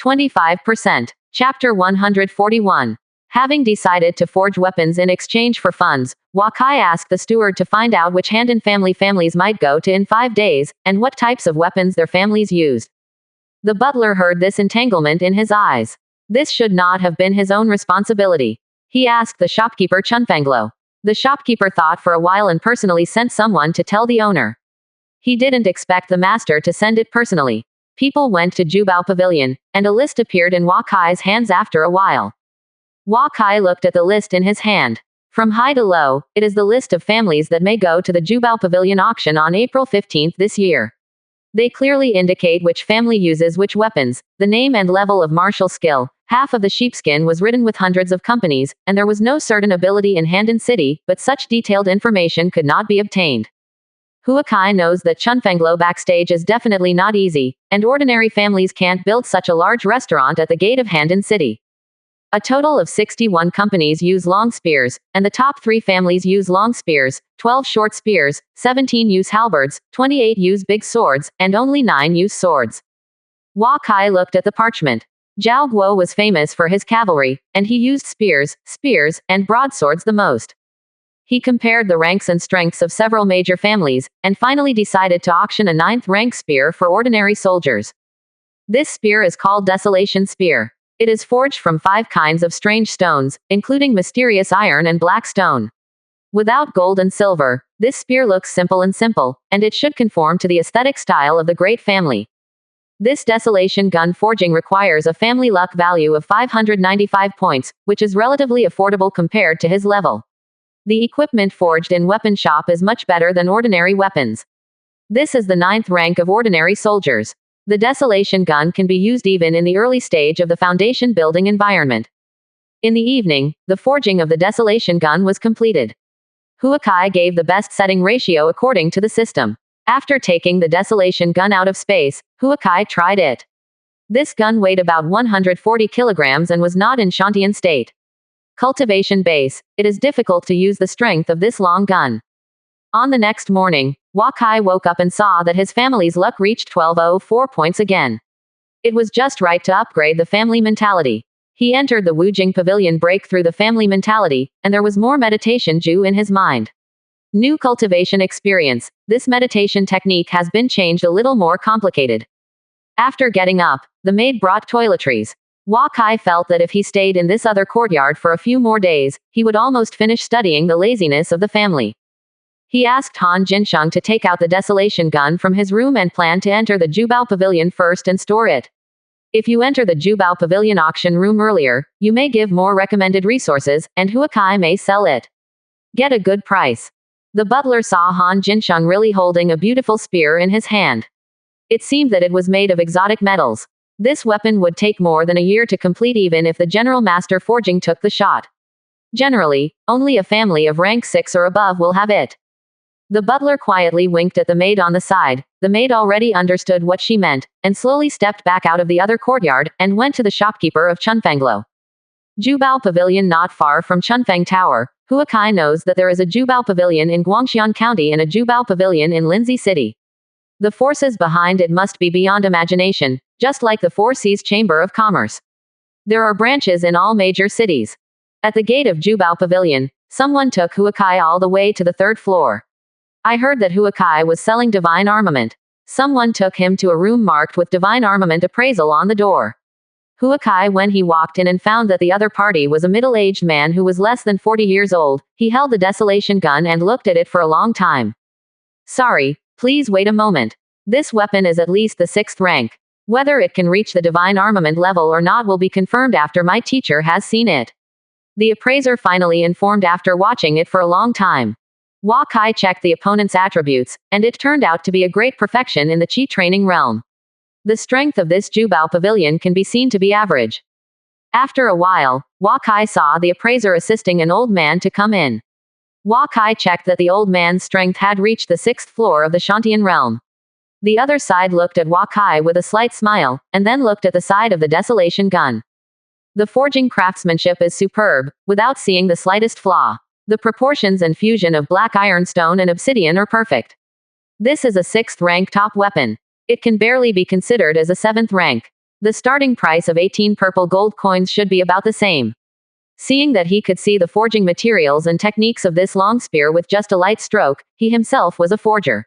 25%. Chapter 141. Having decided to forge weapons in exchange for funds, Wakai asked the steward to find out which Handon families might go to in 5 days, and what types of weapons their families used. The butler heard this entanglement in his eyes. This should not have been his own responsibility. He asked the shopkeeper Chunfanglo. The shopkeeper thought for a while and personally sent someone to tell the owner. He didn't expect the master to send it personally. People went to Jubao Pavilion, and a list appeared in Wakai's hands after a while. Wakai looked at the list in his hand. From high to low, it is the list of families that may go to the Jubao Pavilion auction on April 15 this year. They clearly indicate which family uses which weapons, the name and level of martial skill. Half of the sheepskin was written with hundreds of companies, and there was no certain ability in Handon City, but such detailed information could not be obtained. Huakai knows that Chunfanglo backstage is definitely not easy, and ordinary families can't build such a large restaurant at the gate of Handon City. A total of 61 companies use long spears, and the top 3 families use long spears, 12 short spears, 17 use halberds, 28 use big swords, and only 9 use swords. Wakai looked at the parchment. Zhao Guo was famous for his cavalry, and he used spears, and broadswords the most. He compared the ranks and strengths of several major families, and finally decided to auction a 9th rank spear for ordinary soldiers. This spear is called Desolation Spear. It is forged from 5 kinds of strange stones, including mysterious iron and black stone. Without gold and silver, this spear looks simple, and it should conform to the aesthetic style of the great family. This desolation gun forging requires a family luck value of 595 points, which is relatively affordable compared to his level. The equipment forged in weapon shop is much better than ordinary weapons. This is the 9th rank of ordinary soldiers. The desolation gun can be used even in the early stage of the foundation building environment. In the evening, the forging of the desolation gun was completed. Huakai gave the best setting ratio according to the system. After taking the desolation gun out of space, Huakai tried it. This gun weighed about 140 kilograms and was not in Shantian state. Cultivation base, it is difficult to use the strength of this long gun. On the next morning, Wakai woke up and saw that his family's luck reached 1204 points again. It was just right to upgrade the family mentality. He entered the Wujing Pavilion, break through the family mentality, and there was more meditation Ju in his mind. New cultivation experience. This meditation technique has been changed a little more complicated. After getting up, the maid brought toiletries. Wakai felt that if he stayed in this other courtyard for a few more days, he would almost finish studying the laziness of the family. He asked Han Jinsheng to take out the desolation gun from his room and planned to enter the Jubao Pavilion first and store it. If you enter the Jubao Pavilion auction room earlier, you may give more recommended resources, and Huakai may sell it. Get a good price. The butler saw Han Jinsheng really holding a beautiful spear in his hand. It seemed that it was made of exotic metals. This weapon would take more than a year to complete even if the General Master Forging took the shot. Generally, only a family of rank 6 or above will have it. The butler quietly winked at the maid on the side. The maid already understood what she meant, and slowly stepped back out of the other courtyard, and went to the shopkeeper of Chunfanglo. Jubao Pavilion not far from Chunfang Tower. Huakai knows that there is a Jubao Pavilion in Guangxian County and a Jubao Pavilion in Linzi City. The forces behind it must be beyond imagination, just like the Four Seas Chamber of Commerce. There are branches in all major cities. At the gate of Jubao Pavilion, someone took Huakai all the way to the 3rd floor. I heard that Huakai was selling divine armament. Someone took him to a room marked with divine armament appraisal on the door. Huakai, when he walked in and found that the other party was a middle-aged man who was less than 40 years old, he held the desolation gun and looked at it for a long time. Sorry, please wait a moment. This weapon is at least the 6th rank. Whether it can reach the divine armament level or not will be confirmed after my teacher has seen it. The appraiser finally informed after watching it for a long time. Wakai checked the opponent's attributes, and it turned out to be a great perfection in the Qi training realm. The strength of this Jubao Pavilion can be seen to be average. After a while, Wakai saw the appraiser assisting an old man to come in. Wakai checked that the old man's strength had reached the 6th floor of the Shantian realm. The other side looked at Wakai with a slight smile, and then looked at the side of the desolation gun. The forging craftsmanship is superb, without seeing the slightest flaw. The proportions and fusion of black ironstone and obsidian are perfect. This is a 6th rank top weapon. It can barely be considered as a 7th rank. The starting price of 18 purple gold coins should be about the same. Seeing that he could see the forging materials and techniques of this long spear with just a light stroke, he himself was a forger.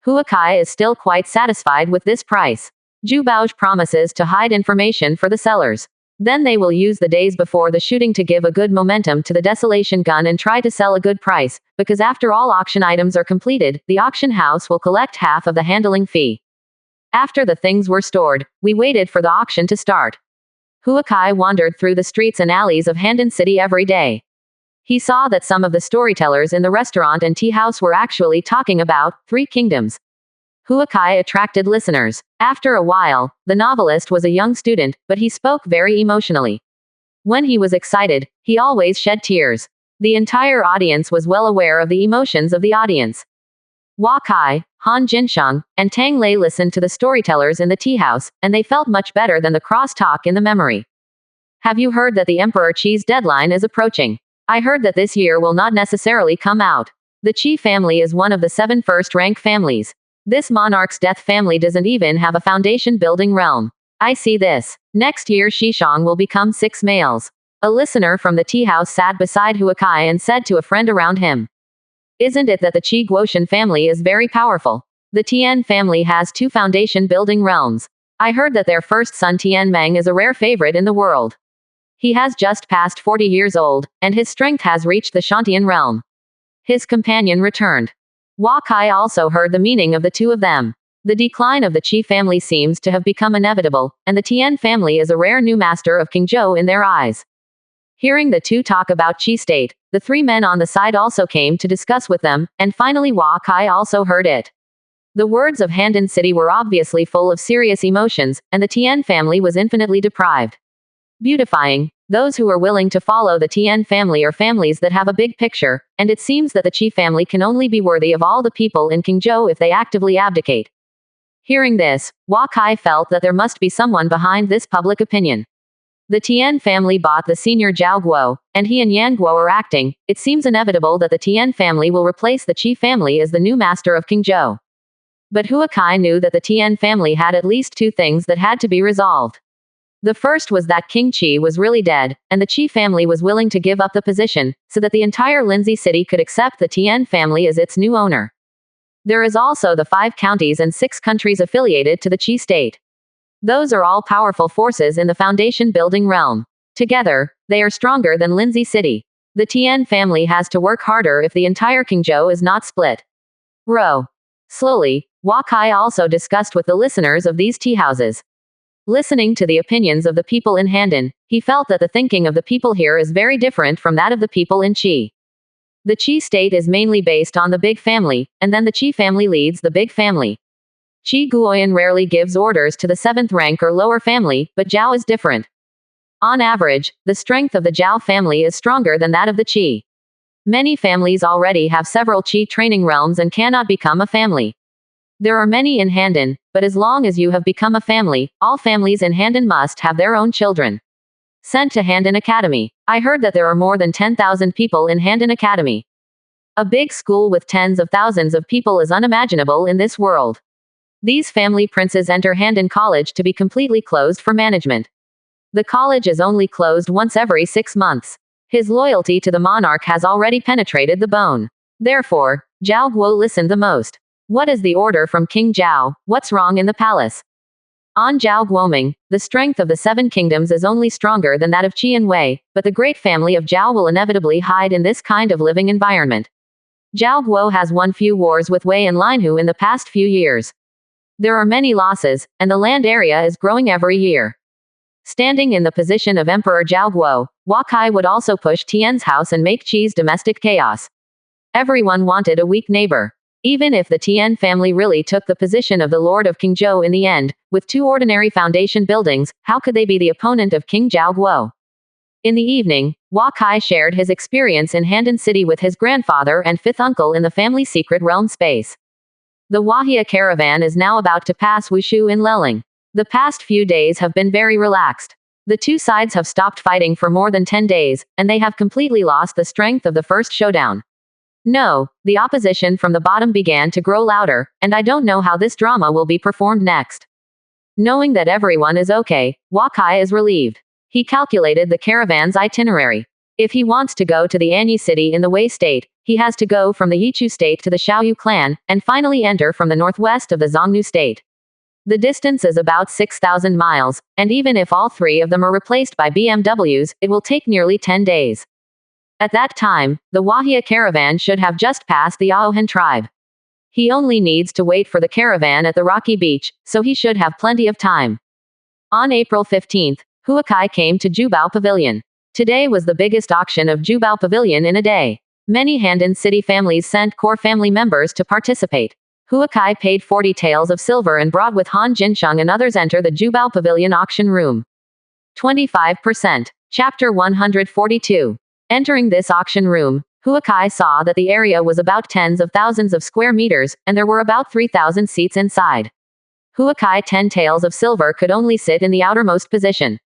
Huakai is still quite satisfied with this price. Zhu Baozhi promises to hide information for the sellers. Then they will use the days before the shooting to give a good momentum to the desolation gun and try to sell a good price, because after all auction items are completed, the auction house will collect half of the handling fee. After the things were stored, we waited for the auction to start. Huakai wandered through the streets and alleys of Handan City every day. He saw that some of the storytellers in the restaurant and tea house were actually talking about Three Kingdoms. Huakai attracted listeners. After a while, the novelist was a young student, but he spoke very emotionally. When he was excited, he always shed tears. The entire audience was well aware of the emotions of the audience. Huakai, Han Jinsheng, and Tang Lei listened to the storytellers in the tea house, and they felt much better than the cross-talk in the memory. Have you heard that the Emperor Qi's deadline is approaching? I heard that this year will not necessarily come out. The Qi family is one of the 7 first-rank families. This monarch's death family doesn't even have a foundation-building realm. I see this. Next year Shishang will become 6 males. A listener from the tea house sat beside Huakai and said to a friend around him, "Isn't it that the Qi Guoshan family is very powerful? The Tian family has 2 foundation-building realms. I heard that their first son Tian Meng is a rare favorite in the world. He has just passed 40 years old, and his strength has reached the Shantian realm." His companion returned. Huakai also heard the meaning of the 2 of them. The decline of the Qi family seems to have become inevitable, and the Tian family is a rare new master of Qingzhou in their eyes. Hearing the 2 talk about Qi state, the 3 men on the side also came to discuss with them, and finally Huakai also heard it. The words of Handan City were obviously full of serious emotions, and the Tian family was infinitely deprived. Beautifying. Those who are willing to follow the Tian family are families that have a big picture, and it seems that the Qi family can only be worthy of all the people in Qingzhou if they actively abdicate. Hearing this, Huakai felt that there must be someone behind this public opinion. The Tian family bought the senior Zhao Guo, and he and Yan Guo are acting. It seems inevitable that the Tian family will replace the Qi family as the new master of Qingzhou. But Huakai knew that the Tian family had at least 2 things that had to be resolved. The first was that King Qi was really dead, and the Qi family was willing to give up the position, so that the entire Linzi city could accept the Tian family as its new owner. There is also the 5 counties and 6 countries affiliated to the Qi state. Those are all powerful forces in the foundation-building realm. Together, they are stronger than Linzi city. The Tian family has to work harder if the entire Qingzhou is not split. Slowly, Huakai also discussed with the listeners of these tea houses. Listening to the opinions of the people in Handan, he felt that the thinking of the people here is very different from that of the people in Qi. The Qi state is mainly based on the big family, and then the Qi family leads the big family. Qi Guoyan rarely gives orders to the 7th rank or lower family, but Zhao is different. On average, the strength of the Zhao family is stronger than that of the Qi. Many families already have several Qi training realms and cannot become a family. There are many in Handan, but as long as you have become a family, all families in Handan must have their own children. Sent to Handan Academy. I heard that there are more than 10,000 people in Handan Academy. A big school with tens of thousands of people is unimaginable in this world. These family princes enter Handan College to be completely closed for management. The college is only closed once every 6 months. His loyalty to the monarch has already penetrated the bone. Therefore, Zhao Guo listened the most. What is the order from King Zhao? What's wrong in the palace? On Zhao Guoming, the strength of the 7 kingdoms is only stronger than that of Qi and Wei, but the great family of Zhao will inevitably hide in this kind of living environment. Zhao Guo has won few wars with Wei and Linhu in the past few years. There are many losses, and the land area is growing every year. Standing in the position of Emperor Zhao Guo, Huakai would also push Tian's house and make Qi's domestic chaos. Everyone wanted a weak neighbor. Even if the Tian family really took the position of the Lord of Qingzhou in the end, with 2 ordinary foundation buildings, how could they be the opponent of King Zhao Guo? In the evening, Huakai shared his experience in Handan City with his grandfather and 5th uncle in the family secret realm space. The Wahia caravan is now about to pass Wushu in Leling. The past few days have been very relaxed. The 2 sides have stopped fighting for more than 10 days, and they have completely lost the strength of the first showdown. No, the opposition from the bottom began to grow louder, and I don't know how this drama will be performed next. Knowing that everyone is okay, Wakai is relieved. He calculated the caravan's itinerary. If he wants to go to the Anyi city in the Wei state, he has to go from the Yichu state to the Xiaoyu clan, and finally enter from the northwest of the Zhongnu state. The distance is about 6,000 miles, and even if all three of them are replaced by BMWs, it will take nearly 10 days. At that time, the Wahia caravan should have just passed the Aohan tribe. He only needs to wait for the caravan at the rocky beach, so he should have plenty of time. On April 15th, Huakai came to Jubao Pavilion. Today was the biggest auction of Jubao Pavilion in a day. Many Handan city families sent core family members to participate. Huakai paid 40 taels of silver and brought with Han Jinsheng and others enter the Jubao Pavilion auction room. 25%. Chapter 142. Entering this auction room, Huakai saw that the area was about tens of thousands of square meters, and there were about 3,000 seats inside. Huakai 10 taels of silver could only sit in the outermost position.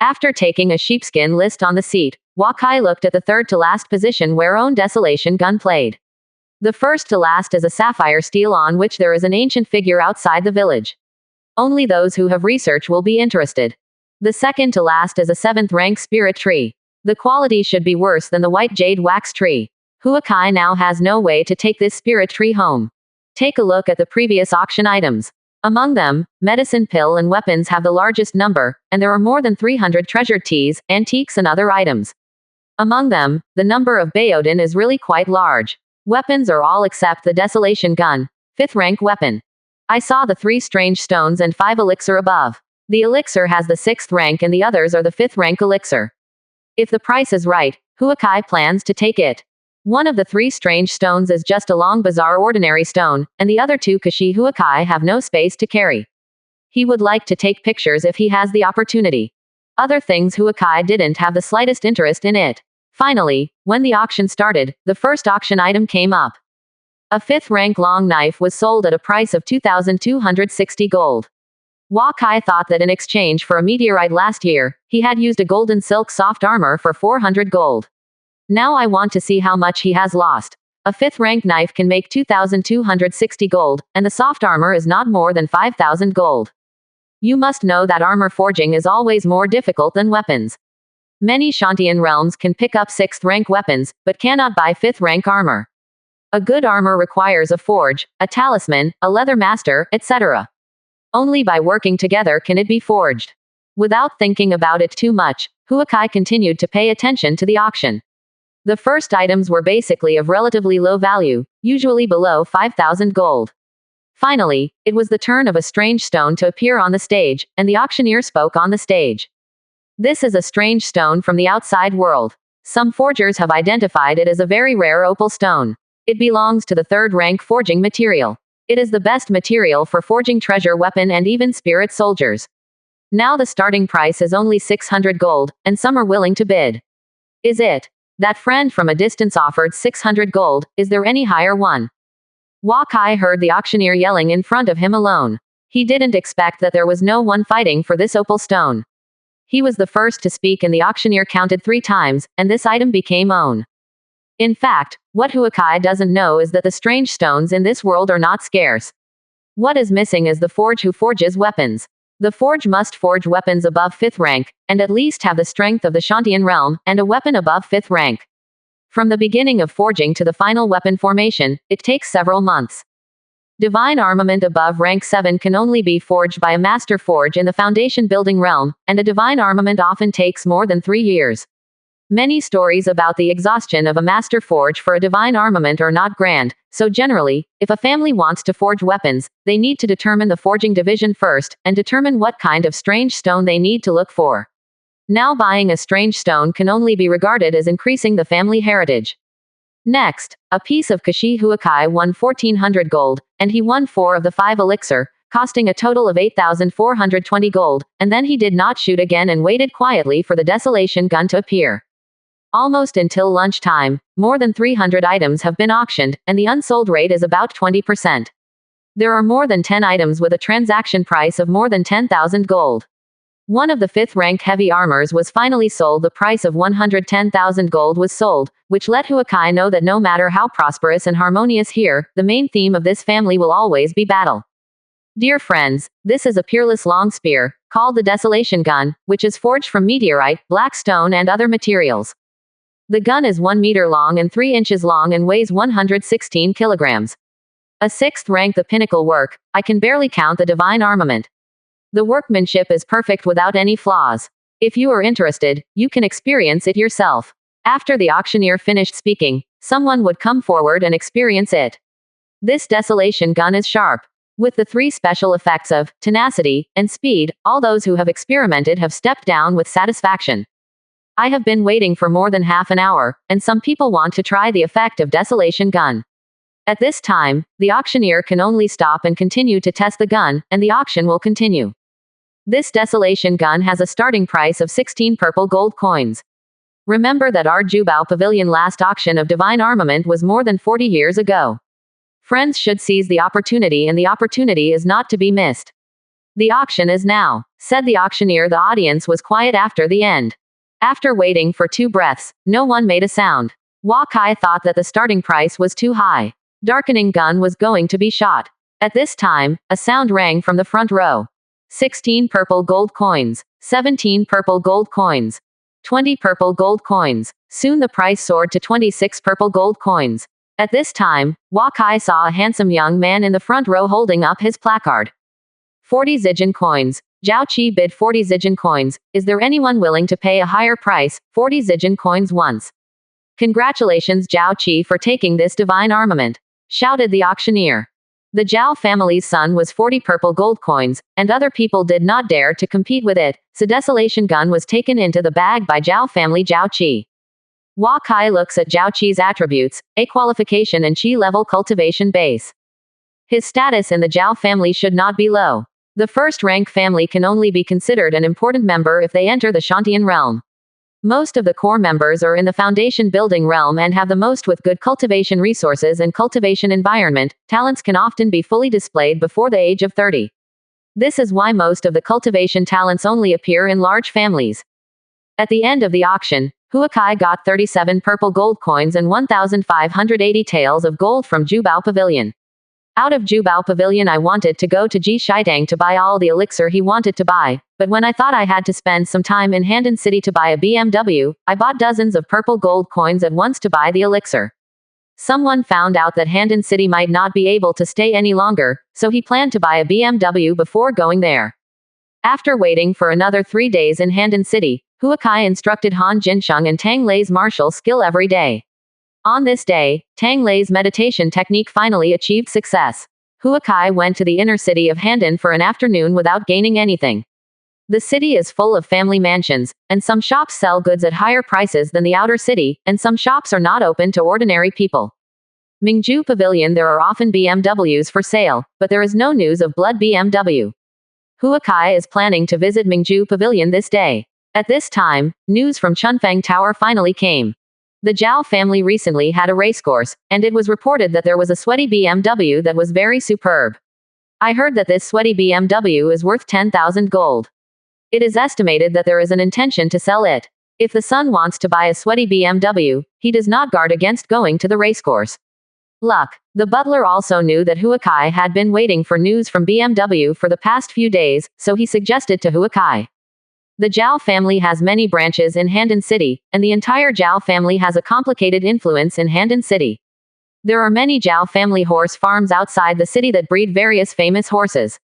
After taking a sheepskin list on the seat, Wakai looked at the third to last position where Own Desolation gun played. The first to last is a sapphire steel on which there is an ancient figure outside the village. Only those who have research will be interested. The second to last is a 7th rank spirit tree. The quality should be worse than the white jade wax tree. Huakai now has no way to take this spirit tree home. Take a look at the previous auction items. Among them, medicine pill and weapons have the largest number, and there are more than 300 treasured teas, antiques and other items. Among them, the number of Baodin is really quite large. Weapons are all except the Desolation gun, 5th rank weapon. I saw the 3 strange stones and 5 elixir above. The elixir has the 6th rank and the others are the 5th rank elixir. If the price is right, Huakai plans to take it. One of the 3 strange stones is just a long bizarre ordinary stone, and the other 2 Kashi Huakai have no space to carry. He would like to take pictures if he has the opportunity. Other things Huakai didn't have the slightest interest in it. Finally, when the auction started, the first auction item came up. A 5th rank long knife was sold at a price of 2,260 gold. Wakai thought that in exchange for a meteorite last year, he had used a golden silk soft armor for 400 gold. Now I want to see how much he has lost. A 5th rank knife can make 2,260 gold, and the soft armor is not more than 5,000 gold. You must know that armor forging is always more difficult than weapons. Many Shantian realms can pick up 6th rank weapons, but cannot buy 5th rank armor. A good armor requires a forge, a talisman, a leather master, etc. Only by working together can it be forged. Without thinking about it too much, Huakai continued to pay attention to the auction. The first items were basically of relatively low value, usually below 5,000 gold. Finally, it was the turn of a strange stone to appear on the stage, and the auctioneer spoke on the stage. This is a strange stone from the outside world. Some forgers have identified it as a very rare opal stone. It belongs to the 3rd rank forging material. It is the best material for forging treasure weapon and even spirit soldiers. Now the starting price is only 600 gold, and some are willing to bid. Is it? That friend from a distance offered 600 gold, is there any higher one? Wakai heard the auctioneer yelling in front of him alone. He didn't expect that there was no one fighting for this opal stone. He was the first to speak and the auctioneer counted 3 times, and this item became own. In fact, what Huakai doesn't know is that the strange stones in this world are not scarce. What is missing is the forge who forges weapons. The forge must forge weapons above 5th rank, and at least have the strength of the Shantian realm, and a weapon above 5th rank. From the beginning of forging to the final weapon formation, it takes several months. Divine armament above rank 7 can only be forged by a master forge in the foundation building realm, and a divine armament often takes more than 3 years. Many stories about the exhaustion of a master forge for a divine armament are not grand, so generally, if a family wants to forge weapons, they need to determine the forging division first, and determine what kind of strange stone they need to look for. Now buying a strange stone can only be regarded as increasing the family heritage. Next, a piece of Kashi Huakai won 1,400 gold, and he won 4 of the 5 elixir, costing a total of 8,420 gold, and then he did not shoot again and waited quietly for the desolation gun to appear. Almost until lunchtime, more than 300 items have been auctioned, and the unsold rate is about 20%. There are more than 10 items with a transaction price of more than 10,000 gold. One of the 5th rank heavy armors was finally sold. The price of 110,000 gold was sold, which let Huakai know that no matter how prosperous and harmonious here, the main theme of this family will always be battle. Dear friends, this is a peerless long spear, called the Desolation Gun, which is forged from meteorite, black stone and other materials. The gun is 1 meter long and 3 inches long and weighs 116 kilograms. A 6th rank, the pinnacle work, I can barely count the divine armament. The workmanship is perfect without any flaws. If you are interested, you can experience it yourself. After the auctioneer finished speaking, someone would come forward and experience it. This Desolation Gun is sharp. With the 3 special effects of tenacity and speed, all those who have experimented have stepped down with satisfaction. I have been waiting for more than half an hour, and some people want to try the effect of Desolation Gun. At this time, the auctioneer can only stop and continue to test the gun, and the auction will continue. This Desolation Gun has a starting price of 16 purple gold coins. Remember that our Jubao Pavilion last auction of divine armament was more than 40 years ago. Friends should seize the opportunity, and the opportunity is not to be missed. The auction is now, said the auctioneer. The audience was quiet after the end. After waiting for 2 breaths, no one made a sound. Wakai thought that the starting price was too high. Darkening gun was going to be shot. At this time, a sound rang from the front row. 16 purple gold coins. 17 purple gold coins. 20 purple gold coins. Soon the price soared to 26 purple gold coins. At this time, Wakai saw a handsome young man in the front row holding up his placard. 40 Zijin coins. Zhao Qi bid 40 Zijin coins. Is there anyone willing to pay a higher price? 40 Zijin coins once. Congratulations Zhao Qi for taking this divine armament, shouted the auctioneer. The Zhao family's son was 40 purple gold coins, and other people did not dare to compete with it, so Desolation Gun was taken into the bag by Zhao family Zhao Qi. Wakai looks at Zhao Qi's attributes, A qualification and Qi level cultivation base. His status in the Zhao family should not be low. The first rank family can only be considered an important member if they enter the Shantian realm. Most of the core members are in the foundation building realm and have the most with good cultivation resources and cultivation environment. Talents can often be fully displayed before the age of 30. This is why most of the cultivation talents only appear in large families. At the end of the auction, Huakai got 37 purple gold coins and 1,580 taels of gold from Jubao Pavilion. Out of Jubao Pavilion I wanted to go to Ji Shitang to buy all the elixir he wanted to buy, but when I thought I had to spend some time in Handan City to buy a BMW, I bought dozens of purple gold coins at once to buy the elixir. Someone found out that Handan City might not be able to stay any longer, so he planned to buy a BMW before going there. After waiting for another 3 days in Handan City, Huakai instructed Han Jinsheng and Tang Lei's martial skill every day. On this day, Tang Lei's meditation technique finally achieved success. Huakai went to the inner city of Handan for an afternoon without gaining anything. The city is full of family mansions, and some shops sell goods at higher prices than the outer city, and some shops are not open to ordinary people. Mingju Pavilion there are often BMWs for sale, but there is no news of blood BMW. Huakai is planning to visit Mingju Pavilion this day. At this time, news from Chunfeng Tower finally came. The Zhao family recently had a racecourse, and it was reported that there was a sweaty BMW that was very superb. I heard that this sweaty BMW is worth 10,000 gold. It is estimated that there is an intention to sell it. If the son wants to buy a sweaty BMW, he does not guard against going to the racecourse. Luck. The butler also knew that Huakai had been waiting for news from BMW for the past few days, so he suggested to Huakai. The Zhao family has many branches in Handan City, and the entire Zhao family has a complicated influence in Handan City. There are many Zhao family horse farms outside the city that breed various famous horses.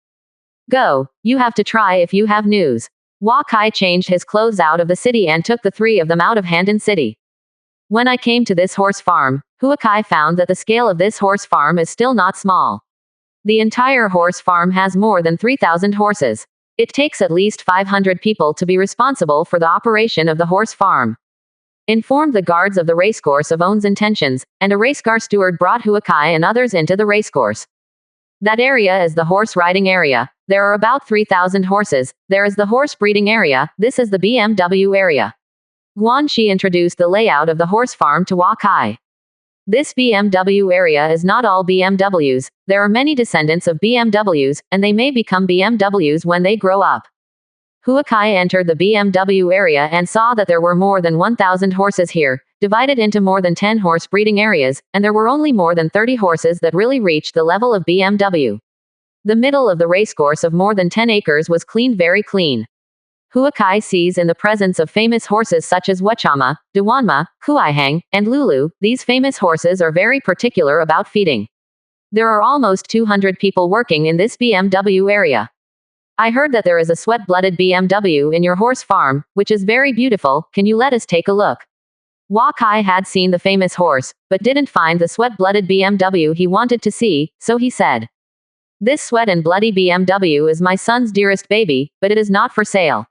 Go, you have to try if you have news. Wakai changed his clothes out of the city and took the 3 of them out of Handan City. When I came to this horse farm, Huakai found that the scale of this horse farm is still not small. The entire horse farm has more than 3,000 horses. It takes at least 500 people to be responsible for the operation of the horse farm. Informed the guards of the racecourse of Owen's intentions, and a racecar steward brought Huakai and others into the racecourse. That area is the horse riding area. There are about 3,000 horses. There is the horse breeding area. This is the BMW area. Guanxi introduced the layout of the horse farm to Wakai. This BMW area is not all BMWs. There are many descendants of BMWs, and they may become BMWs when they grow up. Huakai entered the BMW area and saw that there were more than 1,000 horses here, divided into more than 10 horse breeding areas, and there were only more than 30 horses that really reached the level of BMW. The middle of the racecourse of more than 10 acres was cleaned very clean. Huakai sees in the presence of famous horses such as Wachama, Dewanma, Kuaihang, and Lulu. These famous horses are very particular about feeding. There are almost 200 people working in this BMW area. I heard that there is a sweat-blooded BMW in your horse farm, which is very beautiful. Can you let us take a look? Wakai had seen the famous horse, but didn't find the sweat-blooded BMW he wanted to see, so he said, "This sweat and bloody BMW is my son's dearest baby, but it is not for sale.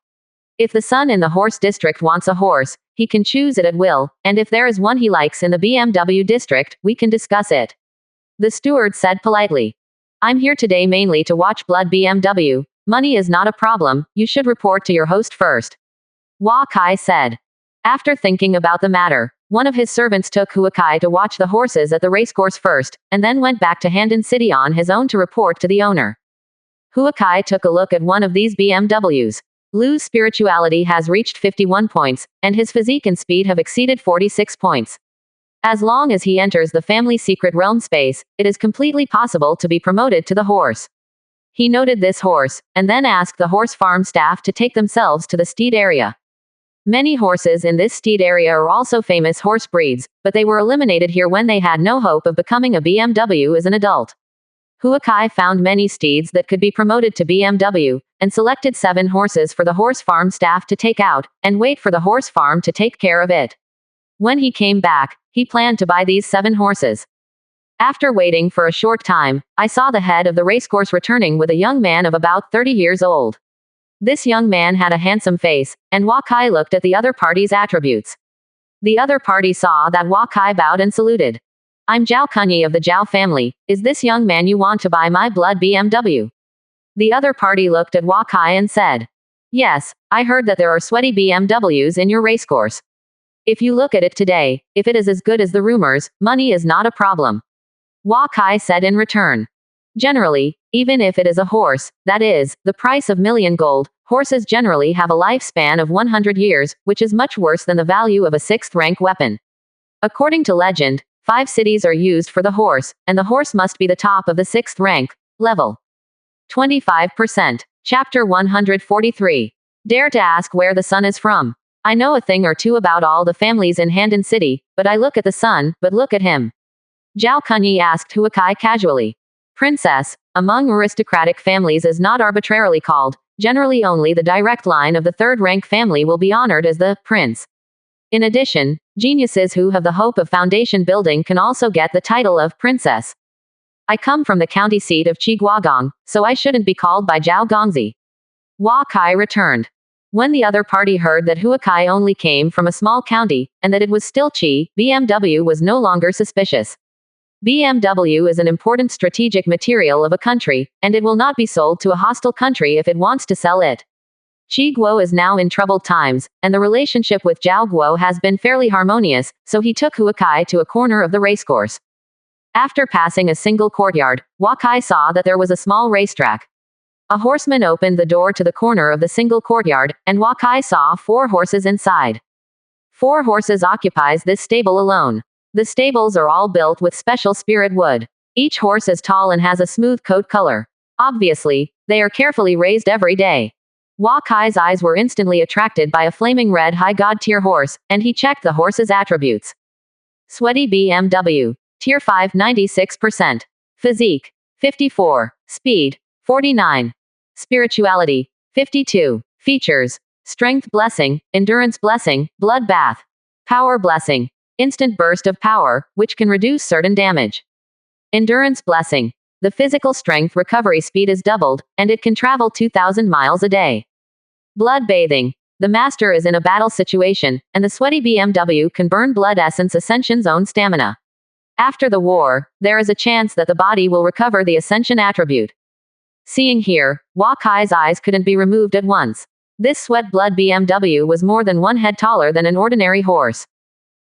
If the son in the horse district wants a horse, he can choose it at will, and if there is one he likes in the BMW district, we can discuss it." The steward said politely, "I'm here today mainly to watch blood BMW. Money is not a problem, you should report to your host first." Wakai said. After thinking about the matter, one of his servants took Huakai to watch the horses at the racecourse first, and then went back to Handan City on his own to report to the owner. Huakai took a look at one of these BMWs. Lu's spirituality has reached 51 points, and his physique and speed have exceeded 46 points. As long as he enters the family secret realm space, it is completely possible to be promoted to the horse. He noted this horse, and then asked the horse farm staff to take themselves to the steed area. Many horses in this steed area are also famous horse breeds, but they were eliminated here when they had no hope of becoming a BMW as an adult. Huakai found many steeds that could be promoted to BMW, and selected 7 horses for the horse farm staff to take out, and wait for the horse farm to take care of it. When he came back, he planned to buy these 7 horses. After waiting for a short time, I saw the head of the racecourse returning with a young man of about 30 years old. This young man had a handsome face, and Wakai looked at the other party's attributes. The other party saw that Wakai bowed and saluted. "I'm Zhao Kunyi of the Zhao family. Is this young man you want to buy my blood BMW?" The other party looked at Wakai and said, "Yes, I heard that there are sweaty BMWs in your racecourse. If you look at it today, if it is as good as the rumors, money is not a problem." Wakai said in return, "Generally, even if it is a horse, that is, the price of million gold, horses generally have a lifespan of 100 years, which is much worse than the value of a 6th rank weapon. According to legend, 5 cities are used for the horse, and the horse must be the top of the 6th rank level. 25%. Chapter 143. Dare to ask where the sun is from. I know a thing or two about all the families in Handan City, but I look at the sun, but look at him." Zhao Kunyi asked Huakai casually. "Princess, among aristocratic families is not arbitrarily called. Generally only the direct line of the 3rd rank family will be honored as the prince. In addition, geniuses who have the hope of foundation building can also get the title of princess. I come from the county seat of Qiguagong, so I shouldn't be called by Zhao Gongzi." Wakai returned. When the other party heard that Huakai only came from a small county, and that it was still Qi, BMW was no longer suspicious. BMW is an important strategic material of a country, and it will not be sold to a hostile country if it wants to sell it. Qi Guo is now in troubled times, and the relationship with Zhao Guo has been fairly harmonious, so he took Huakai to a corner of the racecourse. After passing a single courtyard, Wakai saw that there was a small racetrack. A horseman opened the door to the corner of the single courtyard, and Wakai saw 4 horses inside. 4 horses occupies this stable alone. The stables are all built with special spirit wood. Each horse is tall and has a smooth coat color. Obviously, they are carefully raised every day. Wakai's eyes were instantly attracted by a flaming red high god tier horse, and he checked the horse's attributes. Sweaty BMW. Tier 5 96%. Physique. 54. Speed. 49. Spirituality. 52. Features. Strength blessing, endurance blessing, blood bath. Power blessing. Instant burst of power, which can reduce certain damage. Endurance blessing. The physical strength recovery speed is doubled, and it can travel 2,000 miles a day. Blood bathing. The master is in a battle situation, and the sweaty BMW can burn blood essence Ascension's own stamina. After the war, there is a chance that the body will recover the Ascension attribute. Seeing here, Wakai's eyes couldn't be removed at once. This sweat blood BMW was more than 1 head taller than an ordinary horse.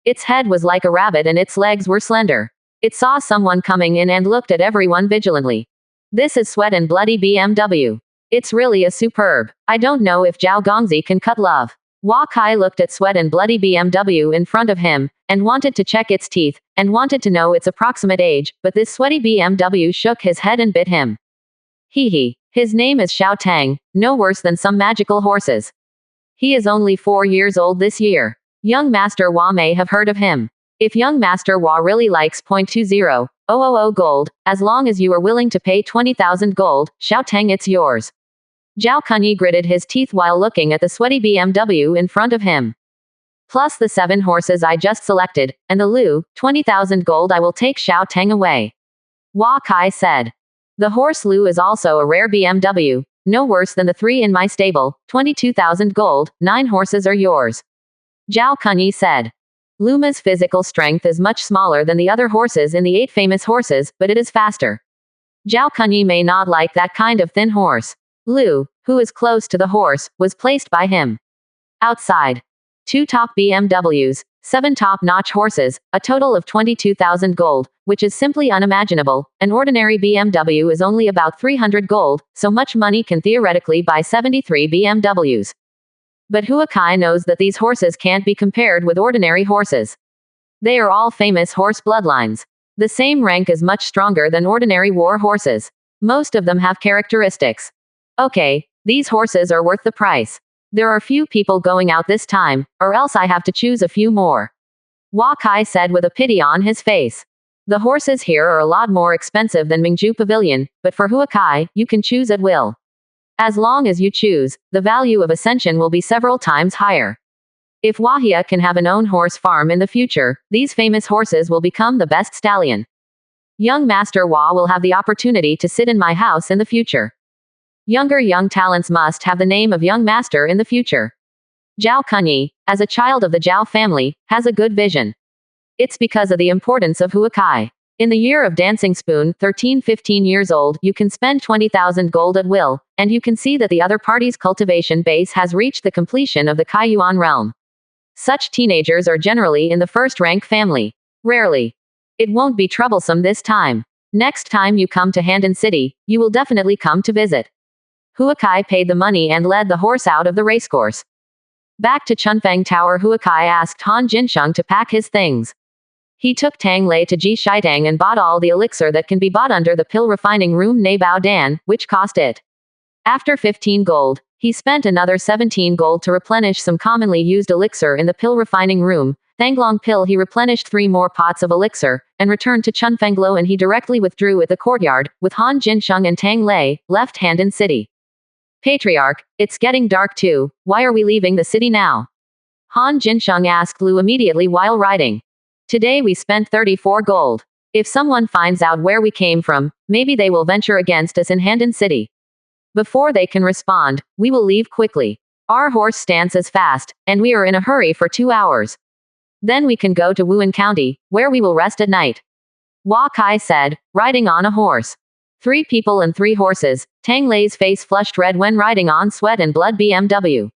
Its head was like a rabbit and its legs were slender. It saw someone coming in and looked at everyone vigilantly. This is sweat and bloody BMW. It's really a superb. I don't know if Zhao Gongzi can cut love. Wakai looked at sweat and bloody BMW in front of him, and wanted to check its teeth, and wanted to know its approximate age, but this sweaty BMW shook his head and bit him. Hee hee. His name is Xiao Tang, no worse than some magical horses. He is only 4 years old this year. Young Master Hua may have heard of him. If young Master Hua really likes 0.20,000 gold, as long as you are willing to pay 20,000 gold, Xiao Tang, it's yours. Zhao Kunyi gritted his teeth while looking at the sweaty BMW in front of him. Plus the 7 horses I just selected, and the Lu, 20,000 gold I will take Xiao Tang away. Hua Kai said. The horse Lu is also a rare BMW, no worse than the 3 in my stable, 22,000 gold, 9 horses are yours. Zhao Kunyi said. Luma's physical strength is much smaller than the other horses in the 8 famous horses, but it is faster. Zhao Kunyi may not like that kind of thin horse. Lu, who is close to the horse, was placed by him. Outside. 2 top BMWs, 7 top-notch horses, a total of 22,000 gold, which is simply unimaginable. An ordinary BMW is only about 300 gold, so much money can theoretically buy 73 BMWs. But Hua Kai knows that these horses can't be compared with ordinary horses. They are all famous horse bloodlines. The same rank is much stronger than ordinary war horses. Most of them have characteristics. Okay, these horses are worth the price. There are few people going out this time, or else I have to choose a few more. Hua Kai said with a pity on his face. The horses here are a lot more expensive than Mingju Pavilion, but for Hua Kai, you can choose at will. As long as you choose, the value of ascension will be several times higher. If Wahia can have an own horse farm in the future, these famous horses will become the best stallion. Young Master Hua will have the opportunity to sit in my house in the future. Younger young talents must have the name of young master in the future. Zhao Kunyi, as a child of the Zhao family, has a good vision. It's because of the importance of Hua Kai. In the year of Dancing Spoon, 13-15 years old, you can spend 20,000 gold at will, and you can see that the other party's cultivation base has reached the completion of the Kaiyuan realm. Such teenagers are generally in the first-rank family. Rarely. It won't be troublesome this time. Next time you come to Handan City, you will definitely come to visit. Hua Kai paid the money and led the horse out of the racecourse. Back to Chunfeng Tower, Hua Kai asked Han Jinsheng to pack his things. He took Tang Lei to Ji Shitang and bought all the elixir that can be bought under the pill refining room near Bao Dan, which cost it. After 15 gold, he spent another 17 gold to replenish some commonly used elixir in the pill refining room. Thanglong pill he replenished 3 more pots of elixir, and returned to Chunfenglo, and he directly withdrew at the courtyard, with Han Jinsheng and Tang Lei, left Handan City. Patriarch, it's getting dark too, why are we leaving the city now? Han Jinsheng asked Lu immediately while riding. Today we spent 34 gold. If someone finds out where we came from, maybe they will venture against us in Handan City. Before they can respond, we will leave quickly. Our horse stance is fast, and we are in a hurry for 2 hours. Then we can go to Wuhan County, where we will rest at night. Hua Kai said, riding on a horse. 3 people and 3 horses. Tang Lei's face flushed red when riding on Sweat and Blood BMW.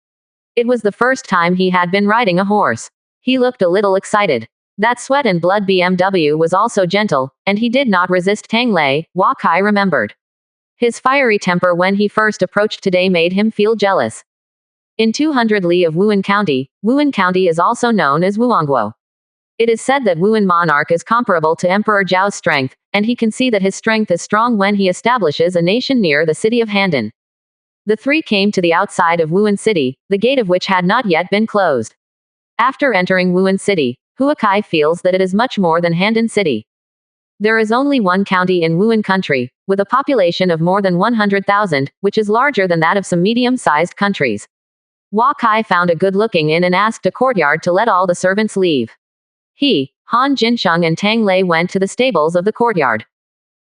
It was the first time he had been riding a horse. He looked a little excited. That Sweat and Blood BMW was also gentle, and he did not resist Tang Lei, Hua Kai remembered. His fiery temper when he first approached today made him feel jealous. In 200 li of Wuhan County is also known as Wuangguo. It is said that Wuhan monarch is comparable to Emperor Zhao's strength, and he can see that his strength is strong when he establishes a nation near the city of Handan. The 3 came to the outside of Wuhan City, the gate of which had not yet been closed. After entering Wuhan City, Hua Kai feels that it is much more than Handan City. There is only one county in Wuhan country, with a population of more than 100,000, which is larger than that of some medium-sized countries. Hua Kai found a good-looking inn and asked a courtyard to let all the servants leave. He, Han Jinsheng and Tang Lei went to the stables of the courtyard.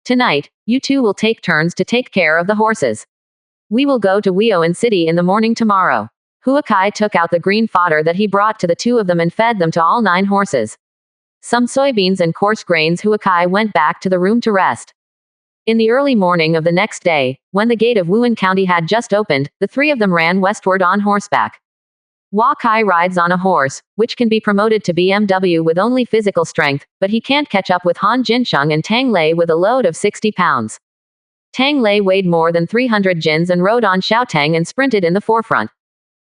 Tonight, you 2 will take turns to take care of the horses. We will go to Weoan City in the morning tomorrow. Hua Kai took out the green fodder that he brought to the 2 of them and fed them to all 9 horses. Some soybeans and coarse grains. Hua Kai went back to the room to rest. In the early morning of the next day, when the gate of Wuhan County had just opened, the 3 of them ran westward on horseback. Hua Kai rides on a horse, which can be promoted to BMW with only physical strength, but he can't catch up with Han Jinsheng and Tang Lei with a load of 60 pounds. Tang Lei weighed more than 300 jins and rode on Xiao Tang and sprinted in the forefront.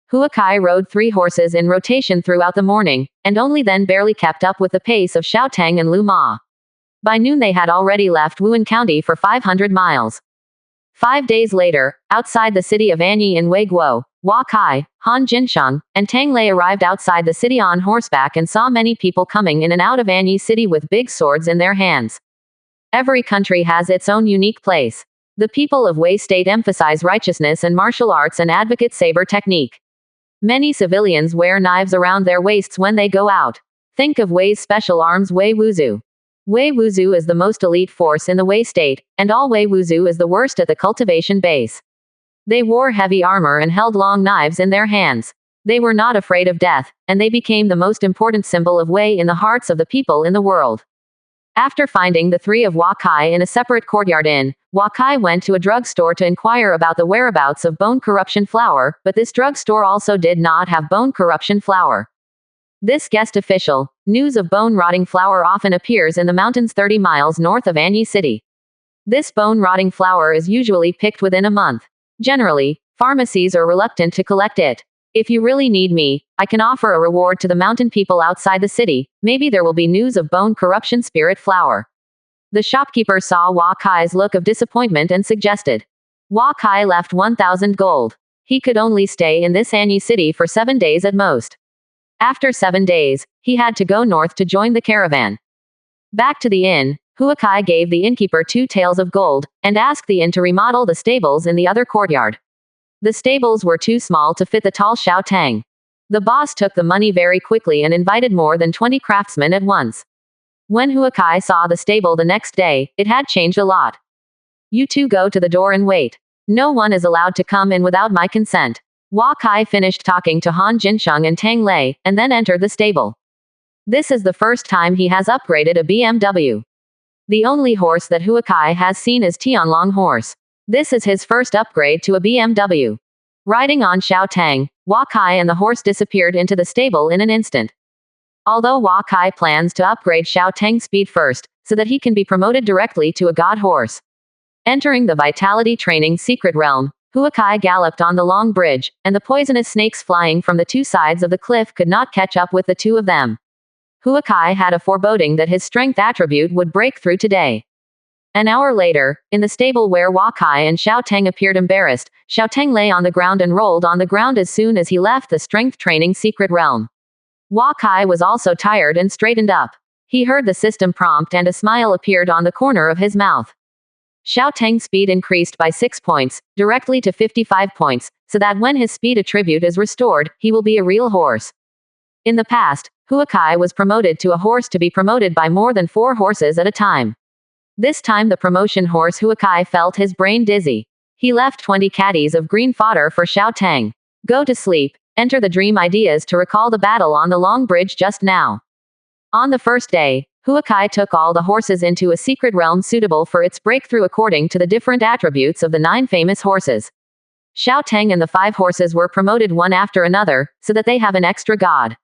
Hua Kai rode 3 horses in rotation throughout the morning, and only then barely kept up with the pace of Xiao Tang and Lu Ma. By noon they had already left Wuhan County for 500 miles. 5 days later, outside the city of Anyi in Weiguo, Hua Kai, Han Jinsheng, and Tang Lei arrived outside the city on horseback and saw many people coming in and out of Anyi city with big swords in their hands. Every country has its own unique place. The people of Wei State emphasize righteousness and martial arts and advocate saber technique. Many civilians wear knives around their waists when they go out. Think of Wei's special arms Wei Wuzu. Wei Wuzu is the most elite force in the Wei State, and all Wei Wuzu is the worst at the cultivation base. They wore heavy armor and held long knives in their hands. They were not afraid of death, and they became the most important symbol of Wei in the hearts of the people in the world. After finding the three of Hua Kai in a separate courtyard inn, Hua Kai went to a drugstore to inquire about the whereabouts of bone corruption flour, but this drugstore also did not have bone corruption flour. This guest official, news of bone rotting flour often appears in the mountains 30 miles north of Anyi City. This bone rotting flour is usually picked within a month. Generally, pharmacies are reluctant to collect it. If you really need me, I can offer a reward to the mountain people outside the city. Maybe there will be news of bone corruption spirit flour. The shopkeeper saw Hua Kai's look of disappointment and suggested. Hua Kai left 1,000 gold. He could only stay in this Anyi city for 7 days at most. After 7 days, he had to go north to join the caravan. Back to the inn, Hua Kai gave the innkeeper 2 taels of gold, and asked the inn to remodel the stables in the other courtyard. The stables were too small to fit the tall Xiao Tang. The boss took the money very quickly and invited more than 20 craftsmen at once. When Hua Kai saw the stable the next day, it had changed a lot. You two go to the door and wait. No one is allowed to come in without my consent. Hua Kai finished talking to Han Jinsheng and Tang Lei, and then entered the stable. This is the first time he has upgraded a BMW. The only horse that Hua Kai has seen is Tianlong horse. This is his first upgrade to a BMW. Riding on Xiao Tang, Hua Kai and the horse disappeared into the stable in an instant. Although Hua Kai plans to upgrade Xiao Tang's speed first, so that he can be promoted directly to a god horse. Entering the Vitality Training Secret Realm, Hua Kai galloped on the long bridge, and the poisonous snakes flying from the 2 sides of the cliff could not catch up with the 2 of them. Hua Kai had a foreboding that his strength attribute would break through today. An hour later, in the stable where Hua Kai and Xiao Tang appeared embarrassed, Xiao Tang lay on the ground and rolled on the ground as soon as he left the strength training secret realm. Hua Kai was also tired and straightened up. He heard the system prompt and a smile appeared on the corner of his mouth. Xiao Tang's speed increased by 6 points, directly to 55 points, so that when his speed attribute is restored, he will be a real horse. In the past, Hua Kai was promoted to a horse to be promoted by more than 4 horses at a time. This time the promotion horse Hua Kai felt his brain dizzy. He left 20 caddies of green fodder for Xiao Tang. Go to sleep, enter the dream ideas to recall the battle on the long bridge just now. On the first day, Hua Kai took all the horses into a secret realm suitable for its breakthrough according to the different attributes of the 9 famous horses. Xiao Tang and the 5 horses were promoted one after another, so that they have an extra god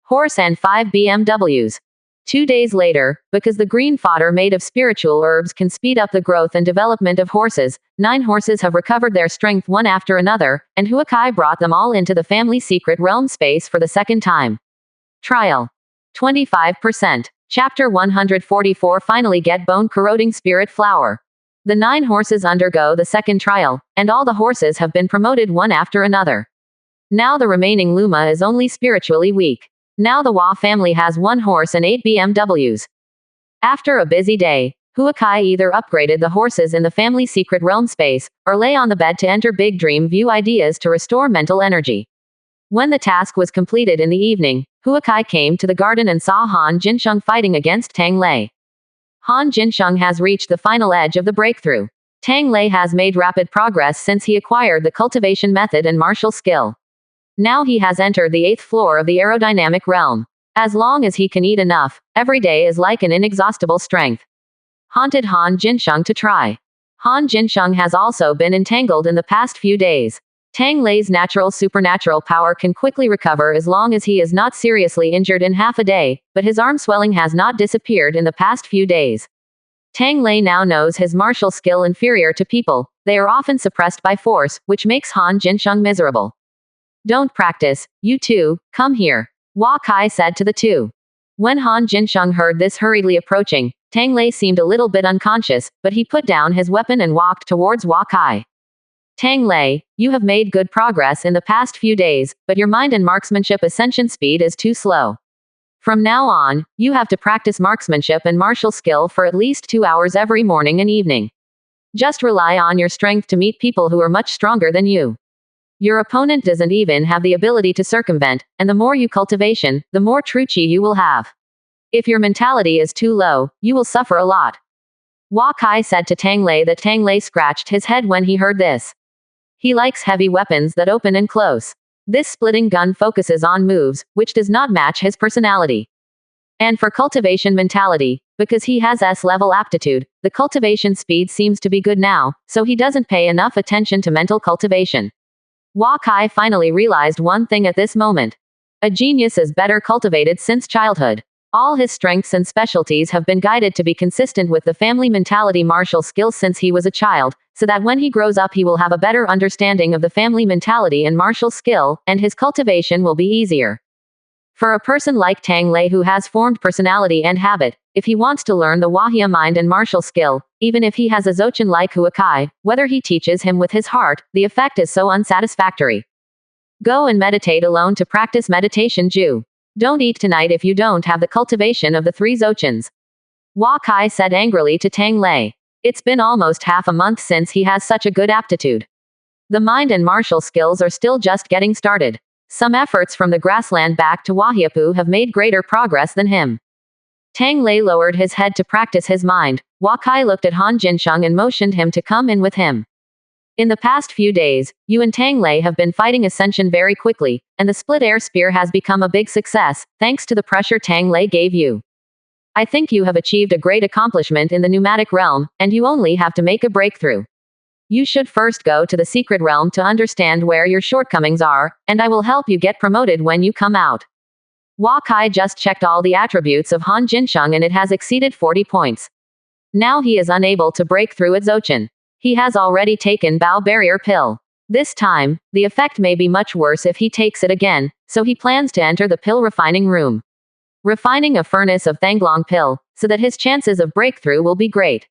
horse and 5 BMWs. 2 days later, because the green fodder made of spiritual herbs can speed up the growth and development of horses, 9 horses have recovered their strength one after another, and Hua Kai brought them all into the family secret realm space for the second time. Trial. 25%. Chapter 144 Finally get bone corroding spirit flower. The 9 horses undergo the second trial, and all the horses have been promoted one after another. Now the remaining Luma is only spiritually weak. Now the Hua family has 1 horse and 8 BMWs. After a busy day, Hua Kai either upgraded the horses in the family secret realm space, or lay on the bed to enter big dream view ideas to restore mental energy. When the task was completed in the evening, Hua Kai came to the garden and saw Han Jinsheng fighting against Tang Lei. Han Jinsheng has reached the final edge of the breakthrough. Tang Lei has made rapid progress since he acquired the cultivation method and martial skill. Now he has entered the 8th floor of the aerodynamic realm. As long as he can eat enough, every day is like an inexhaustible strength. Haunted Han Jinsheng to try. Han Jinsheng has also been entangled in the past few days. Tang Lei's natural supernatural power can quickly recover as long as he is not seriously injured in half a day, but his arm swelling has not disappeared in the past few days. Tang Lei now knows his martial skill inferior to people. They are often suppressed by force, which makes Han Jinsheng miserable. Don't practice, you two, come here. Hua Kai said to the 2. When Han Jinsheng heard this hurriedly approaching, Tang Lei seemed a little bit unconscious, but he put down his weapon and walked towards Hua Kai. Tang Lei, you have made good progress in the past few days, but your mind and marksmanship ascension speed is too slow. From now on, you have to practice marksmanship and martial skill for at least 2 hours every morning and evening. Just rely on your strength to meet people who are much stronger than you. Your opponent doesn't even have the ability to circumvent, and the more you cultivation, the more true chi you will have. If your mentality is too low, you will suffer a lot. Hua Kai said to Tang Lei that Tang Lei scratched his head when he heard this. He likes heavy weapons that open and close. This splitting gun focuses on moves, which does not match his personality. And for cultivation mentality, because he has S-level aptitude, the cultivation speed seems to be good now, so he doesn't pay enough attention to mental cultivation. Hua Kai finally realized one thing at this moment. A genius is better cultivated since childhood. All his strengths and specialties have been guided to be consistent with the family mentality martial skills since he was a child, so that when he grows up he will have a better understanding of the family mentality and martial skill, and his cultivation will be easier. For a person like Tang Lei who has formed personality and habit, if he wants to learn the Wahia mind and martial skill, even if he has a Zochin like Hua Kai, whether he teaches him with his heart, the effect is so unsatisfactory. Go and meditate alone to practice meditation Ju. Don't eat tonight if you don't have the cultivation of the 3 Zochins. Hua Kai said angrily to Tang Lei. It's been almost half a month since he has such a good aptitude. The mind and martial skills are still just getting started. Some efforts from the grassland back to Wahiapu have made greater progress than him. Tang Lei lowered his head to practice his mind. Hua Kai looked at Han Jinsheng and motioned him to come in with him. In the past few days, you and Tang Lei have been fighting ascension very quickly, and the split air spear has become a big success, thanks to the pressure Tang Lei gave you. I think you have achieved a great accomplishment in the pneumatic realm, and you only have to make a breakthrough. You should first go to the secret realm to understand where your shortcomings are, and I will help you get promoted when you come out. Hua Kai just checked all the attributes of Han Jinsheng and it has exceeded 40 points. Now he is unable to break through at Zochin. He has already taken Bao Barrier Pill. This time, the effect may be much worse if he takes it again, so he plans to enter the pill refining room. Refining a furnace of Thanglong Pill, so that his chances of breakthrough will be great.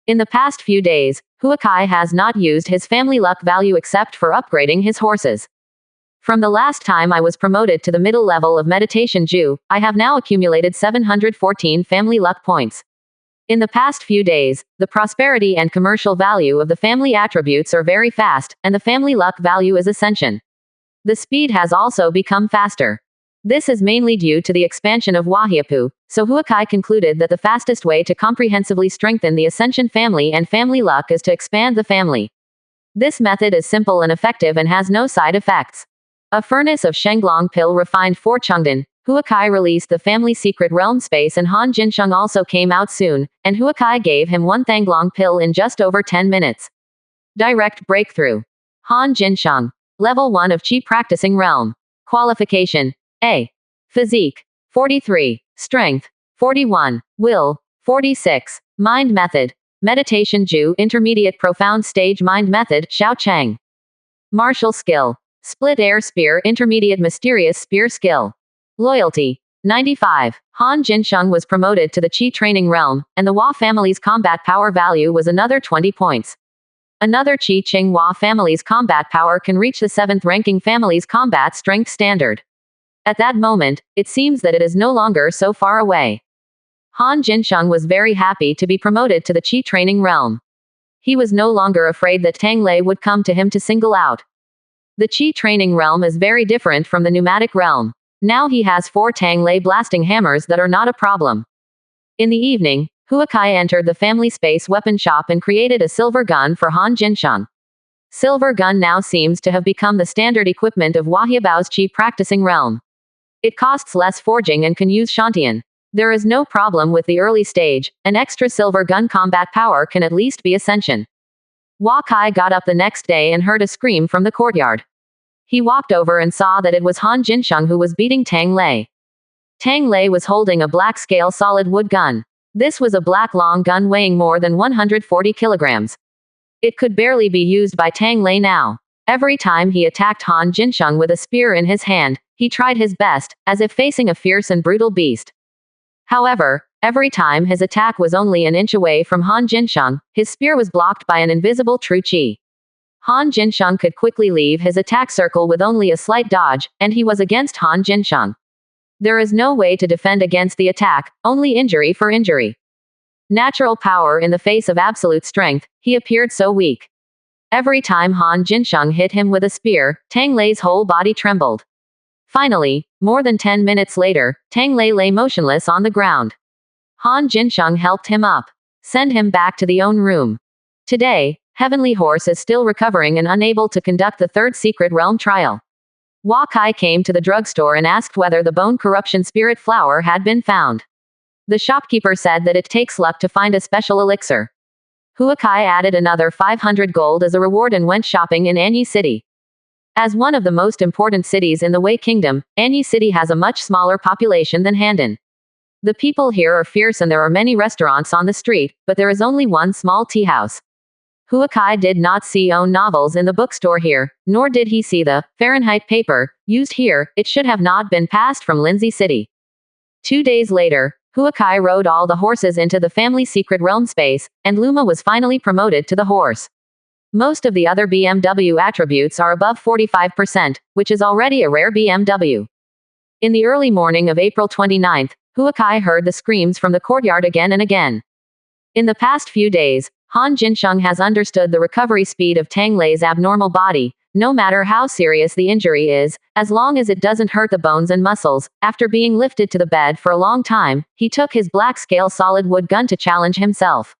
In the past few days, Hua Kai has not used his family luck value except for upgrading his horses. From the last time I was promoted to the middle level of meditation Ju, I have now accumulated 714 family luck points. In the past few days, the prosperity and commercial value of the family attributes are very fast, and the family luck value is ascension. The speed has also become faster. This is mainly due to the expansion of Wahiapu, so Hua Kai concluded that the fastest way to comprehensively strengthen the ascension family and family luck is to expand the family. This method is simple and effective and has no side effects. A furnace of Shenglong Pill refined 4 Chengdan. Hua Kai released the family secret realm space and Han Jinsheng also came out soon, and Hua Kai gave him 1 Thanglong Pill in just over 10 minutes. Direct breakthrough. Han Jinsheng. Level 1 of Qi practicing realm. Qualification. A. Physique. 43. Strength. 41. Will. 46. Mind method. Meditation Ju intermediate profound stage mind method Xiao Cheng. Martial skill. Split air spear intermediate mysterious spear skill. Loyalty. 95. Han Jinsheng was promoted to the Qi training realm, and the Hua family's combat power value was another 20 points. Another Qi Qing Hua family's combat power can reach the 7th ranking family's combat strength standard. At that moment, it seems that it is no longer so far away. Han Jinsheng was very happy to be promoted to the Qi training realm. He was no longer afraid that Tang Lei would come to him to single out. The Qi training realm is very different from the pneumatic realm. Now he has 4 Tang Lei blasting hammers that are not a problem. In the evening, Hua Kai entered the family space weapon shop and created a silver gun for Han Jinsheng. Silver gun now seems to have become the standard equipment of Wahiabao's Qi practicing realm. It costs less forging and can use Shantian. There is no problem with the early stage, an extra silver gun combat power can at least be ascension. Hua Kai got up the next day and heard a scream from the courtyard. He walked over and saw that it was Han Jinsheng who was beating Tang Lei. Tang Lei was holding a black scale solid wood gun. This was a black long gun weighing more than 140 kilograms. It could barely be used by Tang Lei now. Every time he attacked Han Jinsheng with a spear in his hand, he tried his best, as if facing a fierce and brutal beast. However, every time his attack was only an inch away from Han Jinsheng, his spear was blocked by an invisible true chi. Han Jinsheng could quickly leave his attack circle with only a slight dodge, and he was against Han Jinsheng. There is no way to defend against the attack, only injury for injury. Natural power in the face of absolute strength, he appeared so weak. Every time Han Jinsheng hit him with a spear, Tang Lei's whole body trembled. Finally, more than 10 minutes later, Tang Lei lay motionless on the ground. Han Jinsheng helped him up. Send him back to the own room. Today, Heavenly Horse is still recovering and unable to conduct the third secret realm trial. Hua Kai came to the drugstore and asked whether the bone corruption spirit flower had been found. The shopkeeper said that it takes luck to find a special elixir. Hua Kai added another 500 gold as a reward and went shopping in Anyi City. As one of the most important cities in the Wei Kingdom, Anyi City has a much smaller population than Handan. The people here are fierce and there are many restaurants on the street, but there is only one small tea house. Hua Kai did not see own novels in the bookstore here, nor did he see the Fahrenheit paper used here. It should have not been passed from Lindsay City. 2 days later, Hua Kai rode all the horses into the family secret realm space, and Luma was finally promoted to the horse. Most of the other BMW attributes are above 45%, which is already a rare BMW. In the early morning of April 29th, Hua Kai heard the screams from the courtyard again and again. In the past few days, Han Jinsheng has understood the recovery speed of Tang Lei's abnormal body. No matter how serious the injury is, as long as it doesn't hurt the bones and muscles. After being lifted to the bed for a long time, he took his black scale solid wood gun to challenge himself.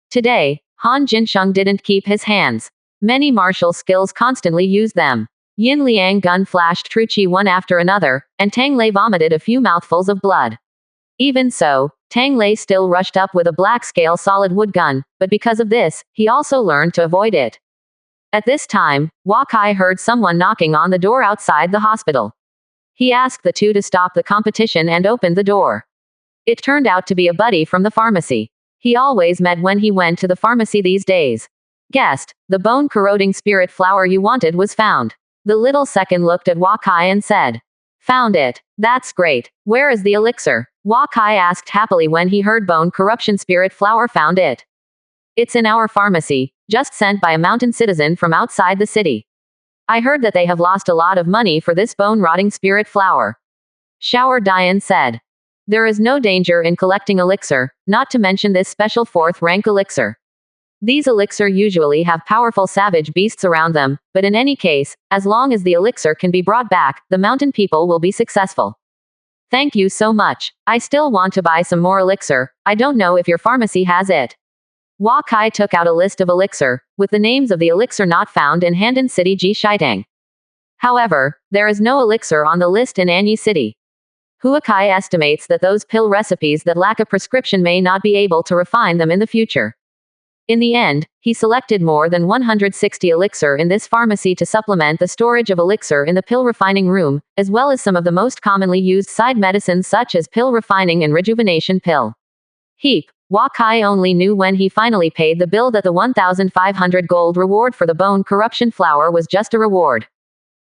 Today, Han Jinsheng didn't keep his hands. Many martial skills constantly used them. Yin Liang gun flashed true chi one after another, and Tang Lei vomited a few mouthfuls of blood. Even so, Tang Lei still rushed up with a black scale solid wood gun, but because of this, he also learned to avoid it. At this time, Hua Kai heard someone knocking on the door outside the hospital. He asked the two to stop the competition and opened the door. It turned out to be a buddy from the pharmacy. He always met when he went to the pharmacy these days. Guest, the bone-corroding spirit flower you wanted was found. The little second looked at Hua Kai and said, "Found it. That's great. Where is the elixir?" Hua Kai asked happily when he heard bone corruption spirit flower found it. "It's in our pharmacy, just sent by a mountain citizen from outside the city. I heard that they have lost a lot of money for this bone-rotting spirit flower." Shower Dian said. "There is no danger in collecting elixir, not to mention this special 4th rank elixir. These elixir usually have powerful savage beasts around them, but in any case, as long as the elixir can be brought back, the mountain people will be successful. Thank you so much. I still want to buy some more elixir. I don't know if your pharmacy has it." Hua Kai took out a list of elixir, with the names of the elixir not found in Handan City Ji Shitang. However, there is no elixir on the list in Anyi City. Hua Kai estimates that those pill recipes that lack a prescription may not be able to refine them in the future. In the end, he selected more than 160 elixir in this pharmacy to supplement the storage of elixir in the pill refining room, as well as some of the most commonly used side medicines such as pill refining and rejuvenation pill. Hua Kai only knew when he finally paid the bill that the 1,500 gold reward for the bone corruption flower was just a reward.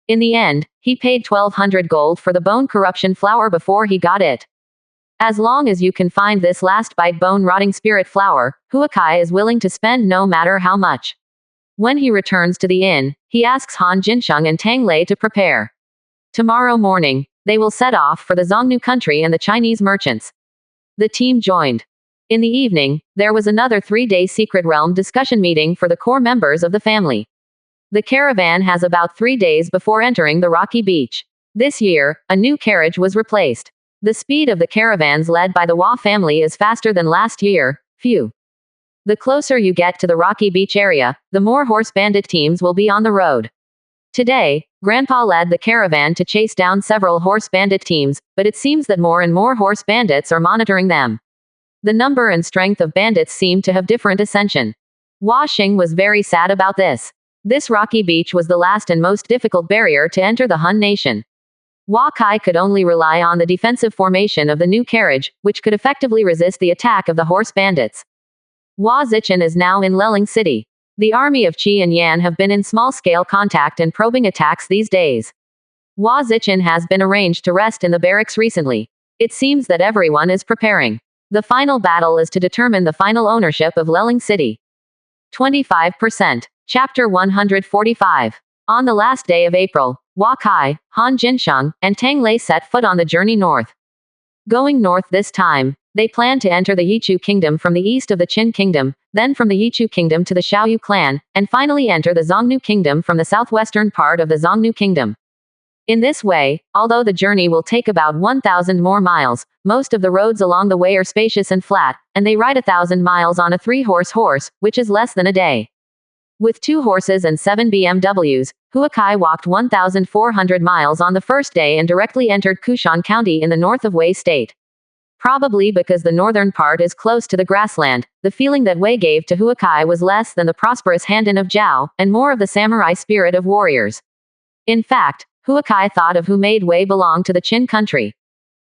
In the end, he paid 1,200 gold for the bone corruption flower before he got it. As long as you can find this last bite bone-rotting spirit flower, Hua Kai is willing to spend no matter how much. When he returns to the inn, he asks Han Jinsheng and Tang Lei to prepare. Tomorrow morning, they will set off for the Zhongnu country and the Chinese merchants. The team joined. In the evening, there was another 3-day secret realm discussion meeting for the core members of the family. The caravan has about 3 days before entering the rocky beach. This year, a new carriage was replaced. The speed of the caravans led by the Hua family is faster than last year. The closer you get to the rocky beach area, the more horse bandit teams will be on the road. Today, Grandpa led the caravan to chase down several horse bandit teams, but it seems that more and more horse bandits are monitoring them. The number and strength of bandits seem to have different ascension. Hua Xing was very sad about this. This rocky beach was the last and most difficult barrier to enter the Han nation. Hua Kai could only rely on the defensive formation of the new carriage, which could effectively resist the attack of the horse bandits. Hua Zichen is now in Leling City. The army of Qi and Yan have been in small-scale contact and probing attacks these days. Hua Zichen has been arranged to rest in the barracks recently. It seems that everyone is preparing. The final battle is to determine the final ownership of Leling City. 25%. Chapter 145. On the last day of April, Hua Kai, Han Jinsheng, and Tang Lei set foot on the journey north. Going north this time, they planned to enter the Yichu kingdom from the east of the Qin kingdom, then from the Yichu kingdom to the Xiaoyu clan, and finally enter the Xiongnu kingdom from the southwestern part of the Xiongnu kingdom. In this way, although the journey will take about 1,000 more miles, most of the roads along the way are spacious and flat, and they ride 1,000 miles on a 3-horse, which is less than a day. With 2 horses and 7 BMWs, Hua Kai walked 1,400 miles on the first day and directly entered Kushan County in the north of Wei State. Probably because the northern part is close to the grassland, the feeling that Wei gave to Hua Kai was less than the prosperous Handan of Zhao, and more of the samurai spirit of warriors. In fact, Hua Kai thought of who made Wei belong to the Qin country.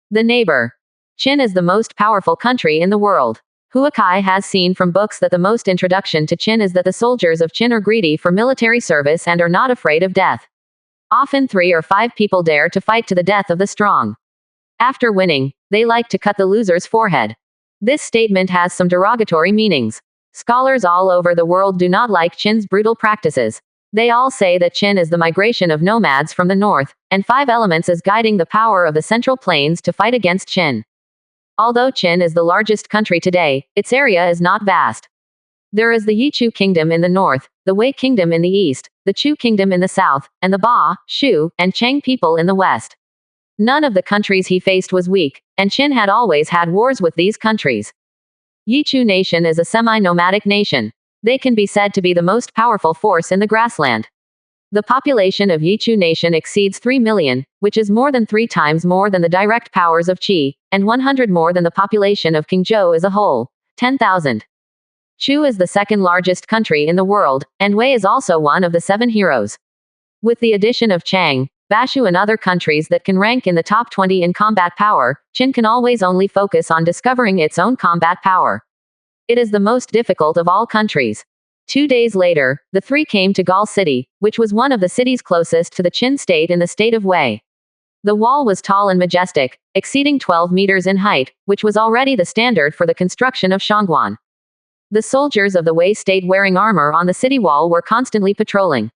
The neighbor. Qin is the most powerful country in the world. Hua Kai has seen from books that the most introduction to Qin is that the soldiers of Qin are greedy for military service and are not afraid of death. Often 3 or 5 people dare to fight to the death of the strong. After winning, they like to cut the loser's forehead. This statement has some derogatory meanings. Scholars all over the world do not like Qin's brutal practices. They all say that Qin is the migration of nomads from the north, and 5 elements is guiding the power of the Central Plains to fight against Qin. Although Qin is the largest country today, its area is not vast. There is the Yichu kingdom in the north, the Wei kingdom in the east, the Chu kingdom in the south, and the Ba, Shu, and Chang people in the west. None of the countries he faced was weak, and Qin had always had wars with these countries. Yichu nation is a semi-nomadic nation. They can be said to be the most powerful force in the grassland. The population of Yichu nation exceeds 3 million, which is more than 3 times more than the direct powers of Qi, and 100 more than the population of Qingzhou as a whole, 10,000. Chu is the second largest country in the world, and Wei is also one of the 7 heroes. With the addition of Chang, Bashu and other countries that can rank in the top 20 in combat power, Qin can always only focus on discovering its own combat power. It is the most difficult of all countries. 2 days later, the 3 came to Gal City, which was one of the cities closest to the Qin state in the state of Wei. The wall was tall and majestic, exceeding 12 meters in height, which was already the standard for the construction of Shangguan. The soldiers of the Wei state wearing armor on the city wall were constantly patrolling.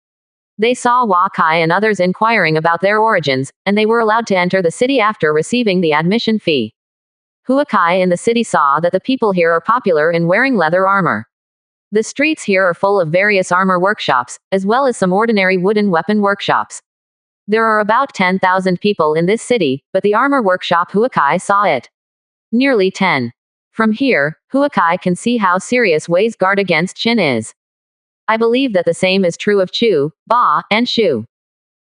They saw Hua Kai and others inquiring about their origins, and they were allowed to enter the city after receiving the admission fee. Hua Kai in the city saw that the people here are popular in wearing leather armor. The streets here are full of various armor workshops, as well as some ordinary wooden weapon workshops. There are about 10,000 people in this city, but the armor workshop Hua Kai saw it. Nearly 10. From here, Hua Kai can see how serious Wei's guard against Qin is. I believe that the same is true of Chu, Ba, and Shu.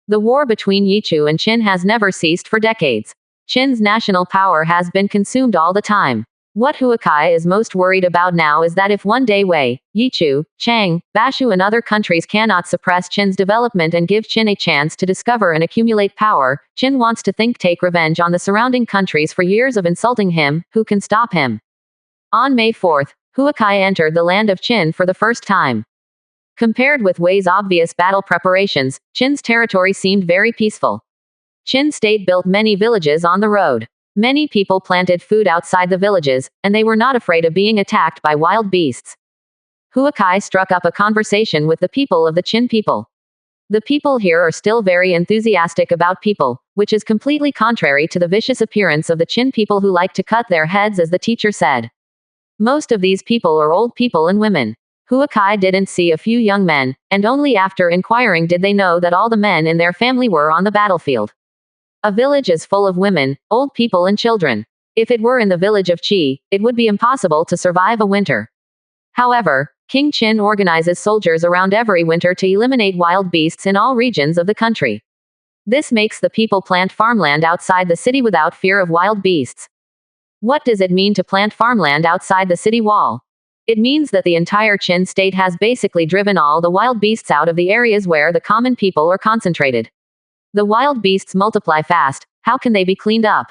The war between Yichu and Qin has never ceased for decades. Qin's national power has been consumed all the time. What Hua Kai is most worried about now is that if one day Wei, Yichu, Chang, Bashu and other countries cannot suppress Qin's development and give Qin a chance to discover and accumulate power, Qin wants to take revenge on the surrounding countries for years of insulting him. Who can stop him? On May 4th, Hua Kai entered the land of Qin for the first time. Compared with Wei's obvious battle preparations, Qin's territory seemed very peaceful. Qin state built many villages on the road. Many people planted food outside the villages, and they were not afraid of being attacked by wild beasts. Hua Kai struck up a conversation with the people of the Qin people. The people here are still very enthusiastic about people, which is completely contrary to the vicious appearance of the Qin people who like to cut their heads, as the teacher said. Most of these people are old people and women. Hua Kai didn't see a few young men, and only after inquiring did they know that all the men in their family were on the battlefield. A village is full of women, old people and children. If it were in the village of Qi, it would be impossible to survive a winter. However, King Qin organizes soldiers around every winter to eliminate wild beasts in all regions of the country. This makes the people plant farmland outside the city without fear of wild beasts. What does it mean to plant farmland outside the city wall? It means that the entire Qin state has basically driven all the wild beasts out of the areas where the common people are concentrated. The wild beasts multiply fast. How can they be cleaned up?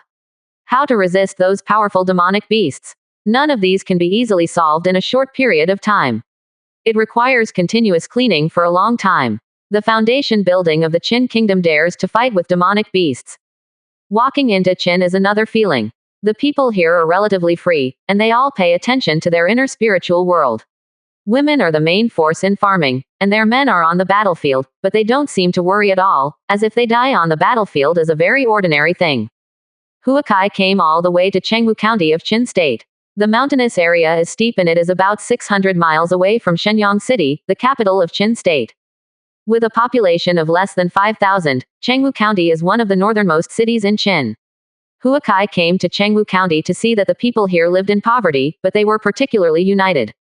How to resist those powerful demonic beasts? None of these can be easily solved in a short period of time. It requires continuous cleaning for a long time. The foundation building of the Qin kingdom dares to fight with demonic beasts. Walking into Qin is another feeling. The people here are relatively free, and they all pay attention to their inner spiritual world. Women are the main force in farming, and their men are on the battlefield, but they don't seem to worry at all, as if they die on the battlefield is a very ordinary thing. Huakai came all the way to Chengwu County of Qin State. The mountainous area is steep and it is about 600 miles away from Shenyang City, the capital of Qin State. With a population of less than 5,000, Chengwu County is one of the northernmost cities in Qin. Huakai came to Chengwu County to see that the people here lived in poverty, but they were particularly united.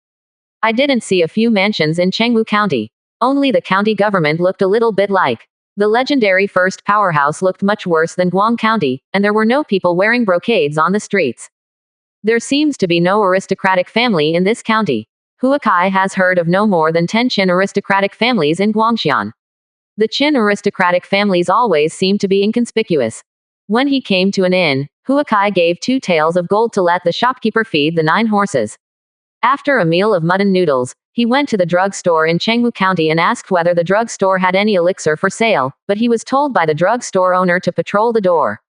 I didn't see a few mansions in Chengwu County. Only the county government looked a little bit like. The legendary First Powerhouse looked much worse than Guang County, and there were no people wearing brocades on the streets. There seems to be no aristocratic family in this county. Huakai has heard of no more than 10 Qin aristocratic families in Guangxian. The Qin aristocratic families always seem to be inconspicuous. When he came to an inn, Huakai gave 2 taels of gold to let the shopkeeper feed the 9 horses. After a meal of mutton noodles, he went to the drug store in Chengwu County and asked whether the drug store had any elixir for sale, but he was told by the drug store owner to patrol the door.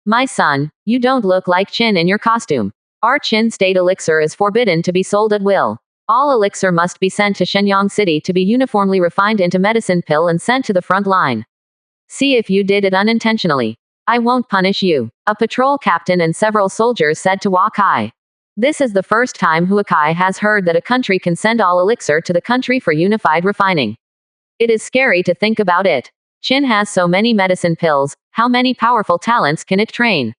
"My son, you don't look like Qin in your costume. Our Qin state elixir is forbidden to be sold at will. All elixir must be sent to Shenyang City to be uniformly refined into medicine pill and sent to the front line. See if you did it unintentionally. I won't punish you," a patrol captain and several soldiers said to Huakai. This is the first time Huakai has heard that a country can send all elixir to the country for unified refining. It is scary to think about it. Qin has so many medicine pills, how many powerful talents can it train?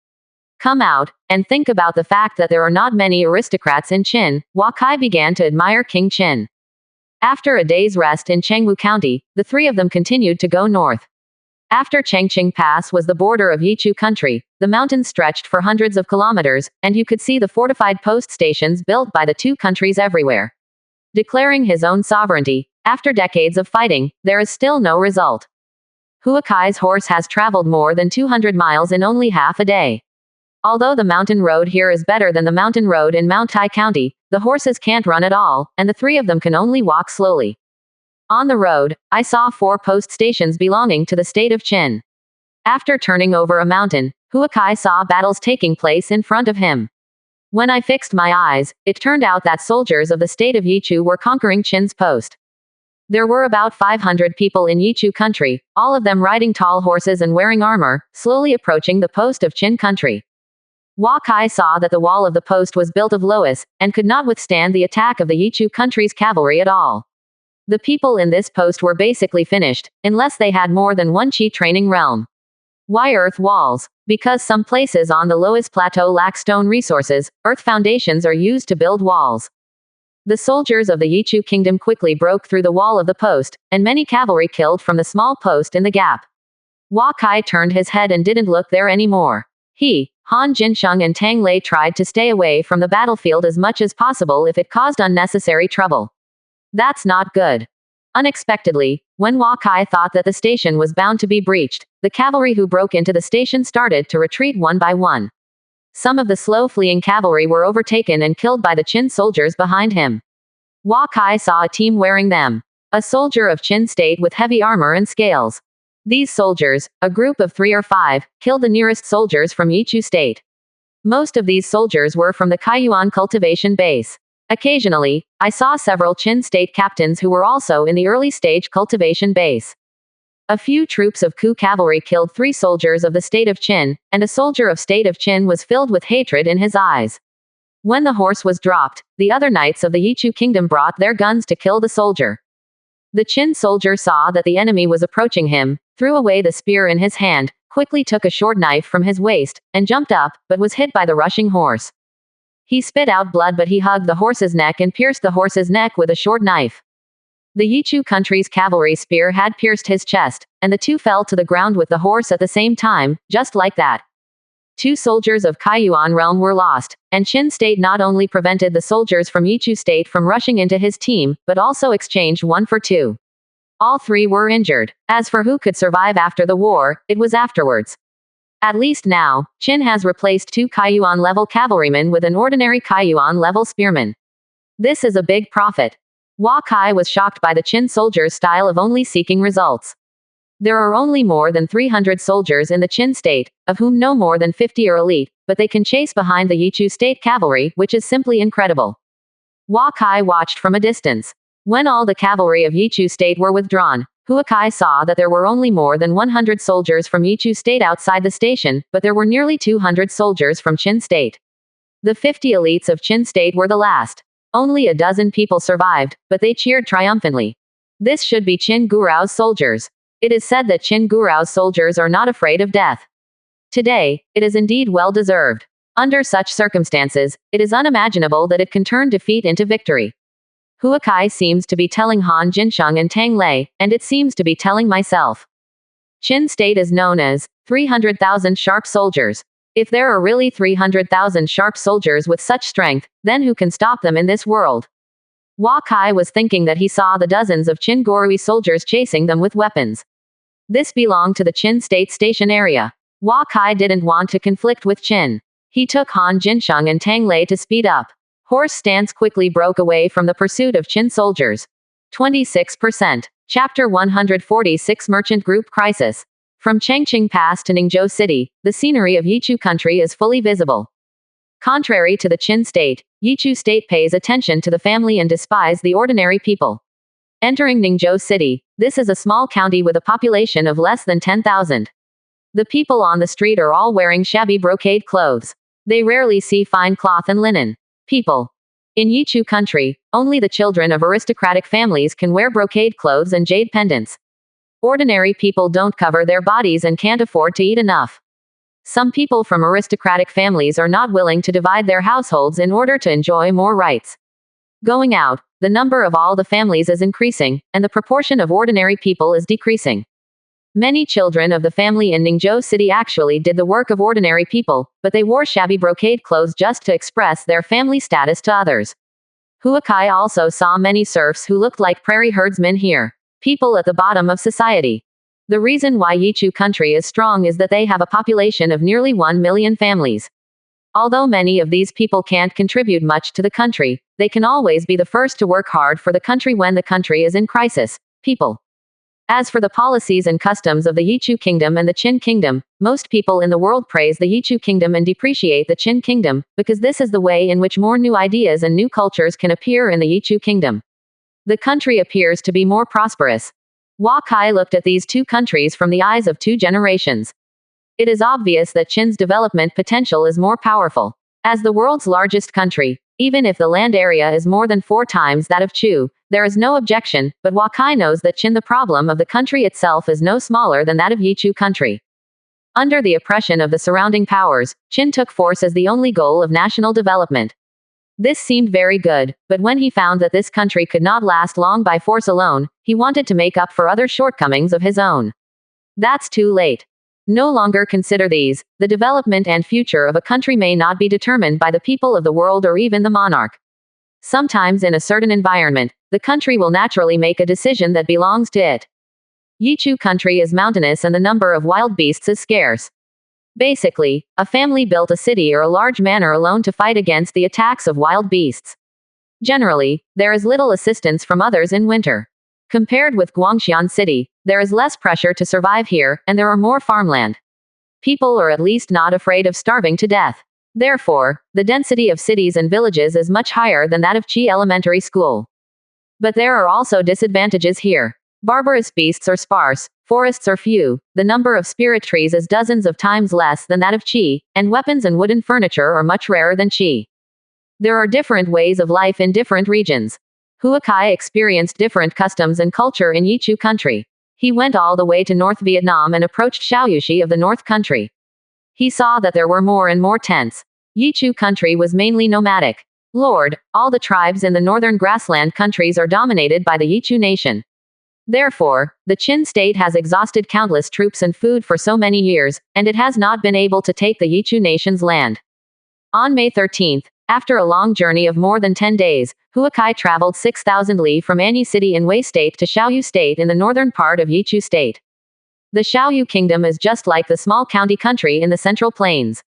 Come out, and think about the fact that there are not many aristocrats in Qin. Huakai began to admire King Qin. After a day's rest in Chengwu County, the 3 of them continued to go north. After Chengqing Pass was the border of Yichu country, the mountains stretched for hundreds of kilometers, and you could see the fortified post stations built by the 2 countries everywhere. Declaring his own sovereignty, after decades of fighting, there is still no result. Huakai's horse has traveled more than 200 miles in only half a day. Although the mountain road here is better than the mountain road in Mount Tai County, the horses can't run at all, and the 3 of them can only walk slowly. On the road, I saw 4 post stations belonging to the state of Qin. After turning over a mountain, Huakai saw battles taking place in front of him. When I fixed my eyes, it turned out that soldiers of the state of Yichu were conquering Qin's post. There were about 500 people in Yichu country, all of them riding tall horses and wearing armor, slowly approaching the post of Qin country. Huakai saw that the wall of the post was built of loess, and could not withstand the attack of the Yichu country's cavalry at all. The people in this post were basically finished, unless they had more than 1 Qi training realm. Why earth walls? Because some places on the Loess Plateau lack stone resources, earth foundations are used to build walls. The soldiers of the Yichu kingdom quickly broke through the wall of the post, and many cavalry killed from the small post in the gap. Huakai turned his head and didn't look there anymore. He, Han Jinsheng and Tang Lei tried to stay away from the battlefield as much as possible if it caused unnecessary trouble. That's not good. Unexpectedly, when Huakai thought that the station was bound to be breached, the cavalry who broke into the station started to retreat one by one. Some of the slow-fleeing cavalry were overtaken and killed by the Qin soldiers behind him. Huakai saw a team wearing them. A soldier of Qin state with heavy armor and scales. These soldiers, a group of 3 or 5, killed the nearest soldiers from Yichu state. Most of these soldiers were from the Kaiyuan cultivation base. Occasionally, I saw several Qin state captains who were also in the early stage cultivation base. A few troops of Ku cavalry killed 3 soldiers of the state of Qin, and a soldier of state of Qin was filled with hatred in his eyes. When the horse was dropped, the other knights of the Yichu kingdom brought their guns to kill the soldier. The Qin soldier saw that the enemy was approaching him, threw away the spear in his hand, quickly took a short knife from his waist, and jumped up, but was hit by the rushing horse. He spit out blood, but he hugged the horse's neck and pierced the horse's neck with a short knife. The Yichu country's cavalry spear had pierced his chest, and the 2 fell to the ground with the horse at the same time, just like that. 2 soldiers of Kaiyuan realm were lost, and Qin state not only prevented the soldiers from Yichu state from rushing into his team, but also exchanged 1 for 2. All 3 were injured. As for who could survive after the war, it was afterwards. At least now, Qin has replaced 2 Kaiyuan-level cavalrymen with an ordinary Kaiyuan-level spearman. This is a big profit. Huakai was shocked by the Qin soldiers' style of only seeking results. There are only more than 300 soldiers in the Qin state, of whom no more than 50 are elite, but they can chase behind the Yichu state cavalry, which is simply incredible. Hua Kai watched from a distance. When all the cavalry of Yichu state were withdrawn, Hua Kai saw that there were only more than 100 soldiers from Yichu state outside the station, but there were nearly 200 soldiers from Qin state. The 50 elites of Qin state were the last. Only a dozen people survived, but they cheered triumphantly. This should be Qin Guru's soldiers. It is said that Qin Guru's soldiers are not afraid of death. Today, it is indeed well deserved. Under such circumstances, it is unimaginable that it can turn defeat into victory. Hua Kai seems to be telling Han Jinsheng and Tang Lei, and it seems to be telling myself. Qin state is known as 300,000 sharp soldiers. If there are really 300,000 sharp soldiers with such strength, then who can stop them in this world? Hua Kai was thinking that he saw the dozens of Qin Gurui soldiers chasing them with weapons. This belonged to the Qin state station area. Hua Kai didn't want to conflict with Qin. He took Han Jinsheng and Tang Lei to speed up. Horse stance quickly broke away from the pursuit of Qin soldiers. 26%. Chapter 146 Merchant Group Crisis. From Changqing Pass to Ningzhou City, the scenery of Yichu country is fully visible. Contrary to the Qin state, Yichu state pays attention to the family and despise the ordinary people. Entering Ningzhou City, this is a small county with a population of less than 10,000. The people on the street are all wearing shabby brocade clothes. They rarely see fine cloth and linen. People. In Yichu country, only the children of aristocratic families can wear brocade clothes and jade pendants. Ordinary people don't cover their bodies and can't afford to eat enough. Some people from aristocratic families are not willing to divide their households in order to enjoy more rights. Going out, the number of all the families is increasing, and the proportion of ordinary people is decreasing. Many children of the family in Ningzhou City actually did the work of ordinary people, but they wore shabby brocade clothes just to express their family status to others. Hua Kai also saw many serfs who looked like prairie herdsmen here. People at the bottom of society. The reason why Yichu country is strong is that they have a population of nearly 1 million families. Although many of these people can't contribute much to the country, they can always be the first to work hard for the country when the country is in crisis. People. As for the policies and customs of the Yichu kingdom and the Qin kingdom, most people in the world praise the Yichu kingdom and depreciate the Qin kingdom, because this is the way in which more new ideas and new cultures can appear in the Yichu kingdom. The country appears to be more prosperous. Hua Kai looked at these two countries from the eyes of two generations. It is obvious that Qin's development potential is more powerful. As the world's largest country, even if the land area is more than 4 times that of Chu, there is no objection, but Hua Kai knows that Qin, the problem of the country itself, is no smaller than that of Yichu country. Under the oppression of the surrounding powers, Qin took force as the only goal of national development. This seemed very good, but when he found that this country could not last long by force alone, he wanted to make up for other shortcomings of his own. That's too late. No longer consider these. The development and future of a country may not be determined by the people of the world or even the monarch. Sometimes in a certain environment, the country will naturally make a decision that belongs to it. Yichu country is mountainous and the number of wild beasts is scarce. Basically, a family built a city or a large manor alone to fight against the attacks of wild beasts. Generally, there is little assistance from others in winter. Compared with Guangxian City, there is less pressure to survive here, and there are more farmland. People are at least not afraid of starving to death. Therefore, the density of cities and villages is much higher than that of Qi Elementary School. But there are also disadvantages here. Barbarous beasts are sparse, forests are few, the number of spirit trees is dozens of times less than that of Qi, and weapons and wooden furniture are much rarer than Qi. There are different ways of life in different regions. Hua Kai experienced different customs and culture in Yichu country. He went all the way to North Vietnam and approached Shaoyushi of the North country. He saw that there were more and more tents. Yichu country was mainly nomadic. Lord, all the tribes in the northern grassland countries are dominated by the Yichu nation. Therefore, the Qin state has exhausted countless troops and food for so many years, and it has not been able to take the Yichu nation's land. On May 13th, after a long journey of more than 10 days, Hua Kai traveled 6,000 li from Anyi City in Wei State to Xiaoyu State in the northern part of Yichu State. The Xiaoyu Kingdom is just like the small county country in the Central Plains.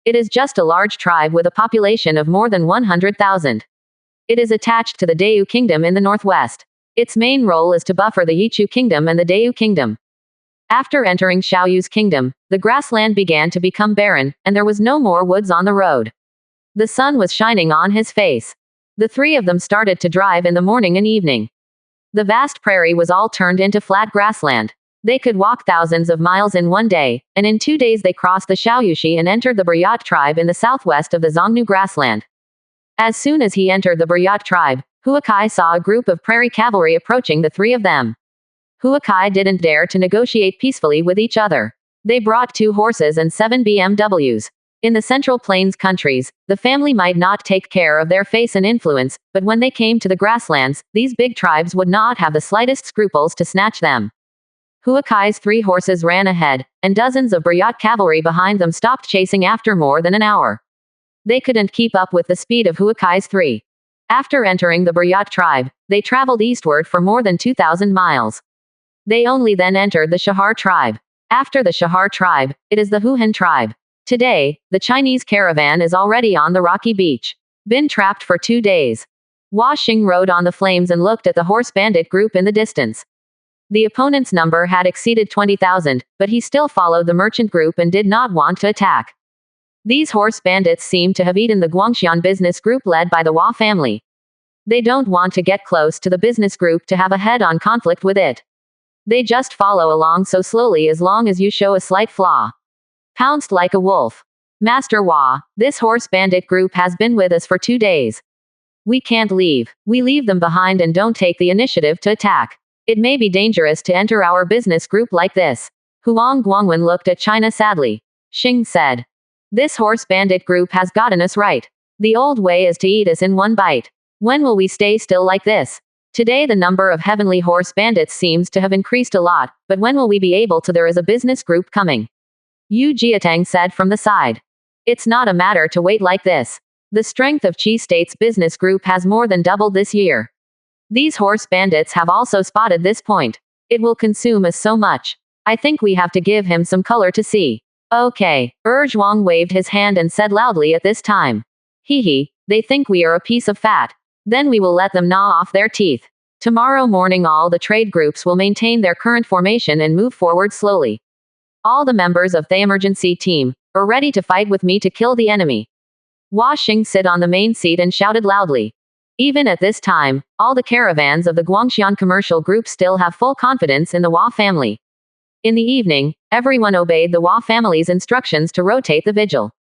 It is just a large tribe with a population of more than 100,000. It is attached to the Deu Kingdom in the northwest. Its main role is to buffer the Yichu Kingdom and the Deu Kingdom. After entering Xiaoyu's kingdom, the grassland began to become barren, and there was no more woods on the road. The sun was shining on his face. The three of them started to drive in the morning and evening. The vast prairie was all turned into flat grassland. They could walk thousands of miles in one day, and in 2 days they crossed the Xiaoyushi and entered the Buryat tribe in the southwest of the Zongnu grassland. As soon as he entered the Buryat tribe, Huakai saw a group of prairie cavalry approaching the three of them. Huakai didn't dare to negotiate peacefully with each other. They brought 2 horses and 7 BMWs. In the Central Plains countries, the family might not take care of their face and influence, but when they came to the grasslands, these big tribes would not have the slightest scruples to snatch them. Huakai's 3 horses ran ahead, and dozens of Buryat cavalry behind them stopped chasing after more than an hour. They couldn't keep up with the speed of Huakai's 3. After entering the Buryat tribe, they traveled eastward for more than 2,000 miles. They only then entered the Shahar tribe. After the Shahar tribe, it is the Huhan tribe. Today, the Chinese caravan is already on the rocky beach. Been trapped for 2 days. Hua Xing rode on the flames and looked at the horse bandit group in the distance. The opponent's number had exceeded 20,000, but he still followed the merchant group and did not want to attack. These horse bandits seem to have eaten the Guangxian business group led by the Hua family. They don't want to get close to the business group to have a head-on conflict with it. They just follow along so slowly as long as you show a slight flaw. Pounced like a wolf. Master Hua, this horse bandit group has been with us for 2 days. We can't leave. We leave them behind and don't take the initiative to attack. It may be dangerous to enter our business group like this. Huang Guangwen looked at China sadly. Xing said. This horse bandit group has gotten us right. The old way is to eat us in one bite. When will we stay still like this? Today the number of heavenly horse bandits seems to have increased a lot, but when will we be able to? There is a business group coming. Yu Jiatang said from the side. It's not a matter to wait like this. The strength of Qi State's business group has more than doubled this year. These horse bandits have also spotted this point. It will consume us so much. I think we have to give him some color to see. Okay. Zhuang waved his hand and said loudly at this time. Hee, they think we are a piece of fat. Then we will let them gnaw off their teeth. Tomorrow morning all the trade groups will maintain their current formation and move forward slowly. All the members of the emergency team are ready to fight with me to kill the enemy. Hua Xing sit on the main seat and shouted loudly. Even at this time, all the caravans of the Guangxian commercial group still have full confidence in the Hua family. In the evening, everyone obeyed the Hua family's instructions to rotate the vigil.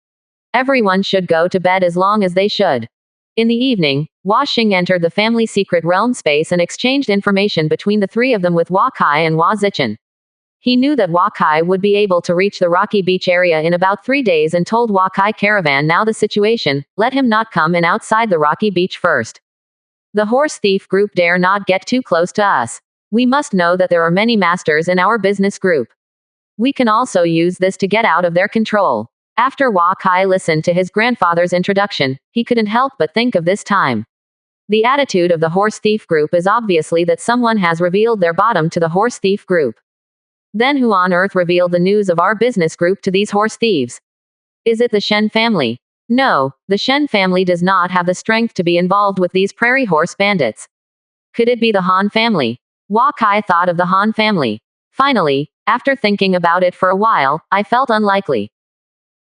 Everyone should go to bed as long as they should. In the evening, Hua Xing entered the family secret realm space and exchanged information between the three of them with Hua Kai and Hua Zichen. He knew that Hua Kai would be able to reach the rocky beach area in about 3 days and told Hua Kai caravan now the situation, let him not come in outside the rocky beach first. The horse thief group dare not get too close to us. We must know that there are many masters in our business group. We can also use this to get out of their control. After Hua Kai listened to his grandfather's introduction, he couldn't help but think of this time. The attitude of the horse thief group is obviously that someone has revealed their bottom to the horse thief group. Then who on earth revealed the news of our business group to these horse thieves? Is it the Shen family? No, the Shen family does not have the strength to be involved with these prairie horse bandits. Could it be the Han family? Hua Kai thought of the Han family. Finally, after thinking about it for a while, I felt unlikely.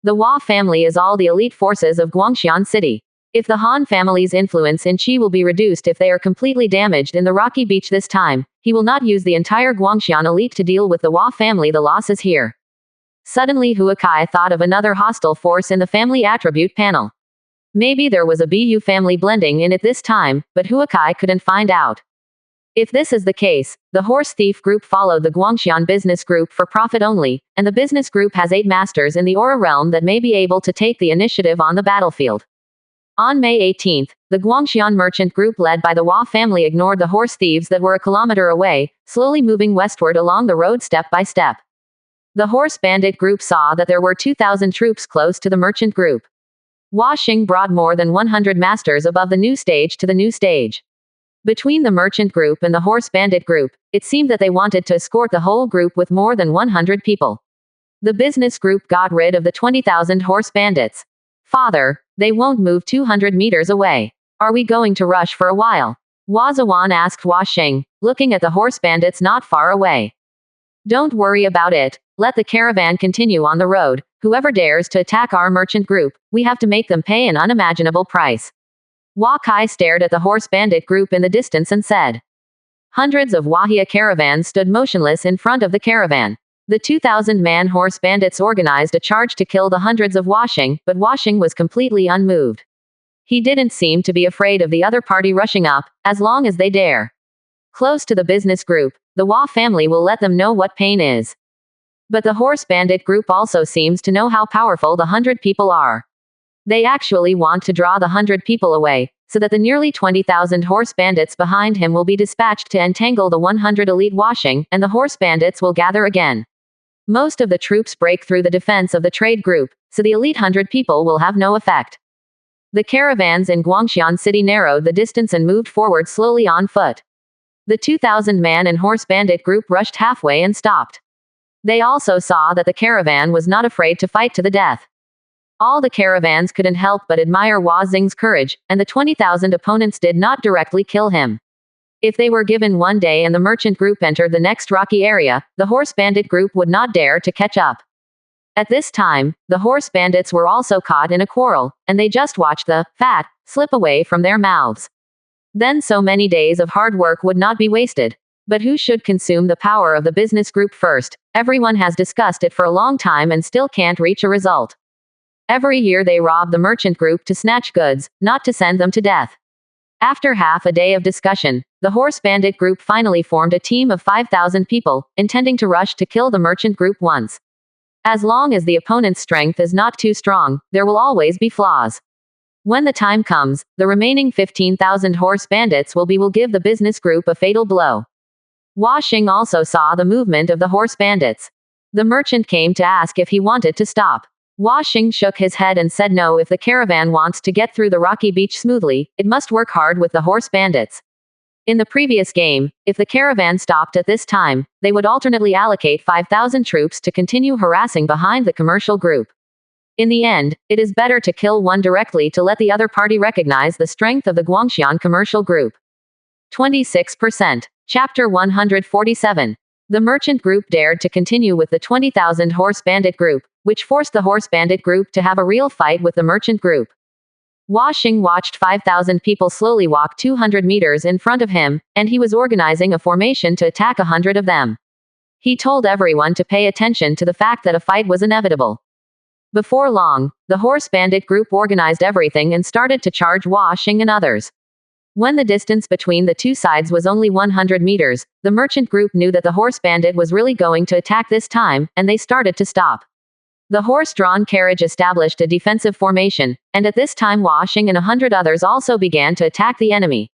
The Hua family is all the elite forces of Guangxian City. If the Han family's influence in Qi will be reduced if they are completely damaged in the rocky beach this time, he will not use the entire Guangxian elite to deal with the Hua family. The loss is here. Suddenly Huakai thought of another hostile force in the family attribute panel. Maybe there was a Bu family blending in it this time, but Huakai couldn't find out. If this is the case, the horse thief group followed the Guangxian business group for profit only, and the business group has 8 masters in the Aura realm that may be able to take the initiative on the battlefield. On May 18th, the Guangxian merchant group led by the Hua family ignored the horse thieves that were a kilometer away, slowly moving westward along the road step by step. The horse bandit group saw that there were 2,000 troops close to the merchant group. Hua Xing brought more than 100 masters above the new stage to the new stage. Between the merchant group and the horse bandit group, it seemed that they wanted to escort the whole group with more than 100 people. The business group got rid of the 20,000 horse bandits. Father, they won't move 200 meters away. Are we going to rush for a while? Hua Zawan asked Hua Xing, looking at the horse bandits not far away. Don't worry about it. Let the caravan continue on the road. Whoever dares to attack our merchant group, we have to make them pay an unimaginable price. Wakai stared at the horse bandit group in the distance and said. Hundreds of Wahia caravans stood motionless in front of the caravan. The 2,000-man horse bandits organized a charge to kill the hundreds of Washing, but Washing was completely unmoved. He didn't seem to be afraid of the other party rushing up, as long as they dare. Close to the business group, the Wah family will let them know what pain is. But the horse bandit group also seems to know how powerful the 100 people are. They actually want to draw the 100 people away, so that the nearly 20,000 horse bandits behind him will be dispatched to entangle the 100 elite Washing, and the horse bandits will gather again. Most of the troops break through the defense of the trade group, so the elite 100 people will have no effect. The caravans in Guangxian City narrowed the distance and moved forward slowly on foot. The 2,000-man and horse bandit group rushed halfway and stopped. They also saw that the caravan was not afraid to fight to the death. All the caravans couldn't help but admire Hua Xing's courage, and the 20,000 opponents did not directly kill him. If they were given one day and the merchant group entered the next rocky area, the horse bandit group would not dare to catch up. At this time, the horse bandits were also caught in a quarrel, and they just watched the fat slip away from their mouths. Then so many days of hard work would not be wasted. But who should consume the power of the business group first? Everyone has discussed it for a long time and still can't reach a result. Every year they rob the merchant group to snatch goods, not to send them to death. After half a day of discussion, the horse bandit group finally formed a team of 5,000 people, intending to rush to kill the merchant group once. As long as the opponent's strength is not too strong, there will always be flaws. When the time comes, the remaining 15,000 horse bandits will give the business group a fatal blow. Washing also saw the movement of the horse bandits. The merchant came to ask if he wanted to stop. Washing shook his head and said no. If the caravan wants to get through the rocky beach smoothly, it must work hard with the horse bandits. In the previous game, if the caravan stopped at this time, they would alternately allocate 5,000 troops to continue harassing behind the commercial group. In the end, it is better to kill one directly to let the other party recognize the strength of the Guangxian commercial group. 26%. Chapter 147. The merchant group dared to continue with the 20,000 horse bandit group, which forced the horse bandit group to have a real fight with the merchant group. Washing watched 5,000 people slowly walk 200 meters in front of him, and he was organizing a formation to attack 100 of them. He told everyone to pay attention to the fact that a fight was inevitable. Before long, the horse bandit group organized everything and started to charge Washing and others. When the distance between the two sides was only 100 meters, the merchant group knew that the horse bandit was really going to attack this time, and they started to stop. The horse-drawn carriage established a defensive formation, and at this time Washing and 100 others also began to attack the enemy.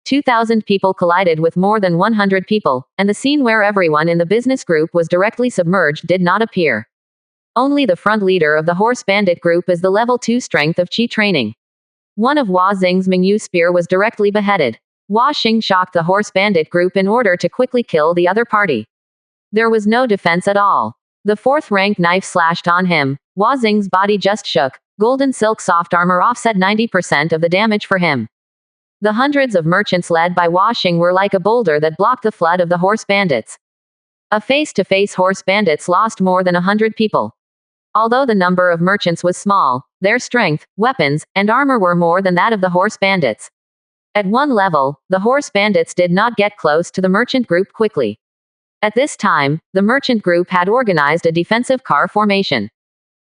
2,000 people collided with more than 100 people, and the scene where everyone in the business group was directly submerged did not appear. Only the front leader of the horse bandit group is the level 2 strength of Qi training. One of Hua Xing's Mingyu spear was directly beheaded. Washing shocked the horse bandit group in order to quickly kill the other party. There was no defense at all. The 4th-rank knife slashed on him. Hua Xing's body just shook. Golden silk soft armor offset 90% of the damage for him. The hundreds of merchants led by Washing were like a boulder that blocked the flood of the horse bandits. A face-to-face horse bandits lost more than 100 people. Although the number of merchants was small, their strength, weapons, and armor were more than that of the horse bandits. At one level, the horse bandits did not get close to the merchant group quickly. At this time, the merchant group had organized a defensive car formation.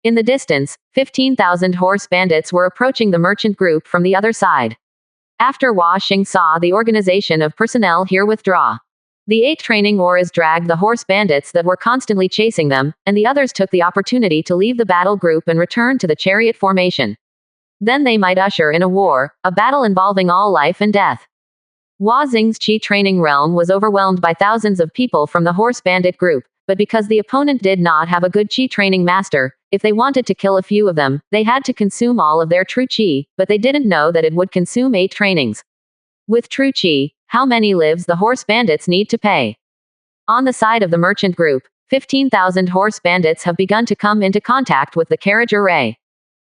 In the distance, 15,000 horse bandits were approaching the merchant group from the other side. After Washing saw the organization of personnel here withdraw, the 8 training oras dragged the horse bandits that were constantly chasing them, and the others took the opportunity to leave the battle group and return to the chariot formation. Then they might usher in a war, a battle involving all life and death. Hua Xing's Qi training realm was overwhelmed by thousands of people from the horse bandit group, but because the opponent did not have a good Qi training master, if they wanted to kill a few of them, they had to consume all of their true Qi, but they didn't know that it would consume 8 trainings. With true Qi, how many lives the horse bandits need to pay? On the side of the merchant group, 15,000 horse bandits have begun to come into contact with the carriage array.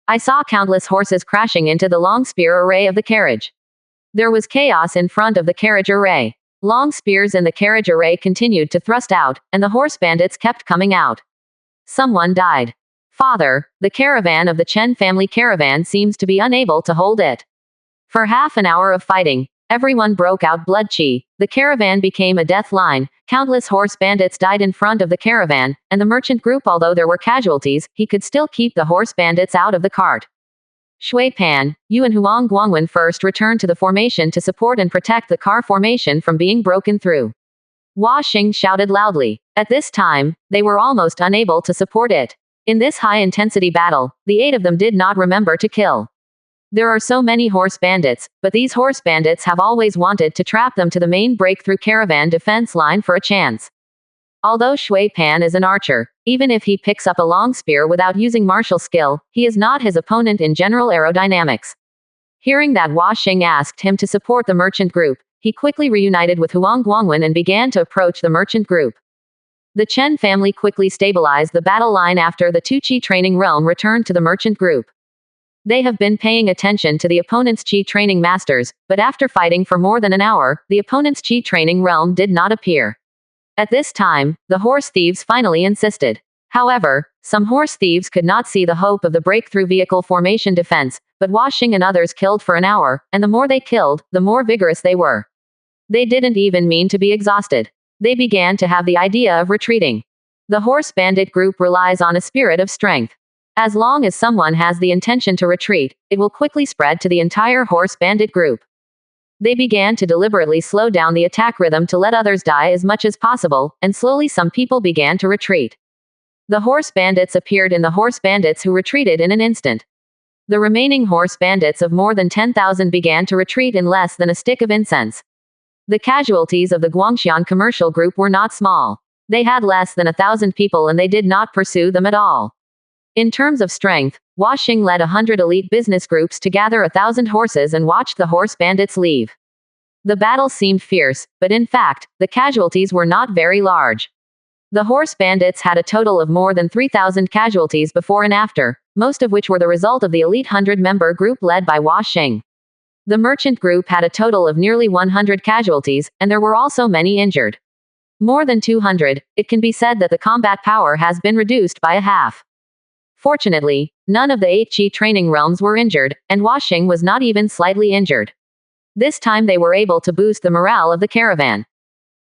I saw countless horses crashing into the long spear array of the carriage. There was chaos in front of the carriage array. Long spears in the carriage array continued to thrust out, and the horse bandits kept coming out. Someone died. Father, the caravan of the Chen family caravan seems to be unable to hold it. For half an hour of fighting, everyone broke out blood. The caravan became a death line. Countless horse bandits died in front of the caravan, and the merchant group, although there were casualties, he could still keep the horse bandits out of the cart. Shui Pan, Yu and Huang Guangwen first returned to the formation to support and protect the car formation from being broken through. Hua Xing shouted loudly. At this time, they were almost unable to support it. In this high-intensity battle, the 8 of them did not remember to kill. There are so many horse bandits, but these horse bandits have always wanted to trap them to the main breakthrough caravan defense line for a chance. Although Shui Pan is an archer, even if he picks up a long spear without using martial skill, he is not his opponent in general aerodynamics. Hearing that Hua Xing asked him to support the merchant group, he quickly reunited with Huang Guangwen and began to approach the merchant group. The Chen family quickly stabilized the battle line after the Tu Chi training realm returned to the merchant group. They have been paying attention to the opponent's Chi training masters, but after fighting for more than an hour, the opponent's Chi training realm did not appear. At this time, the horse thieves finally insisted. However, some horse thieves could not see the hope of the breakthrough vehicle formation defense, but Hua Xing and others killed for an hour, and the more they killed, the more vigorous they were. They didn't even mean to be exhausted. They began to have the idea of retreating. The horse bandit group relies on a spirit of strength. As long as someone has the intention to retreat, it will quickly spread to the entire horse bandit group. They began to deliberately slow down the attack rhythm to let others die as much as possible, and slowly some people began to retreat. The horse bandits appeared in the horse bandits who retreated in an instant. The remaining horse bandits of more than 10,000 began to retreat in less than a stick of incense. The casualties of the Guangxian commercial group were not small. They had less than 1,000 people and they did not pursue them at all. In terms of strength, Hua Xing led 100 elite business groups to gather 1,000 horses and watched the horse bandits leave. The battle seemed fierce, but in fact, the casualties were not very large. The horse bandits had a total of more than 3,000 casualties before and after, most of which were the result of the elite 100-member group led by Hua Xing. The merchant group had a total of nearly 100 casualties, and there were also many injured. More than 200, it can be said that the combat power has been reduced by a half. Fortunately, none of the 8 Chi training realms were injured, and Hua Xing was not even slightly injured. This time they were able to boost the morale of the caravan.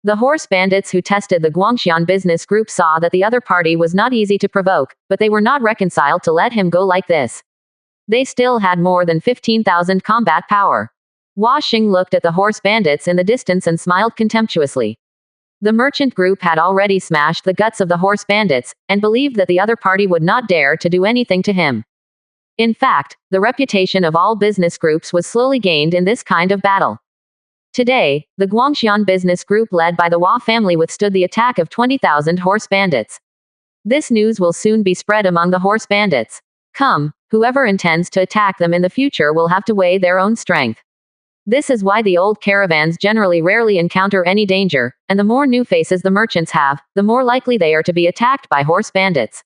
The horse bandits who tested the Guangxian business group saw that the other party was not easy to provoke, but they were not reconciled to let him go like this. They still had more than 15,000 combat power. Hua Xing looked at the horse bandits in the distance and smiled contemptuously. The merchant group had already smashed the guts of the horse bandits, and believed that the other party would not dare to do anything to him. In fact, the reputation of all business groups was slowly gained in this kind of battle. Today, the Guangxian business group led by the Hua family withstood the attack of 20,000 horse bandits. This news will soon be spread among the horse bandits. Come, whoever intends to attack them in the future will have to weigh their own strength. This is why the old caravans generally rarely encounter any danger, and the more new faces the merchants have, the more likely they are to be attacked by horse bandits.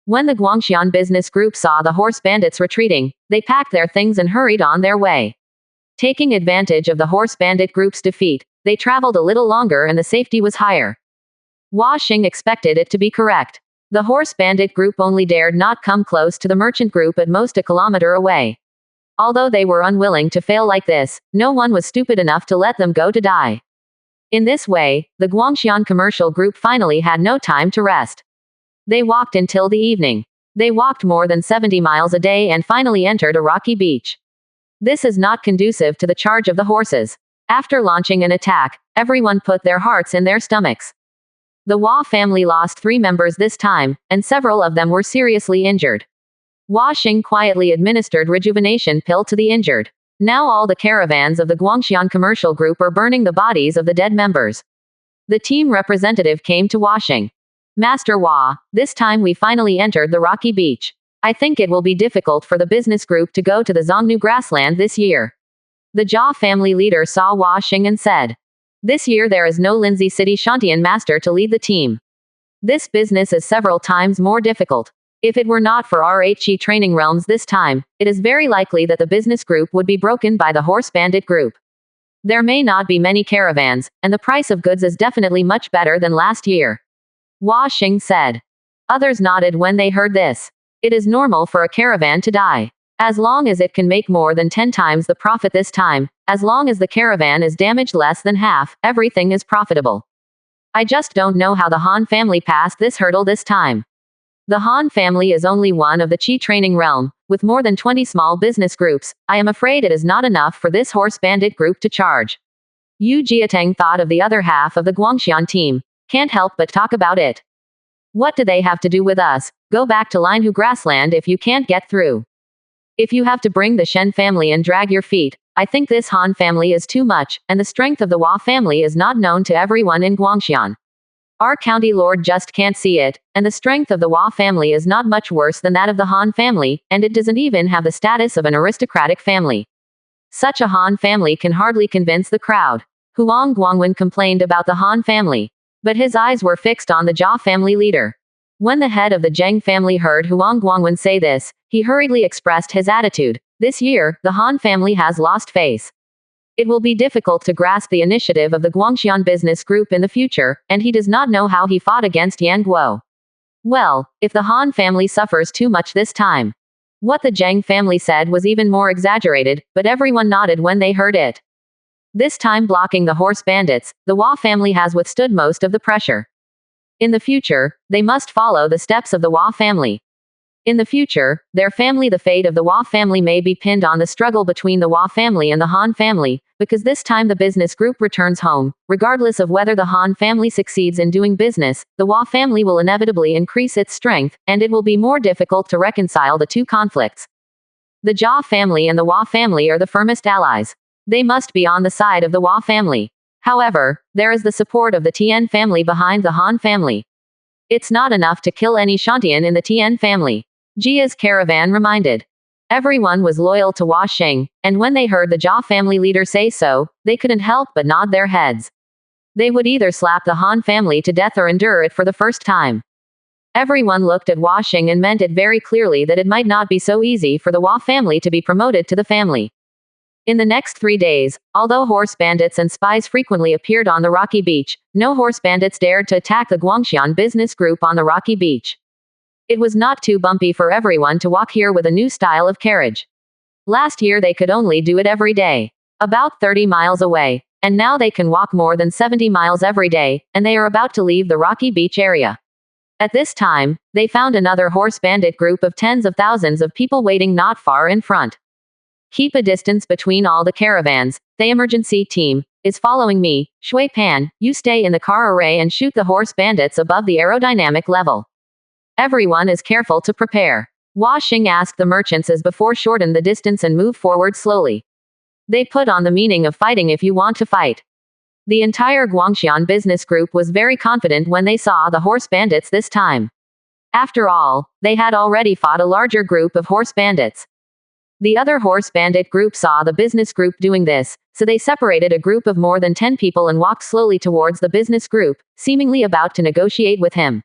When the Guangxian business group saw the horse bandits retreating, they packed their things and hurried on their way. Taking advantage of the horse bandit group's defeat, they traveled a little longer and the safety was higher. Hua Xing expected it to be correct. The horse bandit group only dared not come close to the merchant group at most a kilometer away. Although they were unwilling to fail like this, no one was stupid enough to let them go to die. In this way, the Guangxian commercial group finally had no time to rest. They walked until the evening. They walked more than 70 miles a day and finally entered a rocky beach. This is not conducive to the charge of the horses. After launching an attack, everyone put their hearts in their stomachs. The Hua family lost 3 members this time, and several of them were seriously injured. Hua Xing quietly administered rejuvenation pill to the injured. Now all the caravans of the Guangxian commercial group are burning the bodies of the dead members. The team representative came to Hua Xing. Master Hua, this time we finally entered the rocky beach. I think it will be difficult for the business group to go to the Zongnu grassland this year. The Jia family leader saw Hua Xing and said, "This year there is no Lindsay City Shantian master to lead the team. This business is several times more difficult. If it were not for our 8 Chi training realms this time, it is very likely that the business group would be broken by the horse bandit group." There may not be many caravans, and the price of goods is definitely much better than last year. Hua Xing said. Others nodded when they heard this. It is normal for a caravan to die. As long as it can make more than 10 times the profit this time, as long as the caravan is damaged less than half, everything is profitable. I just don't know how the Han family passed this hurdle this time. The Han family is only one of the Qi training realm, with more than 20 small business groups. I am afraid it is not enough for this horse bandit group to charge. Yu Jiateng thought of the other half of the Guangxian team. Can't help but talk about it. What do they have to do with us? Go back to Linhu grassland if you can't get through. If you have to bring the Shen family and drag your feet, I think this Han family is too much, and the strength of the Hua family is not known to everyone in Guangxian. Our county lord just can't see it, and the strength of the Hua family is not much worse than that of the Han family, and it doesn't even have the status of an aristocratic family. Such a Han family can hardly convince the crowd. Huang Guangwen complained about the Han family, but his eyes were fixed on the Jia family leader. When the head of the Zheng family heard Huang Guangwen say this, he hurriedly expressed his attitude. This year, the Han family has lost face. It will be difficult to grasp the initiative of the Guangxian business group in the future, and he does not know how he fought against Yan Guo. Well, if the Han family suffers too much this time. What the Zheng family said was even more exaggerated, but everyone nodded when they heard it. This time blocking the horse bandits, the Hua family has withstood most of the pressure. In the future, they must follow the steps of the Hua family. In the future, their family, the fate of the Hua family may be pinned on the struggle between the Hua family and the Han family, because this time the business group returns home. Regardless of whether the Han family succeeds in doing business, the Hua family will inevitably increase its strength, and it will be more difficult to reconcile the two conflicts. The Jia family and the Hua family are the firmest allies. They must be on the side of the Hua family. However, there is the support of the Tian family behind the Han family. It's not enough to kill any Shantian in the Tian family. Jia's caravan reminded. Everyone was loyal to Hua Xing, and when they heard the Jia family leader say so, they couldn't help but nod their heads. They would either slap the Han family to death or endure it for the first time. Everyone looked at Hua Xing and meant it very clearly that it might not be so easy for the Hua family to be promoted to the family. In the next 3 days, although horse bandits and spies frequently appeared on the rocky beach, no horse bandits dared to attack the Guangxian business group on the rocky beach. It was not too bumpy for everyone to walk here with a new style of carriage. Last year they could only do it every day. About 30 miles away. And now they can walk more than 70 miles every day, and they are about to leave the rocky beach area. At this time, they found another horse bandit group of tens of thousands of people waiting not far in front. Keep a distance between all the caravans. The emergency team is following me. Shui Pan, you stay in the car array and shoot the horse bandits above the aerodynamic level. Everyone is careful to prepare. Hua Xing asked the merchants as before shorten the distance and move forward slowly. They put on the meaning of fighting if you want to fight. The entire Guangxian business group was very confident when they saw the horse bandits this time. After all, they had already fought a larger group of horse bandits. The other horse bandit group saw the business group doing this, so they separated a group of more than 10 people and walked slowly towards the business group, seemingly about to negotiate with him.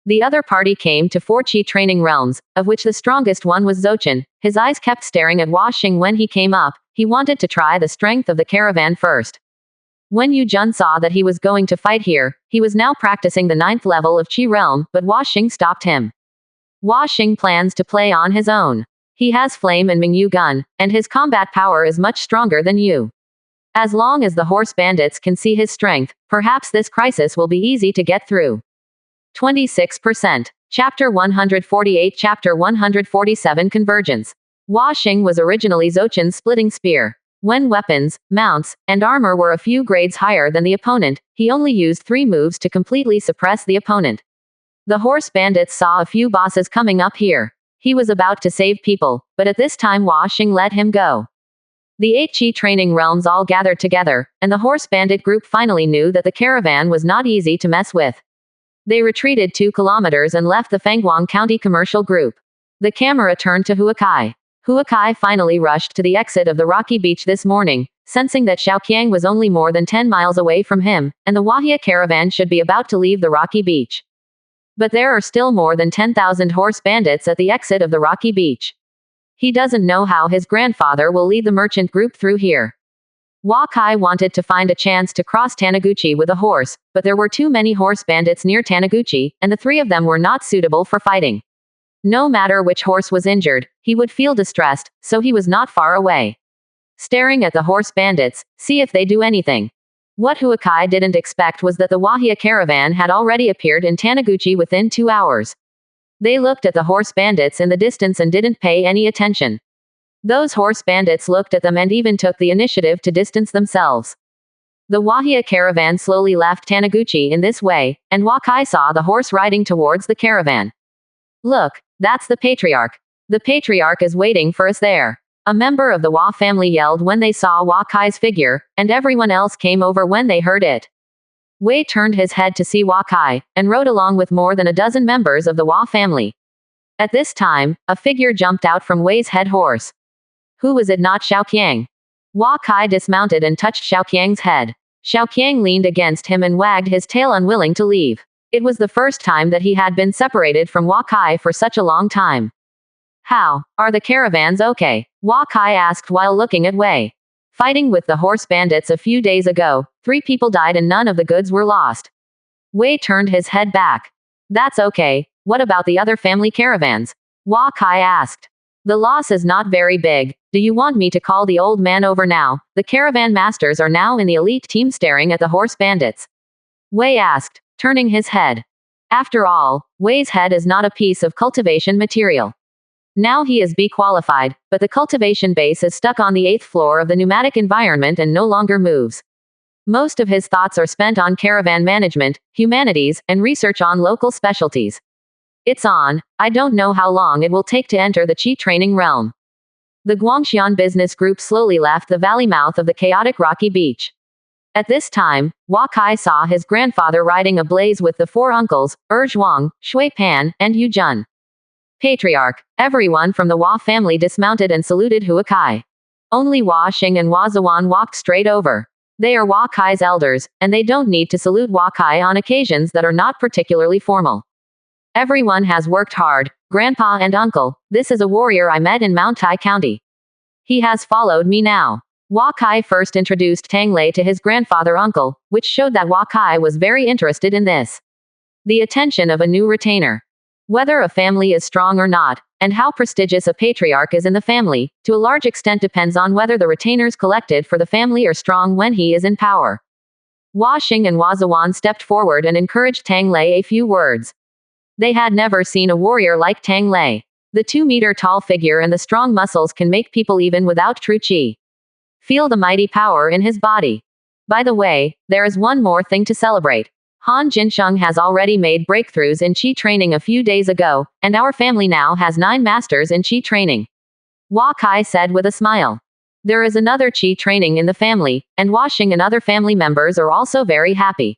The other party came to 4 Qi training realms, of which the strongest one was Zochin. His eyes kept staring at Hua Xing when he came up. He wanted to try the strength of the caravan first. When Yu Jun saw that he was going to fight here, he was now practicing the 9th level of Qi realm, but Hua Xing stopped him. Hua Xing plans to play on his own. He has flame and Mingyu gun, and his combat power is much stronger than Yu. As long as the horse bandits can see his strength, perhaps this crisis will be easy to get through. 26%. Chapter 148. Chapter 147. Convergence. Hua Xing was originally Zochin's splitting spear. When weapons, mounts, and armor were a few grades higher than the opponent, he only used 3 moves to completely suppress the opponent. The horse bandits saw a few bosses coming up here. He was about to save people, but at this time Hua Xing let him go. The 8 Qi training realms all gathered together, and the horse bandit group finally knew that the caravan was not easy to mess with. They retreated 2 kilometers and left the Fangguang County commercial group. The camera turned to Huakai. Huakai finally rushed to the exit of the rocky beach this morning, sensing that Xiaoqiang was only more than 10 miles away from him, and the Wahia caravan should be about to leave the rocky beach. But there are still more than 10,000 horse bandits at the exit of the rocky beach. He doesn't know how his grandfather will lead the merchant group through here. Wakai wanted to find a chance to cross Taniguchi with a horse, but there were too many horse bandits near Taniguchi, and the three of them were not suitable for fighting. No matter which horse was injured, he would feel distressed, so he was not far away. Staring at the horse bandits, see if they do anything. What Huakai didn't expect was that the Wahia caravan had already appeared in Taniguchi within 2 hours. They looked at the horse bandits in the distance and didn't pay any attention. Those horse bandits looked at them and even took the initiative to distance themselves. The Wahia caravan slowly left Taniguchi in this way, and Wakai saw the horse riding towards the caravan. Look, that's the Patriarch. The Patriarch is waiting for us there. A member of the Wa family yelled when they saw Wakai's figure, and everyone else came over when they heard it. Wei turned his head to see Wakai, and rode along with more than a dozen members of the Wa family. At this time, a figure jumped out from Wei's head horse. Who was it? Not Xiaoqiang. Wakai dismounted and touched Xiaoqiang's head. Xiaoqiang leaned against him and wagged his tail, unwilling to leave. It was the first time that he had been separated from Wakai for such a long time. How are the caravans okay? Wakai asked while looking at Wei. Fighting with the horse bandits a few days ago, 3 people died and none of the goods were lost. Wei turned his head back. That's okay. What about the other family caravans? Wakai asked. The loss is not very big. Do you want me to call the old man over now? The caravan masters are now in the elite team staring at the horse bandits. Wei asked, turning his head. After all, Wei's head is not a piece of cultivation material. Now he is B qualified, but the cultivation base is stuck on the 8th floor of the pneumatic environment and no longer moves. Most of his thoughts are spent on caravan management, humanities, and research on local specialties. It's on. I don't know how long it will take to enter the Qi training realm. The Guangxian business group slowly left the valley mouth of the chaotic rocky beach. At this time, Wakai saw his grandfather riding a blaze with the 4 uncles, Zhuang, Shui Pan, and Yu Jun. Patriarch. Everyone from the Wa family dismounted and saluted Huakai. Only Wa Xing and Wa Zuan walked straight over. They are Wakai's elders, and they don't need to salute Wakai on occasions that are not particularly formal. Everyone has worked hard, Grandpa and Uncle. This is a warrior I met in Mount Tai County. He has followed me now. Wakai first introduced Tang Lei to his grandfather uncle, which showed that Wakai was very interested in this. The attention of a new retainer. Whether a family is strong or not, and how prestigious a patriarch is in the family, to a large extent depends on whether the retainers collected for the family are strong when he is in power. Wa Xing and Wa Zuan stepped forward and encouraged Tang Lei a few words. They had never seen a warrior like Tang Lei. The 2-meter-tall figure and the strong muscles can make people even without true qi. Feel the mighty power in his body. By the way, there is one more thing to celebrate. Han Jinsheng has already made breakthroughs in qi training a few days ago, and our family now has 9 masters in qi training. Wakai said with a smile. There is another qi training in the family, and Wa Xing and other family members are also very happy.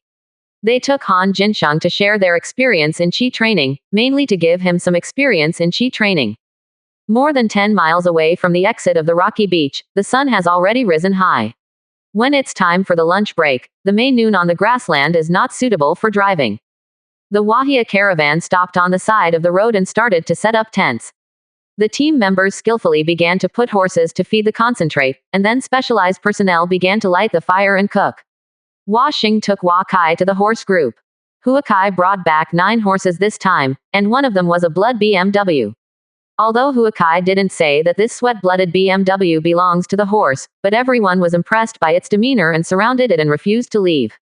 They took Han Jinsheng to share their experience in qi training, mainly to give him some experience in qi training. More than 10 miles away from the exit of the rocky beach, the sun has already risen high. When it's time for the lunch break, the May noon on the grassland is not suitable for driving. The Wahia caravan stopped on the side of the road and started to set up tents. The team members skillfully began to put horses to feed the concentrate, and then specialized personnel began to light the fire and cook. Wa Xing took Wakai to the horse group. Huakai brought back 9 horses this time, and one of them was a blood BMW. Although Huakai didn't say that this sweat-blooded BMW belongs to the horse, but everyone was impressed by its demeanor and surrounded it and refused to leave.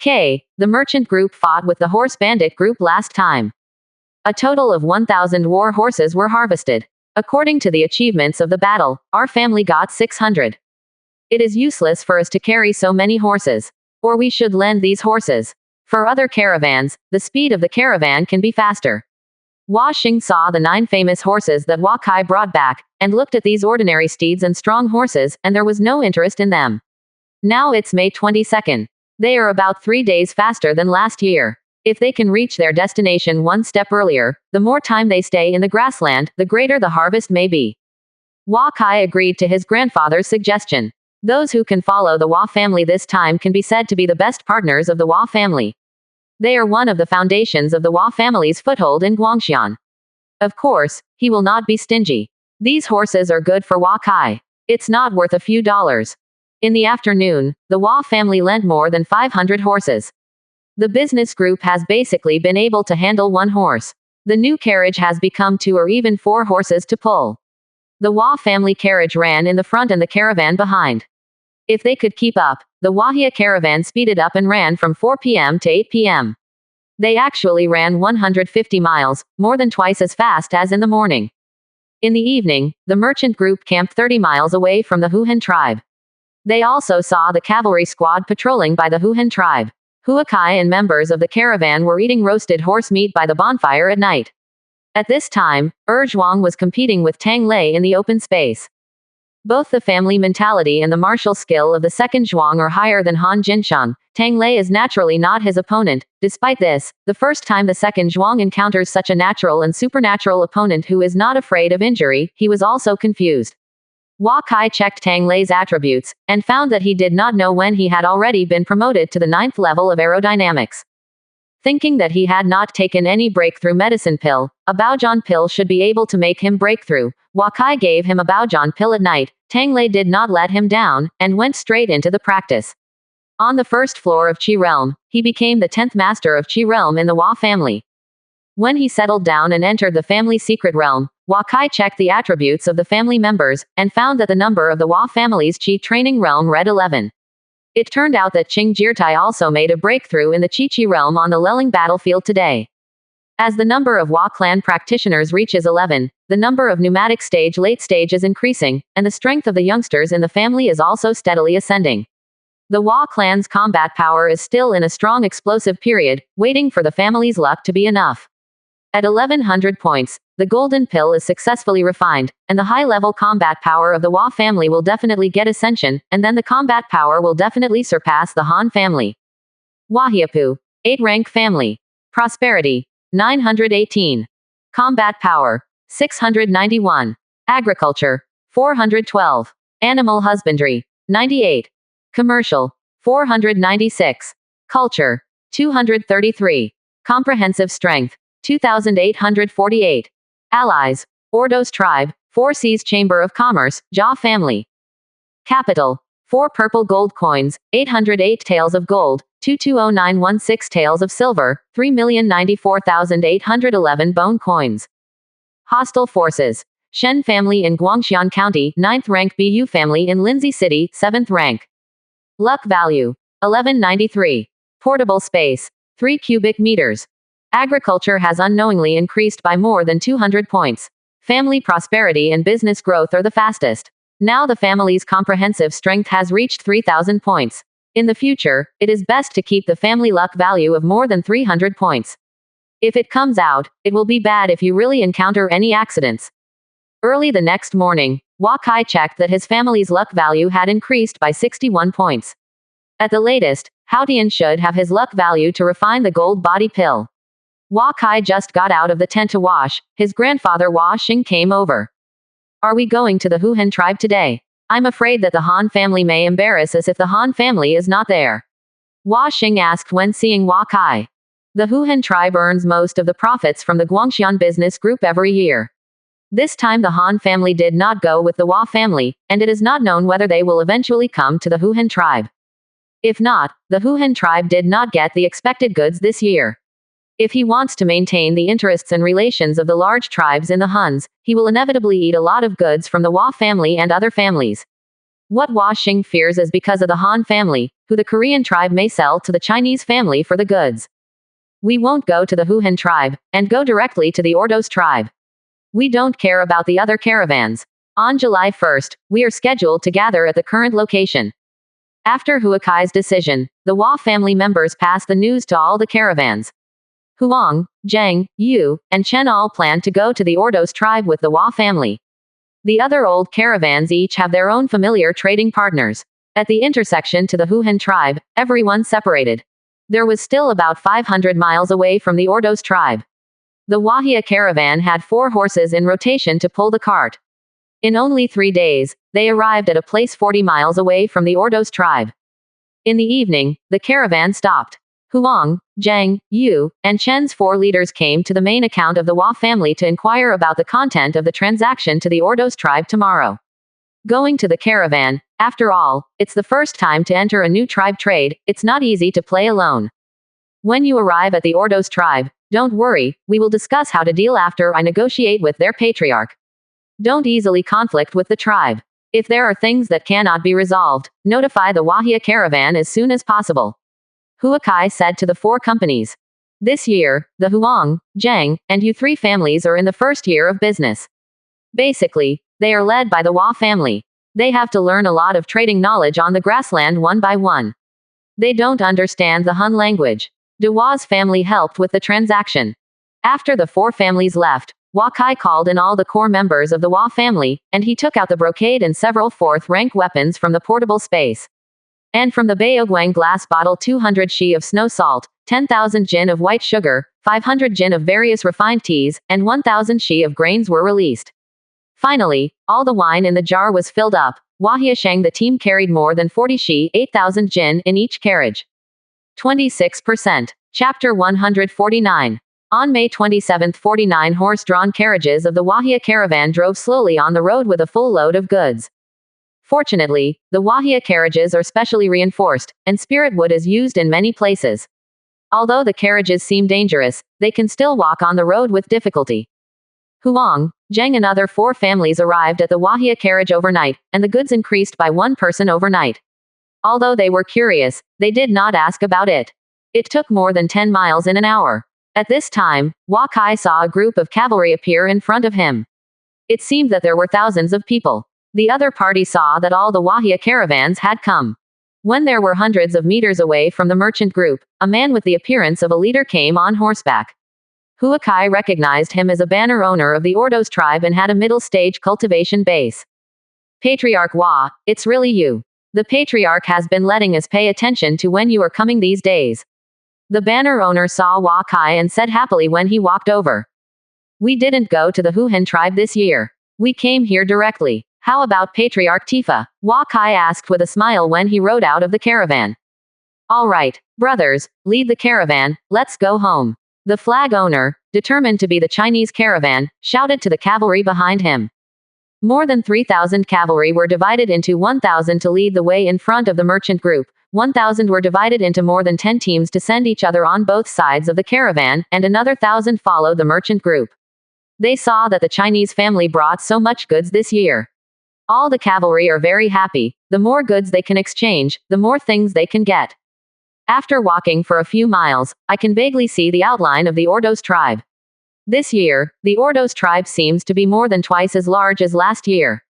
The merchant group fought with the horse bandit group last time. A total of 1,000 war horses were harvested. According to the achievements of the battle, our family got 600. It is useless for us to carry so many horses. Or we should lend these horses. For other caravans, the speed of the caravan can be faster. Wa Xing saw the 9 famous horses that Wakai brought back, and looked at these ordinary steeds and strong horses, and there was no interest in them. Now it's May 22nd. They are about 3 days faster than last year. If they can reach their destination one step earlier, the more time they stay in the grassland, the greater the harvest may be. Wakai agreed to his grandfather's suggestion. Those who can follow the Wa family this time can be said to be the best partners of the Wa family. They are one of the foundations of the Wa family's foothold in Guangxian. Of course, he will not be stingy. These horses are good for Wakai. It's not worth a few dollars. In the afternoon, the Hua family lent more than 500 horses. The business group has basically been able to handle one horse. The new carriage has become 2 or even 4 horses to pull. The Hua family carriage ran in the front and the caravan behind. If they could keep up, the Wahia caravan speeded up and ran from 4 p.m. to 8 p.m. They actually ran 150 miles, more than twice as fast as in the morning. In the evening, the merchant group camped 30 miles away from the Huhan tribe. They also saw the cavalry squad patrolling by the Huhan tribe. Huakai and members of the caravan were eating roasted horse meat by the bonfire at night. At this time, Zhuang was competing with Tang Lei in the open space. Both the family mentality and the martial skill of the second Zhuang are higher than Han Jinsheng. Tang Lei is naturally not his opponent. Despite this, the first time the second Zhuang encounters such a natural and supernatural opponent who is not afraid of injury, he was also confused. Hua Kai checked Tang Lei's attributes, and found that he did not know when he had already been promoted to the 9th level of aerodynamics. Thinking that he had not taken any breakthrough medicine pill, a Baojuan pill should be able to make him breakthrough. Hua Kai gave him a Baojuan pill at night. Tang Lei did not let him down, and went straight into the practice. On the first floor of Qi Realm, he became the 10th master of Qi Realm in the Hua family. When he settled down and entered the family secret realm, Hua Kai checked the attributes of the family members, and found that the number of the Hua family's Qi training realm read 11. It turned out that Qing Jirtai also made a breakthrough in the Qi realm on the Leling battlefield today. As the number of Hua clan practitioners reaches 11, the number of pneumatic stage late stage is increasing, and the strength of the youngsters in the family is also steadily ascending. The Hua clan's combat power is still in a strong explosive period, waiting for the family's luck to be enough. At 1100 points, the golden pill is successfully refined, and the high-level combat power of the Hua family will definitely get ascension, and then the combat power will definitely surpass the Han family. Wahiapu, 8-rank family. Prosperity, 918. Combat power, 691. Agriculture, 412. Animal husbandry, 98. Commercial, 496. Culture, 233. Comprehensive strength, 2,848. Allies, Ordos tribe, 4 Seas Chamber of Commerce, Jia family. Capital, 4 purple gold coins, 808 taels of gold, 220916 taels of silver, 3,094,811 bone coins. Hostile forces, Shen family in Guangxian County, 9th rank. Bu family in Lindsay City, 7th rank. Luck value, 1193. Portable space, 3 cubic meters. Agriculture has unknowingly increased by more than 200 points. Family prosperity and business growth are the fastest. Now the family's comprehensive strength has reached 3,000 points. In the future, it is best to keep the family luck value of more than 300 points. If it comes out, it will be bad if you really encounter any accidents. Early the next morning, Hua Kai checked that his family's luck value had increased by 61 points. At the latest, Haotian should have his luck value to refine the gold body pill. Hua Kai just got out of the tent to wash. His grandfather Hua Xing came over. Are we going to the Huhan tribe today? I'm afraid that the Han family may embarrass us if the Han family is not there. Hua Xing asked when seeing Hua Kai. The Huhan tribe earns most of the profits from the Guangxian business group every year. This time the Han family did not go with the Hua family, and it is not known whether they will eventually come to the Huhan tribe. If not, the Huhan tribe did not get the expected goods this year. If he wants to maintain the interests and relations of the large tribes in the Huns, he will inevitably eat a lot of goods from the Hua family and other families. What Hua Xing fears is because of the Han family, who the Korean tribe may sell to the Chinese family for the goods. We won't go to the Huhan tribe, and go directly to the Ordos tribe. We don't care about the other caravans. On July 1st, we are scheduled to gather at the current location. After Huakai's decision, the Hua family members passed the news to all the caravans. Huang, Zheng, Yu, and Chen all plan to go to the Ordos tribe with the Hua family. The other old caravans each have their own familiar trading partners. At the intersection to the Huhan tribe, everyone separated. There was still about 500 miles away from the Ordos tribe. The Wahia caravan had 4 horses in rotation to pull the cart. In only 3 days, they arrived at a place 40 miles away from the Ordos tribe. In the evening, the caravan stopped. Huang, Zheng, Yu, and Chen's 4 leaders came to the main account of the Hua family to inquire about the content of the transaction to the Ordos tribe tomorrow. Going to the caravan, After all, it's the first time to enter a new tribe trade, it's not easy to play alone. When you arrive at the Ordos tribe, don't worry, we will discuss how to deal after I negotiate with their patriarch. Don't easily conflict with the tribe. If there are things that cannot be resolved, notify the Wahia caravan as soon as possible. Huakai said to the 4 companies. This year, the Huang, Zhang, and Yu 3 families are in the first year of business. Basically, they are led by the Hua family. They have to learn a lot of trading knowledge on the grassland one by one. They don't understand the Hun language. De Hua's family helped with the transaction. After the 4 families left, Huakai called in all the core members of the Hua family, and he took out the brocade and several 4th-rank weapons from the portable space. And from the Baoguang glass bottle 200 shi of snow salt, 10,000 jin of white sugar, 500 jin of various refined teas, and 1,000 shi of grains were released. Finally, all the wine in the jar was filled up. Wahia Shang the team carried more than 40 shi, 8,000 jin, in each carriage. 26%. Chapter 149. On May 27, 49 horse-drawn carriages of the Wahia caravan drove slowly on the road with a full load of goods. Fortunately, the Wahia carriages are specially reinforced, and spirit wood is used in many places. Although the carriages seem dangerous, they can still walk on the road with difficulty. Huang, Zhang and other 4 families arrived at the Wahia carriage overnight, and the goods increased by 1 person overnight. Although they were curious, they did not ask about it. It took more than 10 miles in an hour. At this time, Huakai saw a group of cavalry appear in front of him. It seemed that there were thousands of people. The other party saw that all the Wahia caravans had come. When there were hundreds of meters away from the merchant group, a man with the appearance of a leader came on horseback. Huakai recognized him as a banner owner of the Ordos tribe and had a middle-stage cultivation base. Patriarch Hua, it's really you. The Patriarch has been letting us pay attention to when you are coming these days. The banner owner saw Huakai and said happily when he walked over. We didn't go to the Huhan tribe this year. We came here directly. How about Patriarch Tifa? Huakai asked with a smile when he rode out of the caravan. All right, brothers, lead the caravan, let's go home. The flag owner, determined to be the Chinese caravan, shouted to the cavalry behind him. More than 3,000 cavalry were divided into 1,000 to lead the way in front of the merchant group. 1,000 were divided into more than 10 teams to send each other on both sides of the caravan, and another 1,000 followed the merchant group. They saw that the Chinese family brought so much goods this year. All the cavalry are very happy. The more goods they can exchange, the more things they can get. After walking for a few miles, I can vaguely see the outline of the Ordos tribe. This year, the Ordos tribe seems to be more than twice as large as last year.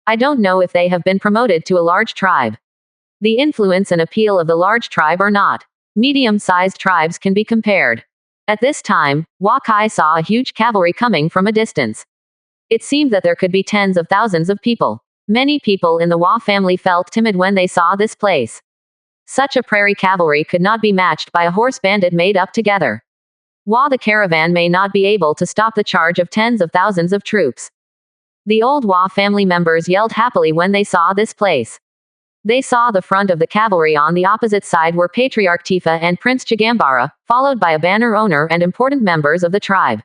I don't know if they have been promoted to a large tribe. The influence and appeal of the large tribe are not. Medium-sized tribes can be compared. At this time, Huakai saw a huge cavalry coming from a distance. It seemed that there could be tens of thousands of people. Many people in the Hua family felt timid when they saw this place. Such a prairie cavalry could not be matched by a horse bandit made up together. Hua the caravan may not be able to stop the charge of tens of thousands of troops. The old Hua family members yelled happily when they saw this place. They saw the front of the cavalry. On the opposite side were Patriarch Tifa and Prince Chigambara, followed by a banner owner and important members of the tribe.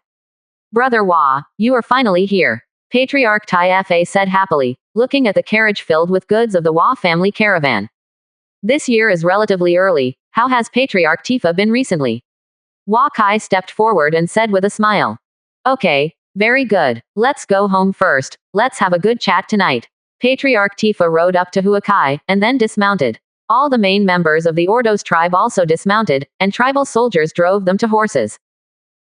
Brother Hua, you are finally here. Patriarch Tai Fa said happily, looking at the carriage filled with goods of the Hua family caravan. This year is relatively early. How has Patriarch Tifa been recently? Huakai stepped forward and said with a smile. Okay, very good. Let's go home first. Let's have a good chat tonight. Patriarch Tifa rode up to Huakai, and then dismounted. All the main members of the Ordos tribe also dismounted, and tribal soldiers drove them to horses.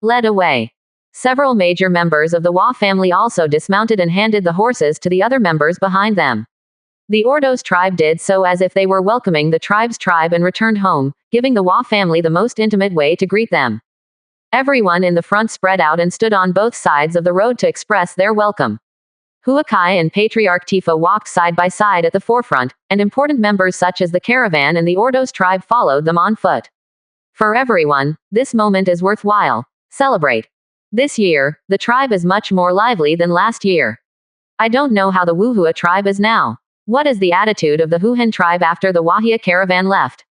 Led away. Several major members of the Hua family also dismounted and handed the horses to the other members behind them. The Ordos tribe did so as if they were welcoming the tribe's tribe and returned home, giving the Hua family the most intimate way to greet them. Everyone in the front spread out and stood on both sides of the road to express their welcome. Huakai and Patriarch Tifa walked side by side at the forefront, and important members such as the caravan and the Ordos tribe followed them on foot. For everyone, this moment is worthwhile. Celebrate. This year, the tribe is much more lively than last year. I don't know how the Wuhua tribe is now. What is the attitude of the Huhan tribe after the Wahia caravan left?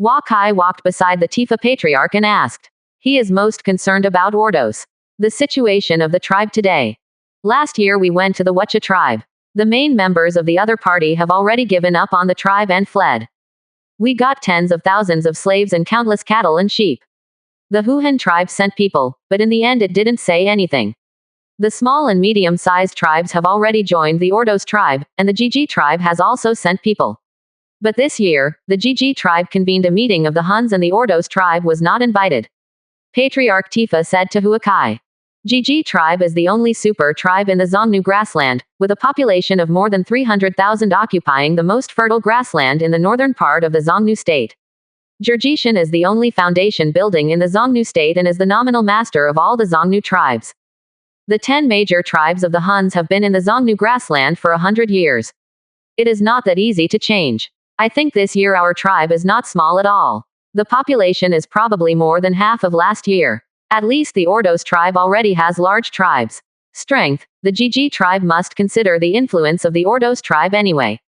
Huakai walked beside the Tifa Patriarch and asked. He is most concerned about Ordos. The situation of the tribe today. Last year we went to the Wacha tribe. The main members of the other party have already given up on the tribe and fled. We got tens of thousands of slaves and countless cattle and sheep. The Huhan tribe sent people, but in the end it didn't say anything. The small and medium-sized tribes have already joined the Ordos tribe, and the Gigi tribe has also sent people. But this year, the Gigi tribe convened a meeting of the Huns and the Ordos tribe was not invited. Patriarch Tifa said to Huakai, Gigi tribe is the only super tribe in the Xiongnu grassland, with a population of more than 300,000 occupying the most fertile grassland in the northern part of the Xiongnu state. Jurjishan is the only foundation building in the Xiongnu state and is the nominal master of all the Xiongnu tribes. The 10 major tribes of the Huns have been in the Xiongnu grassland for 100 years. It is not that easy to change. I think this year our tribe is not small at all. The population is probably more than half of last year. At least the Ordos tribe already has large tribes. Strength, the Gigi tribe must consider the influence of the Ordos tribe anyway.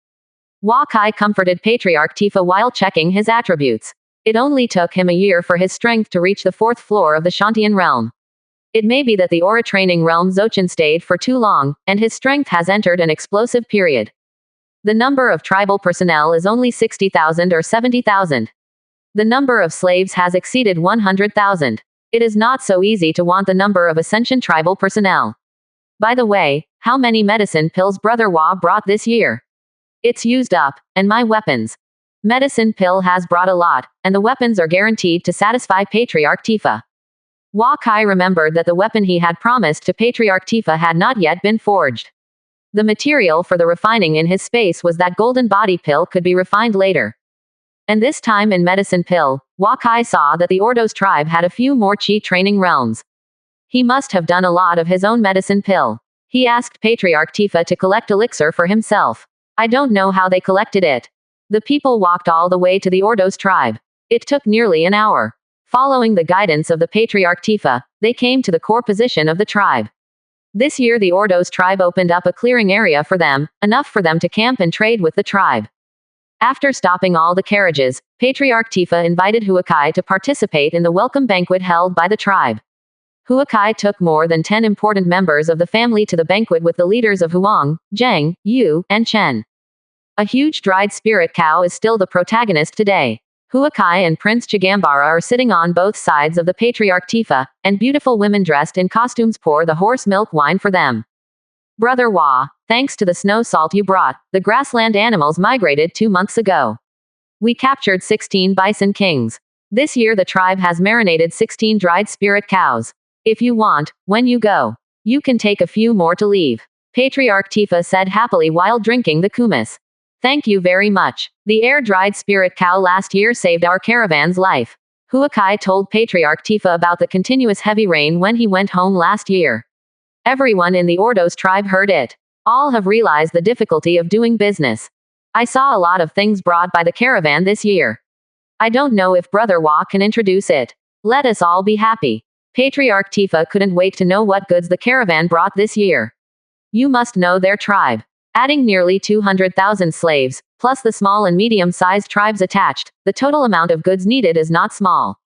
Wakai comforted Patriarch Tifa while checking his attributes. It only took him a year for his strength to reach the 4th floor of the Shantian realm. It may be that the aura training realm Zochin stayed for too long, and his strength has entered an explosive period. The number of tribal personnel is only 60,000 or 70,000. The number of slaves has exceeded 100,000. It is not so easy to want the number of Ascension tribal personnel. By the way, how many medicine pills Brother Wa brought this year? It's used up, and my weapons. Medicine pill has brought a lot, and the weapons are guaranteed to satisfy Patriarch Tifa. Wakai remembered that the weapon he had promised to Patriarch Tifa had not yet been forged. The material for the refining in his space was that golden body pill could be refined later. And this time in medicine pill, Wakai saw that the Ordos tribe had a few more chi training realms. He must have done a lot of his own medicine pill. He asked Patriarch Tifa to collect elixir for himself. I don't know how they collected it. The people walked all the way to the Ordos tribe. It took nearly an hour. Following the guidance of the Patriarch Tifa, they came to the core position of the tribe. This year the Ordos tribe opened up a clearing area for them, enough for them to camp and trade with the tribe. After stopping all the carriages, Patriarch Tifa invited Huakai to participate in the welcome banquet held by the tribe. Huakai took more than 10 important members of the family to the banquet with the leaders of Huang, Zheng, Yu, and Chen. A huge dried spirit cow is still the protagonist today. Huakai and Prince Chigambara are sitting on both sides of the Patriarch Tifa, and beautiful women dressed in costumes pour the horse milk wine for them. Brother Wa, thanks to the snow salt you brought, the grassland animals migrated 2 months ago. We captured 16 bison kings. This year the tribe has marinated 16 dried spirit cows. If you want, when you go, you can take a few more to leave. Patriarch Tifa said happily while drinking the kumis. Thank you very much. The air-dried spirit cow last year saved our caravan's life. Huakai told Patriarch Tifa about the continuous heavy rain when he went home last year. Everyone in the Ordos tribe heard it. All have realized the difficulty of doing business. I saw a lot of things brought by the caravan this year. I don't know if Brother Wa can introduce it. Let us all be happy. Patriarch Tifa couldn't wait to know what goods the caravan brought this year. You must know their tribe. Adding nearly 200,000 slaves, plus the small and medium-sized tribes attached, the total amount of goods needed is not small.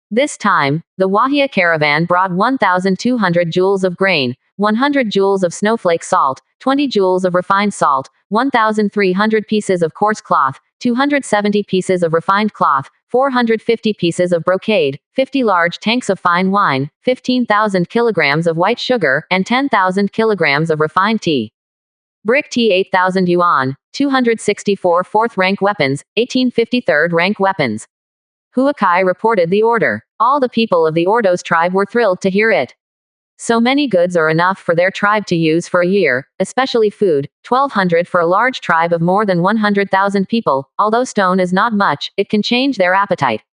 This time, the Wahia caravan brought 1,200 joules of grain, 100 joules of snowflake salt, 20 joules of refined salt, 1,300 pieces of coarse cloth, 270 pieces of refined cloth, 450 pieces of brocade, 50 large tanks of fine wine, 15,000 kilograms of white sugar, and 10,000 kilograms of refined tea. Brick tea 8,000 yuan, 264 4th-rank weapons, 1850 3rd-rank weapons. Huakai reported the order. All the people of the Ordos tribe were thrilled to hear it. So many goods are enough for their tribe to use for a year, especially food, 1,200 for a large tribe of more than 100,000 people. Although stone is not much, it can change their appetite.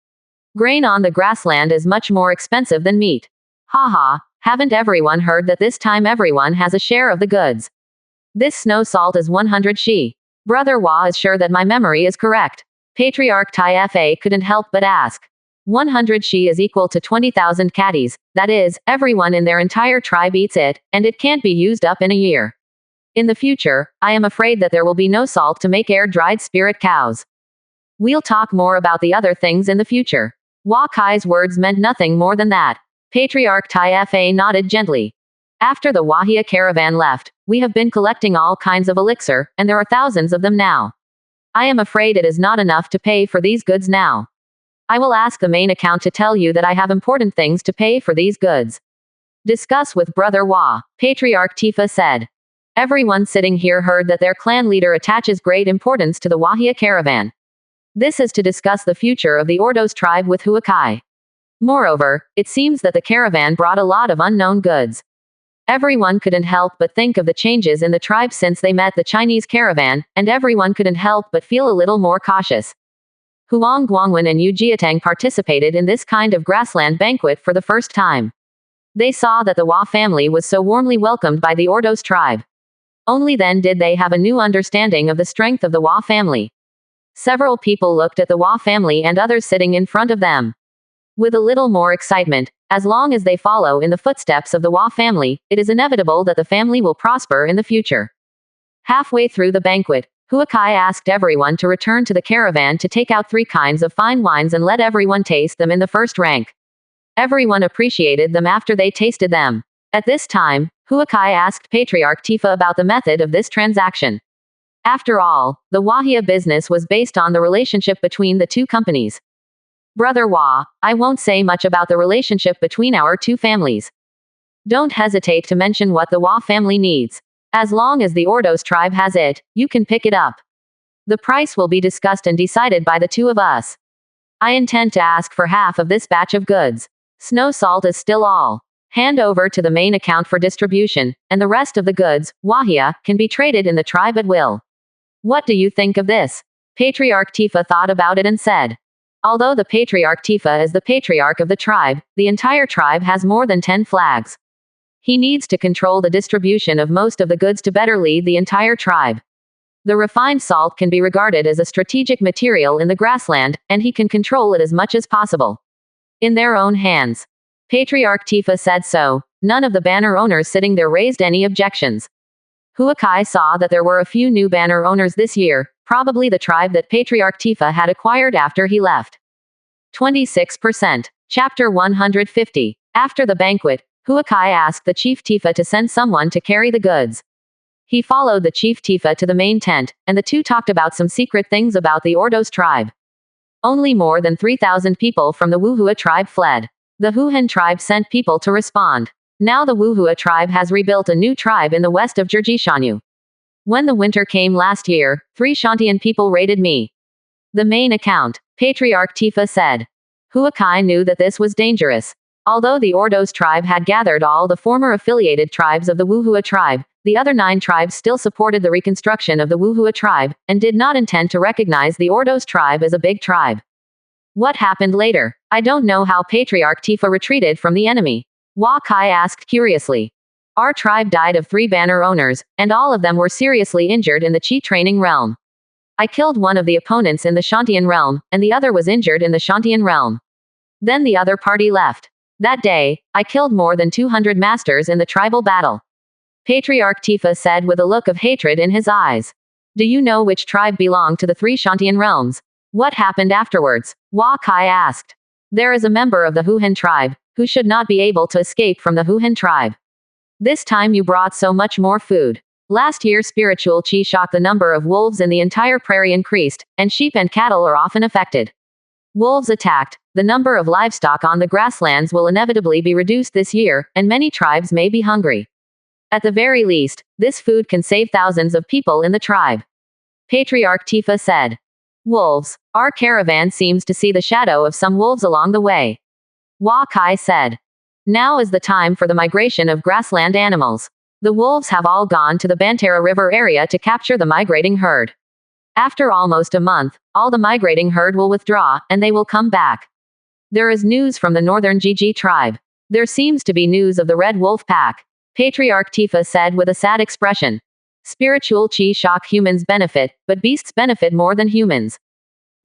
Grain on the grassland is much more expensive than meat. Haha, haven't everyone heard that this time everyone has a share of the goods? This snow salt is 100 shi. Brother Wa is sure that my memory is correct. Patriarch Tai Fa couldn't help but ask. 100 shi is equal to 20,000 caddies, that is, everyone in their entire tribe eats it, and it can't be used up in a year. In the future, I am afraid that there will be no salt to make air-dried spirit cows. We'll talk more about the other things in the future. Wa Kai's words meant nothing more than that. Patriarch Tai Fa nodded gently. After the Wahia caravan left, we have been collecting all kinds of elixir, and there are thousands of them now. I am afraid it is not enough to pay for these goods now. I will ask the main account to tell you that I have important things to pay for these goods. Discuss with Brother Wa, Patriarch Tifa said. Everyone sitting here heard that their clan leader attaches great importance to the Wahia caravan. This is to discuss the future of the Ordos tribe with Huakai. Moreover, it seems that the caravan brought a lot of unknown goods. Everyone couldn't help but think of the changes in the tribe since they met the Chinese caravan, and everyone couldn't help but feel a little more cautious. Huang Guangwen and Yu Jiatang participated in this kind of grassland banquet for the first time. They saw that the Hua family was so warmly welcomed by the Ordos tribe. Only then did they have a new understanding of the strength of the Hua family. Several people looked at the Hua family and others sitting in front of them with a little more excitement. As long as they follow in the footsteps of the Hua family, it is inevitable that the family will prosper in the future. Halfway through the banquet, Huakai asked everyone to return to the caravan to take out 3 kinds of fine wines and let everyone taste them in the first rank. Everyone appreciated them after they tasted them. At this time, Huakai asked Patriarch Tifa about the method of this transaction. After all, the Wahia business was based on the relationship between the 2 companies. Brother Wa, I won't say much about the relationship between our 2 families. Don't hesitate to mention what the Hua family needs. As long as the Ordos tribe has it, you can pick it up. The price will be discussed and decided by the 2 of us. I intend to ask for half of this batch of goods. Snow salt is still all. Hand over to the main account for distribution, and the rest of the goods, Wahia, can be traded in the tribe at will. What do you think of this? Patriarch Tifa thought about it and said. Although the Patriarch Tifa is the patriarch of the tribe, the entire tribe has more than 10 flags. He needs to control the distribution of most of the goods to better lead the entire tribe. The refined salt can be regarded as a strategic material in the grassland, and he can control it as much as possible. In their own hands. Patriarch Tifa said so. None of the banner owners sitting there raised any objections. Huakai saw that there were a few new banner owners this year, probably the tribe that Patriarch Tifa had acquired after he left. 26%. Chapter 150. After the banquet, Huakai asked the Chief Tifa to send someone to carry the goods. He followed the Chief Tifa to the main tent, and the 2 talked about some secret things about the Ordos tribe. Only more than 3,000 people from the Wuhua tribe fled. The Huhen tribe sent people to respond. Now the Wuhua tribe has rebuilt a new tribe in the west of Zhejiashanyu. When the winter came last year, 3 Shantian people raided me. The main account, Patriarch Tifa said. Huakai knew that this was dangerous. Although the Ordos tribe had gathered all the former affiliated tribes of the Wuhua tribe, the other 9 tribes still supported the reconstruction of the Wuhua tribe, and did not intend to recognize the Ordos tribe as a big tribe. What happened later? I don't know how Patriarch Tifa retreated from the enemy. Hua Kai asked curiously. Our tribe died of 3 banner owners, and all of them were seriously injured in the Chi training realm. I killed one of the opponents in the Shantian realm, and the other was injured in the Shantian realm. Then the other party left. That day, I killed more than 200 masters in the tribal battle. Patriarch Tifa said with a look of hatred in his eyes. Do you know which tribe belonged to the 3 Shantian realms? What happened afterwards? Hua Kai asked. There is a member of the Huhen tribe, who should not be able to escape from the Huhen tribe. This time you brought so much more food. Last year spiritual chi shock, the number of wolves in the entire prairie increased, and sheep and cattle are often affected. Wolves attacked. The number of livestock on the grasslands will inevitably be reduced this year, and many tribes may be hungry. At the very least, this food can save thousands of people in the tribe. Patriarch Tifa said. Wolves. Our caravan seems to see the shadow of some wolves along the way. Hua Kai said. Now is the time for the migration of grassland animals. The wolves have all gone to the Bantera River area to capture the migrating herd. After almost a month, all the migrating herd will withdraw, and they will come back. There is news from the northern Gigi tribe. There seems to be news of the Red Wolf Pack. Patriarch Tifa said with a sad expression. Spiritual chi shock humans benefit, but beasts benefit more than humans.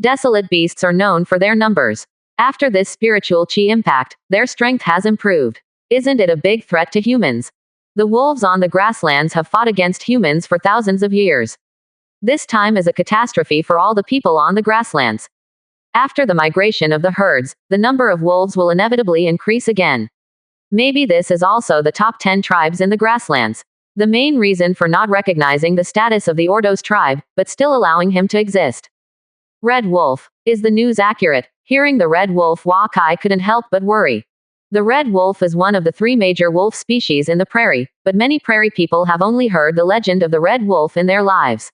Desolate beasts are known for their numbers. After this spiritual chi impact, their strength has improved. Isn't it a big threat to humans? The wolves on the grasslands have fought against humans for thousands of years. This time is a catastrophe for all the people on the grasslands. After the migration of the herds, the number of wolves will inevitably increase again. Maybe this is also the top 10 tribes in the grasslands. The main reason for not recognizing the status of the Ordos tribe, but still allowing him to exist. Red wolf. Is the news accurate? Hearing the red wolf, Hua Kai couldn't help but worry. The red wolf is one of the 3 major wolf species in the prairie, but many prairie people have only heard the legend of the red wolf in their lives.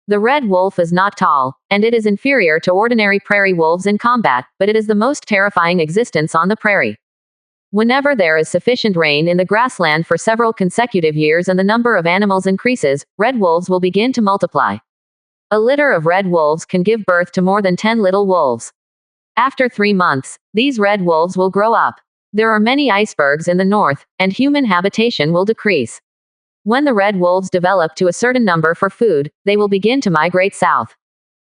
The red wolf is not tall, and it is inferior to ordinary prairie wolves in combat, but it is the most terrifying existence on the prairie. Whenever there is sufficient rain in the grassland for several consecutive years and the number of animals increases, red wolves will begin to multiply. A litter of red wolves can give birth to more than 10 little wolves. After 3 months, these red wolves will grow up. There are many icebergs in the north, and human habitation will decrease. When the red wolves develop to a certain number for food, they will begin to migrate south.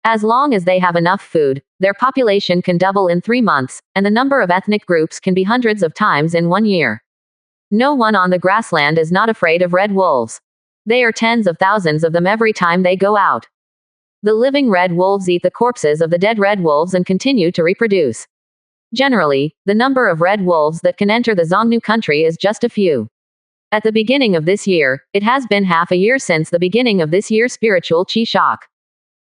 As long as they have enough food, their population can double in 3 months, and the number of ethnic groups can be hundreds of times in 1 year. No one on the grassland is not afraid of red wolves. They are tens of thousands of them every time they go out. The living red wolves eat the corpses of the dead red wolves and continue to reproduce. Generally, the number of red wolves that can enter the Xiongnu country is just a few. At the beginning of this year, it has been half a year since the beginning of this year's spiritual Qi shock.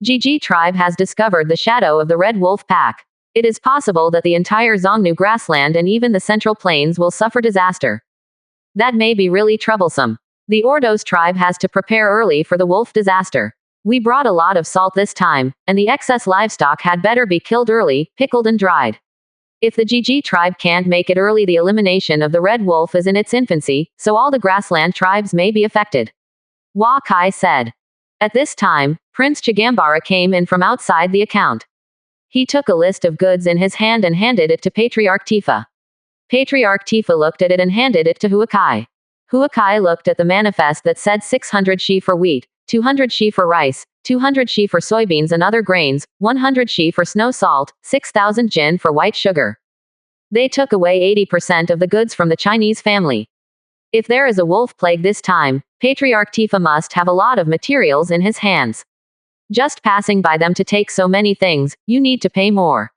Jiji tribe has discovered the shadow of the red wolf pack. It is possible that the entire Xiongnu grassland and even the central plains will suffer disaster. That may be really troublesome. The Ordos tribe has to prepare early for the wolf disaster. We brought a lot of salt this time, and the excess livestock had better be killed early, pickled and dried. If the Jiji tribe can't make it early, the elimination of the red wolf is in its infancy, so all the grassland tribes may be affected. Hua Kai said. At this time, Prince Chigambara came in from outside the account. He took a list of goods in his hand and handed it to Patriarch Tifa. Patriarch Tifa looked at it and handed it to Hua Kai. Hua Kai looked at the manifest that said 600 shi for wheat, 200 shi for rice, 200 shi for soybeans and other grains, 100 shi for snow salt, 6,000 jin for white sugar. They took away 80% of the goods from the Chinese family. If there is a wolf plague this time, Patriarch Tifa must have a lot of materials in his hands. Just passing by them to take so many things, you need to pay more.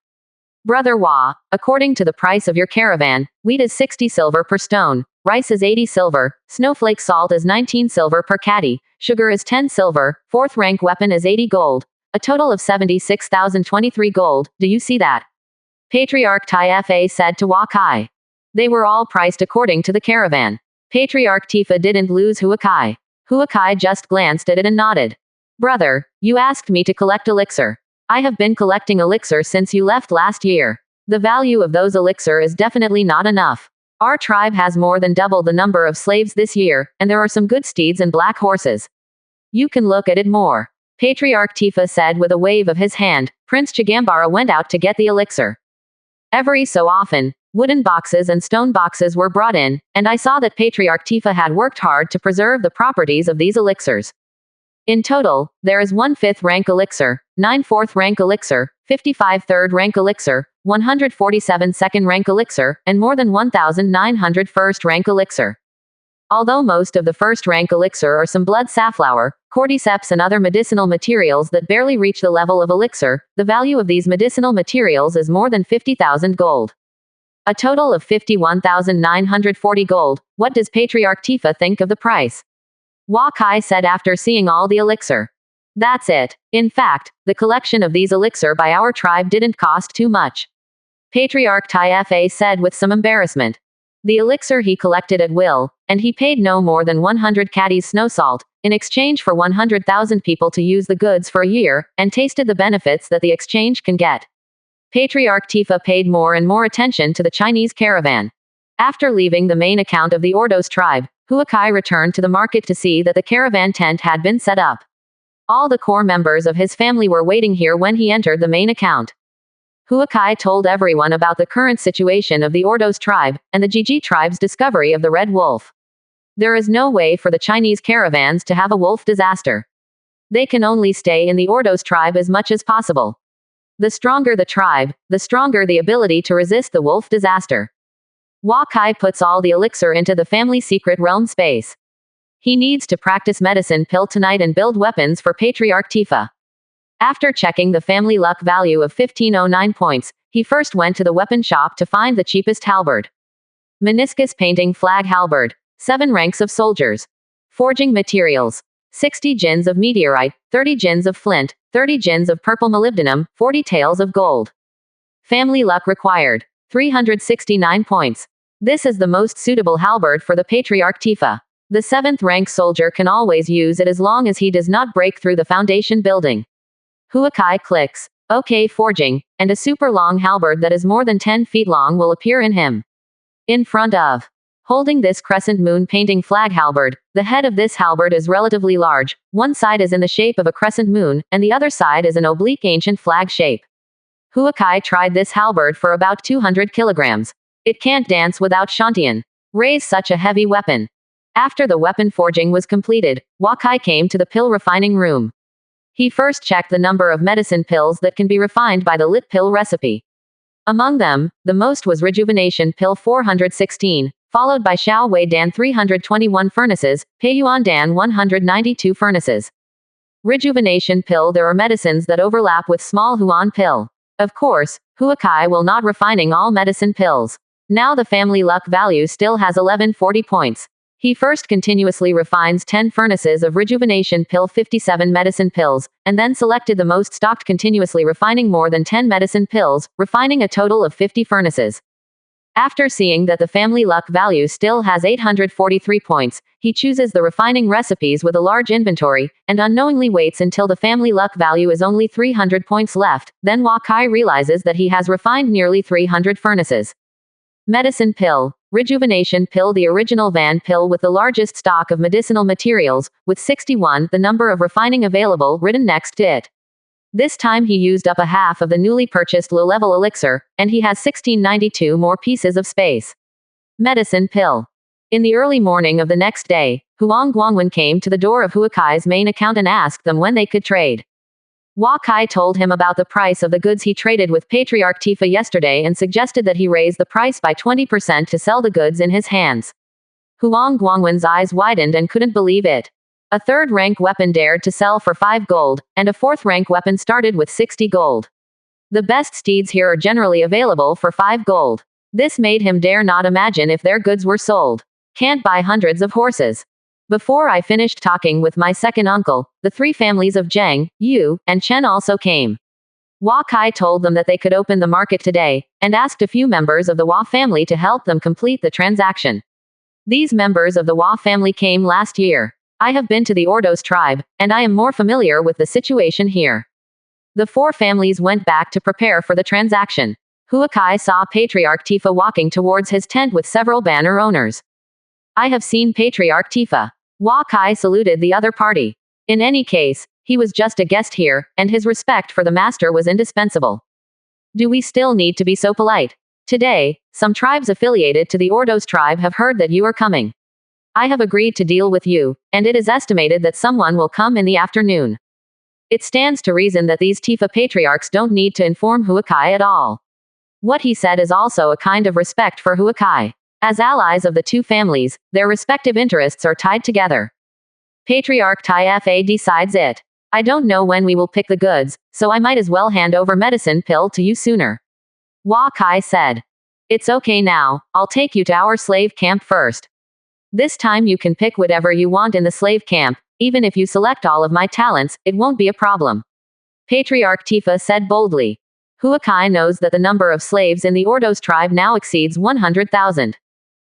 Brother Hua, according to the price of your caravan, wheat is 60 silver per stone, rice is 80 silver, snowflake salt is 19 silver per caddy, sugar is 10 silver, 4th rank weapon is 80 gold, a total of 76,023 gold, do you see that? Patriarch Tifa said to Hua Kai. They were all priced according to the caravan. Patriarch Tifa didn't lose Hua Kai. Hua Kai just glanced at it and nodded. Brother, you asked me to collect elixir. I have been collecting elixir since you left last year. The value of those elixir is definitely not enough. Our tribe has more than double the number of slaves this year, and there are some good steeds and black horses. You can look at it more. Patriarch Tifa said with a wave of his hand. Prince Chigambara went out to get the elixir. Every so often, wooden boxes and stone boxes were brought in, and I saw that Patriarch Tifa had worked hard to preserve the properties of these elixirs. In total, there is 1 5th rank elixir, 9 4th rank elixir, 55 3rd rank elixir, 147 2nd rank elixir, and more than 1,900 1st rank elixir. Although most of the 1st rank elixir are some blood safflower, cordyceps and other medicinal materials that barely reach the level of elixir, the value of these medicinal materials is more than 50,000 gold. A total of 51,940 gold. What does Patriarch Tifa think of the price? Hua Kai said after seeing all the elixir. That's it. In fact, the collection of these elixir by our tribe didn't cost too much. Patriarch Tifa said with some embarrassment. The elixir he collected at will, and he paid no more than 100 caddies snow salt, in exchange for 100,000 people to use the goods for a year, and tasted the benefits that the exchange can get. Patriarch Tifa paid more and more attention to the Chinese caravan. After leaving the main account of the Ordos tribe, Hua Kai returned to the market to see that the caravan tent had been set up. All the core members of his family were waiting here when he entered the main account. Hua Kai told everyone about the current situation of the Ordos tribe, and the Jiji tribe's discovery of the red wolf. There is no way for the Chinese caravans to have a wolf disaster. They can only stay in the Ordos tribe as much as possible. The stronger the tribe, the stronger the ability to resist the wolf disaster. Hua Kai puts all the elixir into the family secret realm space. He needs to practice medicine pill tonight and build weapons for Patriarch Tifa. After checking the family luck value of 1509 points, he first went to the weapon shop to find the cheapest halberd. Meniscus painting flag halberd. 7 ranks of soldiers. Forging materials. 60 gins of meteorite, 30 gins of flint, 30 gins of purple molybdenum, 40 taels of gold. Family luck required. 369 points. This is the most suitable halberd for the Patriarch Tifa. The 7th rank soldier can always use it as long as he does not break through the foundation building. Huakai clicks OK forging, and a super long halberd that is more than 10 feet long will appear in him. In front of. Holding this crescent moon painting flag halberd, the head of this halberd is relatively large, one side is in the shape of a crescent moon, and the other side is an oblique ancient flag shape. Huakai tried this halberd for about 200 kilograms. It can't dance without Shantian. Raise such a heavy weapon. After the weapon forging was completed, Wakai came to the pill refining room. He first checked the number of medicine pills that can be refined by the lit pill recipe. Among them, the most was rejuvenation pill 416, followed by Xiao Wei Dan 321 furnaces, Peiyuan Dan 192 furnaces. Rejuvenation pill. There are medicines that overlap with small Huan pill. Of course, Huakai will not refining all medicine pills. Now the family luck value still has 1140 points. He first continuously refines 10 furnaces of rejuvenation pill 57 medicine pills, and then selected the most stocked continuously refining more than 10 medicine pills, refining a total of 50 furnaces. After seeing that the family luck value still has 843 points, he chooses the refining recipes with a large inventory, and unknowingly waits until the family luck value is only 300 points left. Then Wakai realizes that he has refined nearly 300 furnaces. Medicine pill. Rejuvenation pill. The original Van pill with the largest stock of medicinal materials, with 61, the number of refining available, written next to it. This time he used up a half of the newly purchased low-level elixir, and he has 1692 more pieces of space. Medicine pill. In the early morning of the next day, Huang Guangwen came to the door of Huakai's main account and asked them when they could trade. Wakai told him about the price of the goods he traded with Patriarch Tifa yesterday and suggested that he raise the price by 20% to sell the goods in his hands. Huang Guangwen's eyes widened and couldn't believe it. A 3rd rank weapon dared to sell for 5 gold, and a 4th rank weapon started with 60 gold. The best steeds here are generally available for 5 gold. This made him dare not imagine if their goods were sold. Can't buy hundreds of horses. Before I finished talking with my second uncle, the 3 families of Zheng, Yu, and Chen also came. Wakai told them that they could open the market today, and asked a few members of the Hua family to help them complete the transaction. These members of the Hua family came last year. I have been to the Ordos tribe, and I am more familiar with the situation here. The 4 families went back to prepare for the transaction. Huakai saw Patriarch Tifa walking towards his tent with several banner owners. I have seen Patriarch Tifa. Wakai saluted the other party. In any case, he was just a guest here, and his respect for the master was indispensable. Do we still need to be so polite? Today, some tribes affiliated to the Ordos tribe have heard that you are coming. I have agreed to deal with you, and it is estimated that someone will come in the afternoon. It stands to reason that these Tifa patriarchs don't need to inform Huakai at all. What he said is also a kind of respect for Huakai. As allies of the 2 families, their respective interests are tied together. Patriarch Tai Fa decides it. I don't know when we will pick the goods, so I might as well hand over medicine pill to you sooner. Wakai said. It's okay now, I'll take you to our slave camp first. This time you can pick whatever you want in the slave camp, even if you select all of my talents, it won't be a problem. Patriarch Tifa said boldly. Huakai knows that the number of slaves in the Ordos tribe now exceeds 100,000.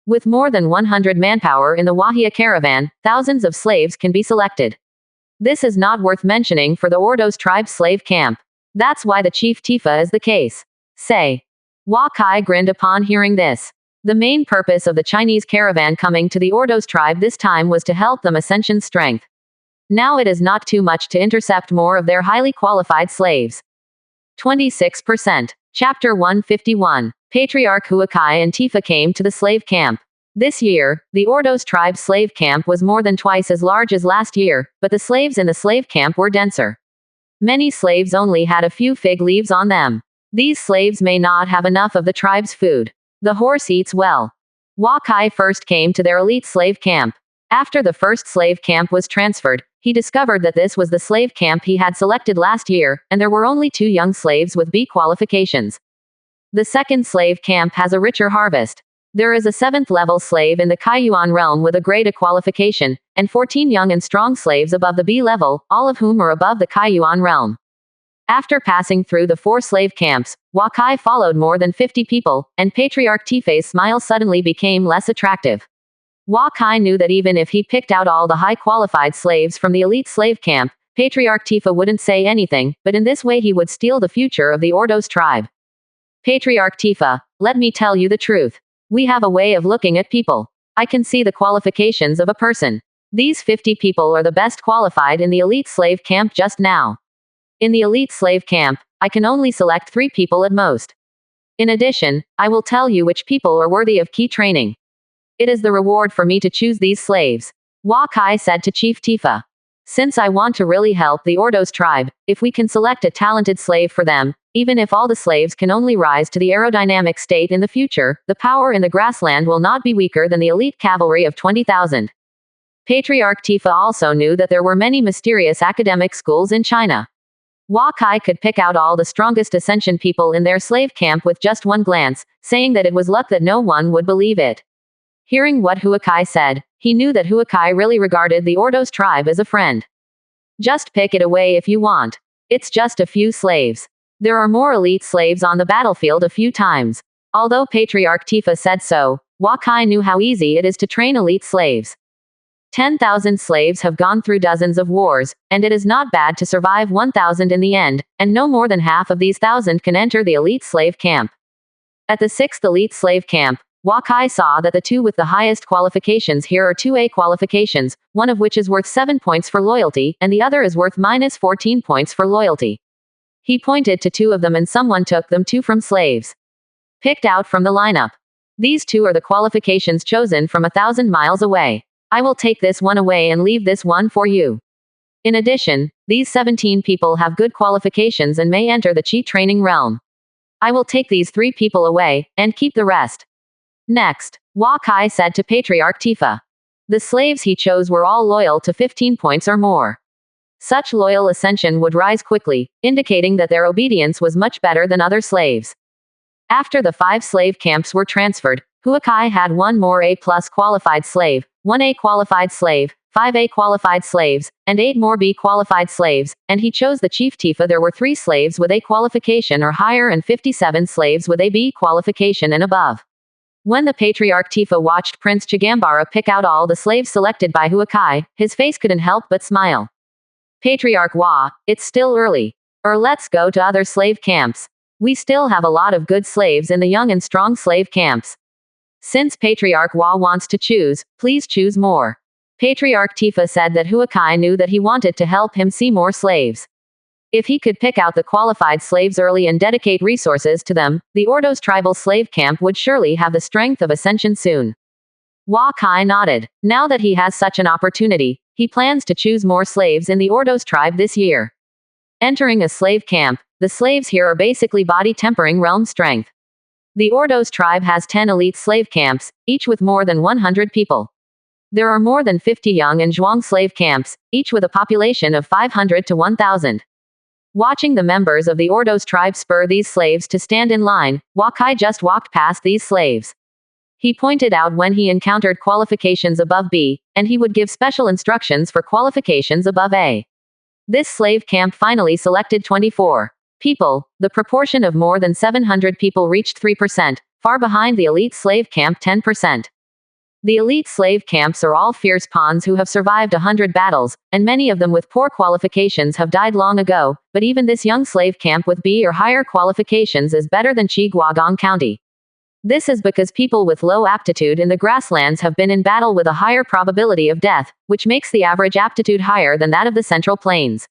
With more than 100 manpower in the Wahia caravan, thousands of slaves can be selected. This is not worth mentioning for the Ordos tribe slave camp. That's why the chief Tifa is the case. Say. Wakai grinned upon hearing this. The main purpose of the Chinese caravan coming to the Ordos tribe this time was to help them ascension strength. Now it is not too much to intercept more of their highly qualified slaves. 26%. Chapter 151. Patriarch Huakai and Tifa came to the slave camp. This year, the Ordos tribe slave camp was more than twice as large as last year, but the slaves in the slave camp were denser. Many slaves only had a few fig leaves on them. These slaves may not have enough of the tribe's food. The horse eats well. Wakai first came to their elite slave camp. After the first slave camp was transferred, he discovered that this was the slave camp he had selected last year, and there were only 2 young slaves with B qualifications. The second slave camp has a richer harvest. There is a 7th level slave in the Kaiyuan realm with a grade A qualification, and 14 young and strong slaves above the B level, all of whom are above the Kaiyuan realm. After passing through the 4 slave camps, Wakai followed more than 50 people, and Patriarch Tifei's smile suddenly became less attractive. Wakai knew that even if he picked out all the high-qualified slaves from the elite slave camp, Patriarch Tifa wouldn't say anything, but in this way he would steal the future of the Ordos tribe. Patriarch Tifa, let me tell you the truth. We have a way of looking at people. I can see the qualifications of a person. These 50 people are the best qualified in the elite slave camp just now. In the elite slave camp, I can only select 3 people at most. In addition, I will tell you which people are worthy of key training. It is the reward for me to choose these slaves. Wakai said to Chief Tifa. Since I want to really help the Ordos tribe, if we can select a talented slave for them, even if all the slaves can only rise to the aerodynamic state in the future, the power in the grassland will not be weaker than the elite cavalry of 20,000. Patriarch Tifa also knew that there were many mysterious academic schools in China. Wakai could pick out all the strongest ascension people in their slave camp with just one glance, saying that it was luck that no one would believe it. Hearing what Huakai said, he knew that Huakai really regarded the Ordos tribe as a friend. Just pick it away if you want. It's just a few slaves. There are more elite slaves on the battlefield a few times. Although Patriarch Tifa said so, Wakai knew how easy it is to train elite slaves. 10,000 slaves have gone through dozens of wars, and it is not bad to survive 1,000 in the end, and no more than half of these 1,000 can enter the elite slave camp. At the 6th elite slave camp, Wakai saw that the 2 with the highest qualifications here are 2A qualifications, one of which is worth 7 points for loyalty, and the other is worth -14 points for loyalty. He pointed to 2 of them and someone took them 2 from slaves. Picked out from the lineup. These 2 are the qualifications chosen from 1,000 miles away. I will take this one away and leave this one for you. In addition, these 17 people have good qualifications and may enter the cheat training realm. I will take these 3 people away, and keep the rest. Next, Wakai said to Patriarch Tifa. The slaves he chose were all loyal to 15 points or more. Such loyal ascension would rise quickly, indicating that their obedience was much better than other slaves. After the 5 slave camps were transferred, Huakai had 1 more A+ qualified slave, 1 A qualified slave, 5 A qualified slaves, and 8 more B qualified slaves, and he chose the Chief Tifa. There were 3 slaves with A qualification or higher and 57 slaves with a B qualification and above. When the Patriarch Tifa watched Prince Chigambara pick out all the slaves selected by Huakai, his face couldn't help but smile. Patriarch Wa, it's still early. Let's go to other slave camps. We still have a lot of good slaves in the young and strong slave camps. Since Patriarch Wa wants to choose, please choose more. Patriarch Tifa said that Huakai knew that he wanted to help him see more slaves. If he could pick out the qualified slaves early and dedicate resources to them, the Ordos tribal slave camp would surely have the strength of ascension soon. Wakai nodded. Now that he has such an opportunity, he plans to choose more slaves in the Ordos tribe this year. Entering a slave camp, the slaves here are basically body tempering realm strength. The Ordos tribe has 10 elite slave camps, each with more than 100 people. There are more than 50 young and Zhuang slave camps, each with a population of 500 to 1,000. Watching the members of the Ordos tribe spur these slaves to stand in line, Wakai just walked past these slaves. He pointed out when he encountered qualifications above B, and he would give special instructions for qualifications above A. This slave camp finally selected 24 people. The proportion of more than 700 people reached 3%, far behind the elite slave camp 10%. The elite slave camps are all fierce pawns who have survived 100 battles, and many of them with poor qualifications have died long ago, but even this young slave camp with B or higher qualifications is better than Qiguagong County. This is because people with low aptitude in the grasslands have been in battle with a higher probability of death, which makes the average aptitude higher than that of the Central Plains.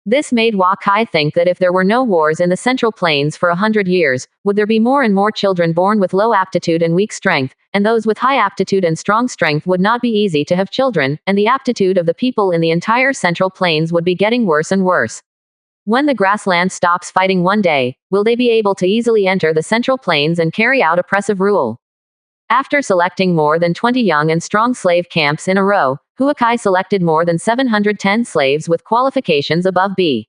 This made Wakai think that if there were no wars in the Central Plains for 100 years, would there be more and more children born with low aptitude and weak strength, and those with high aptitude and strong strength would not be easy to have children, and the aptitude of the people in the entire Central Plains would be getting worse and worse. When the grassland stops fighting one day, will they be able to easily enter the Central Plains and carry out oppressive rule? After selecting more than 20 young and strong slave camps in a row, Huakai selected more than 710 slaves with qualifications above B.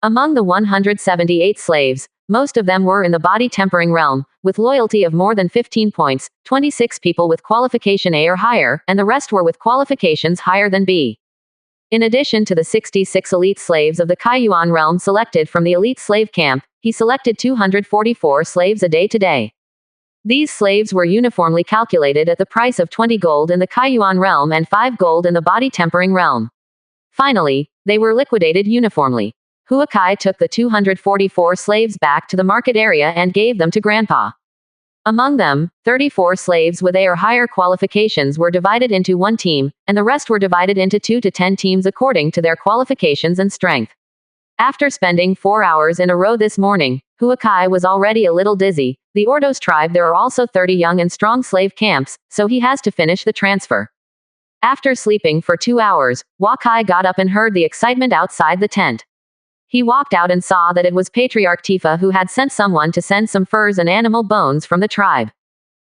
Among the 178 slaves, Most of them were in the body tempering realm, with loyalty of more than 15 points, 26 people with qualification A or higher, and the rest were with qualifications higher than B. In addition to the 66 elite slaves of the Kaiyuan realm selected from the elite slave camp, he selected 244 slaves a day today. These slaves were uniformly calculated at the price of 20 gold in the Kaiyuan realm and 5 gold in the body tempering realm. Finally, they were liquidated uniformly. Huakai took the 244 slaves back to the market area and gave them to Grandpa. Among them, 34 slaves with A or higher qualifications were divided into one team, and the rest were divided into 2 to 10 teams according to their qualifications and strength. After spending 4 hours in a row this morning, Huakai was already a little dizzy. The Ordos tribe there are also 30 young and strong slave camps, so he has to finish the transfer. After sleeping for 2 hours, Huakai got up and heard the excitement outside the tent. He walked out and saw that it was Patriarch Tifa who had sent someone to send some furs and animal bones from the tribe.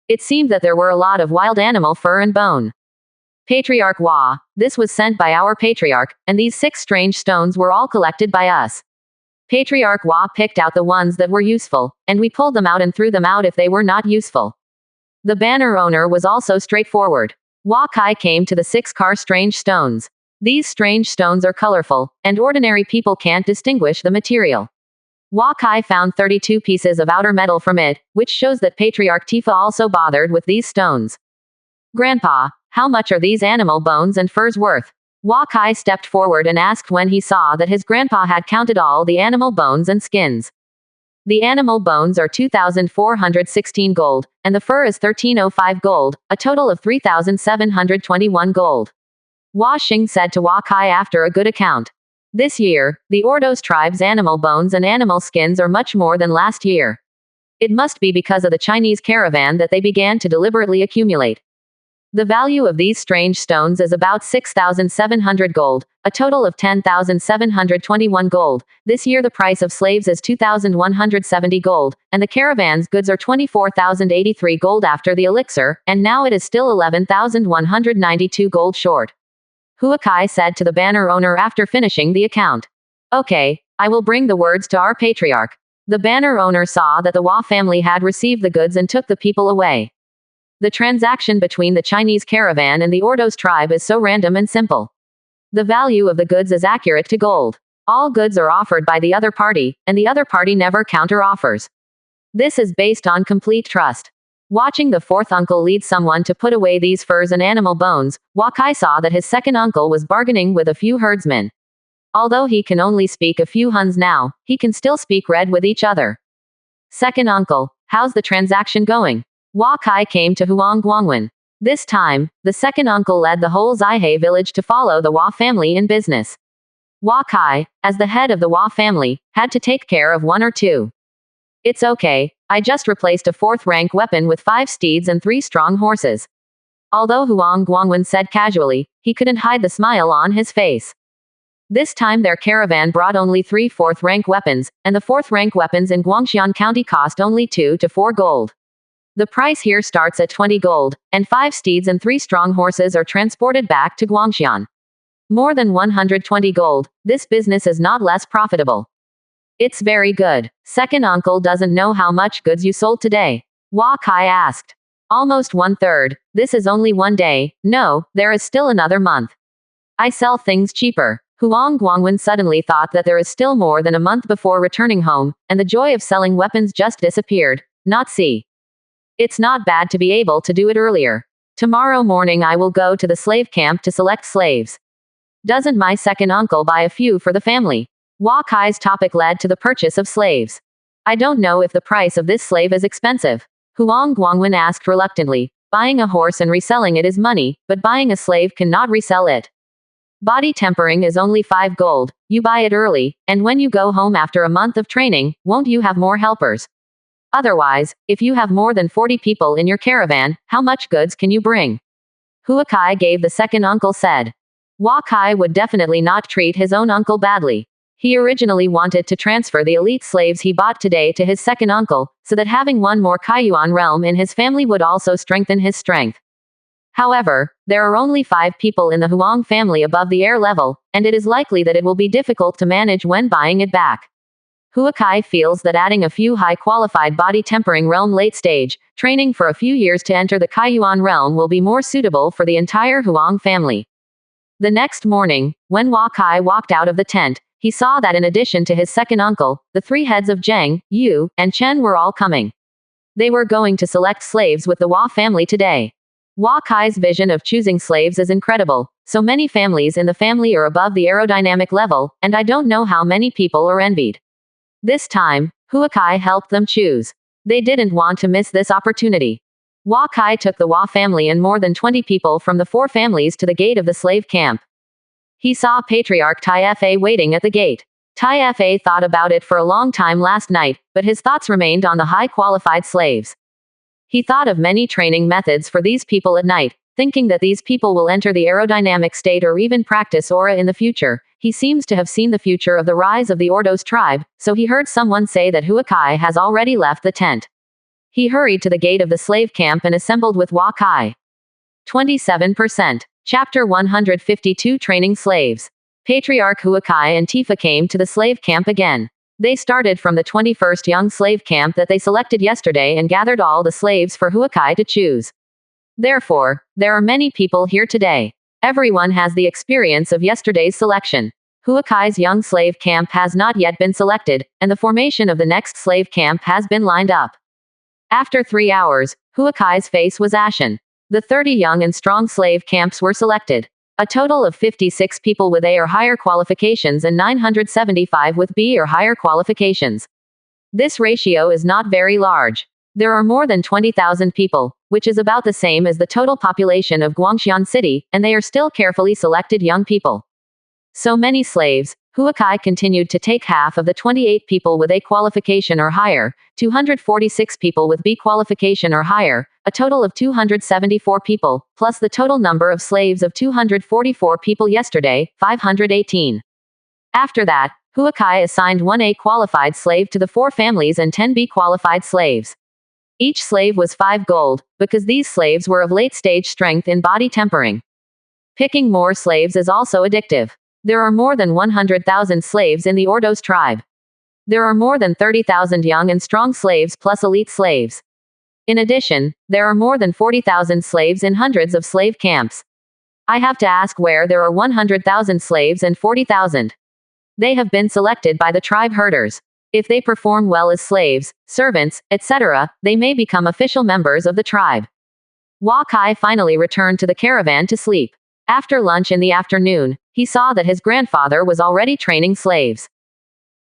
It seemed that there were a lot of wild animal fur and bone. Patriarch Hua, this was sent by our patriarch, and these 6 strange stones were all collected by us. Patriarch Hua picked out the ones that were useful, and we pulled them out and threw them out if they were not useful. The banner owner was also straightforward. Hua Kai came to the 6 strange stones. These strange stones are colorful, and ordinary people can't distinguish the material. Hua Kai found 32 pieces of outer metal from it, which shows that Patriarch Tifa also bothered with these stones. Grandpa, how much are these animal bones and furs worth? Hua Kai stepped forward and asked when he saw that his grandpa had counted all the animal bones and skins. The animal bones are 2,416 gold, and the fur is 1,305 gold, a total of 3,721 gold. Hua Xing said to Hua Kai after a good account. This year, the Ordos tribe's animal bones and animal skins are much more than last year. It must be because of the Chinese caravan that they began to deliberately accumulate. The value of these strange stones is about 6,700 gold, a total of 10,721 gold. This year the price of slaves is 2,170 gold, and the caravan's goods are 24,083 gold after the elixir, and now it is still 11,192 gold short. Huakai said to the banner owner after finishing the account. Okay, I will bring the words to our patriarch. The banner owner saw that the Hua family had received the goods and took the people away. The transaction between the Chinese caravan and the Ordos tribe is so random and simple. The value of the goods is accurate to gold. All goods are offered by the other party, and the other party never counter-offers. This is based on complete trust. Watching the 4th uncle lead someone to put away these furs and animal bones, Hua Kai saw that his 2nd uncle was bargaining with a few herdsmen. Although he can only speak a few Huns now, he can still speak Red with each other. 2nd uncle, how's the transaction going? Hua Kai came to Huang Guangwen. This time, the 2nd uncle led the whole Zaihe village to follow the Hua family in business. Hua Kai, as the head of the Hua family, had to take care of 1 or 2. It's okay, I just replaced a 4th rank weapon with 5 steeds and 3 strong horses. Although Huang Guangwen said casually, he couldn't hide the smile on his face. This time their caravan brought only 3 4th rank weapons, and the 4th rank weapons in Guangxian County cost only 2 to 4 gold. The price here starts at 20 gold, and 5 steeds and 3 strong horses are transported back to Guangxian. More than 120 gold, this business is not less profitable. It's very good. 2nd uncle doesn't know how much goods you sold today. Hua Kai asked. Almost 1/3. This is only 1 day. No, there is still another month. I sell things cheaper. Huang Guangwen suddenly thought that there is still more than a month before returning home, and the joy of selling weapons just disappeared. Not see. It's not bad to be able to do it earlier. Tomorrow morning I will go to the slave camp to select slaves. Doesn't my 2nd uncle buy a few for the family? Hua Kai's topic led to the purchase of slaves. I don't know if the price of this slave is expensive. Huang Guangwen asked reluctantly. Buying a horse and reselling it is money, but buying a slave cannot resell it. Body tempering is only 5 gold, you buy it early, and when you go home after a month of training, won't you have more helpers? Otherwise, if you have more than 40 people in your caravan, how much goods can you bring? Huakai gave the 2nd uncle said. Hua Kai would definitely not treat his own uncle badly. He originally wanted to transfer the elite slaves he bought today to his 2nd uncle, so that having 1 more Kaiyuan realm in his family would also strengthen his strength. However, there are only 5 people in the Huang family above the air level, and it is likely that it will be difficult to manage when buying it back. Huakai feels that adding a few high-qualified body-tempering realm late-stage training for a few years to enter the Kaiyuan realm will be more suitable for the entire Huang family. The next morning, when Huakai walked out of the tent, he saw that in addition to his second uncle, the three heads of Zheng, Yu, and Chen were all coming. They were going to select slaves with the Hua family today. Huakai's vision of choosing slaves is incredible. So many families in the family are above the aerodynamic level, and I don't know how many people are envied. This time, Huakai helped them choose. They didn't want to miss this opportunity. Huakai took the Hua family and more than 20 people from the 4 families to the gate of the slave camp. He saw Patriarch Fa waiting at the gate. Fa thought about it for a long time last night, but his thoughts remained on the high-qualified slaves. He thought of many training methods for these people at night, thinking that these people will enter the aerodynamic state or even practice aura in the future. He seems to have seen the future of the rise of the Ordos tribe, so he heard someone say that Huakai has already left the tent. He hurried to the gate of the slave camp and assembled with Huakai. 27%. Chapter 152 Training Slaves. Patriarch Huakai and Tifa came to the slave camp again. They started from the 21st young slave camp that they selected yesterday and gathered all the slaves for Huakai to choose. Therefore, there are many people here today. Everyone has the experience of yesterday's selection. Huakai's young slave camp has not yet been selected, and the formation of the next slave camp has been lined up. After 3 hours, Huakai's face was ashen. The 30 young and strong slave camps were selected. A total of 56 people with A or higher qualifications and 975 with B or higher qualifications. This ratio is not very large. There are more than 20,000 people, which is about the same as the total population of Guangxian City, and they are still carefully selected young people. So many slaves. Huakai continued to take half of the 28 people with A qualification or higher, 246 people with B qualification or higher, a total of 274 people, plus the total number of slaves of 244 people yesterday, 518. After that, Huakai assigned 1 A qualified slave to the 4 families and 10 B qualified slaves. Each slave was 5 gold, because these slaves were of late-stage strength in body tempering. Picking more slaves is also addictive. There are more than 100,000 slaves in the Ordos tribe. There are more than 30,000 young and strong slaves plus elite slaves. In addition, there are more than 40,000 slaves in hundreds of slave camps. I have to ask where there are 100,000 slaves and 40,000. They have been selected by the tribe herders. If they perform well as slaves, servants, etc., they may become official members of the tribe. Huakai finally returned to the caravan to sleep. After lunch in the afternoon, he saw that his grandfather was already training slaves.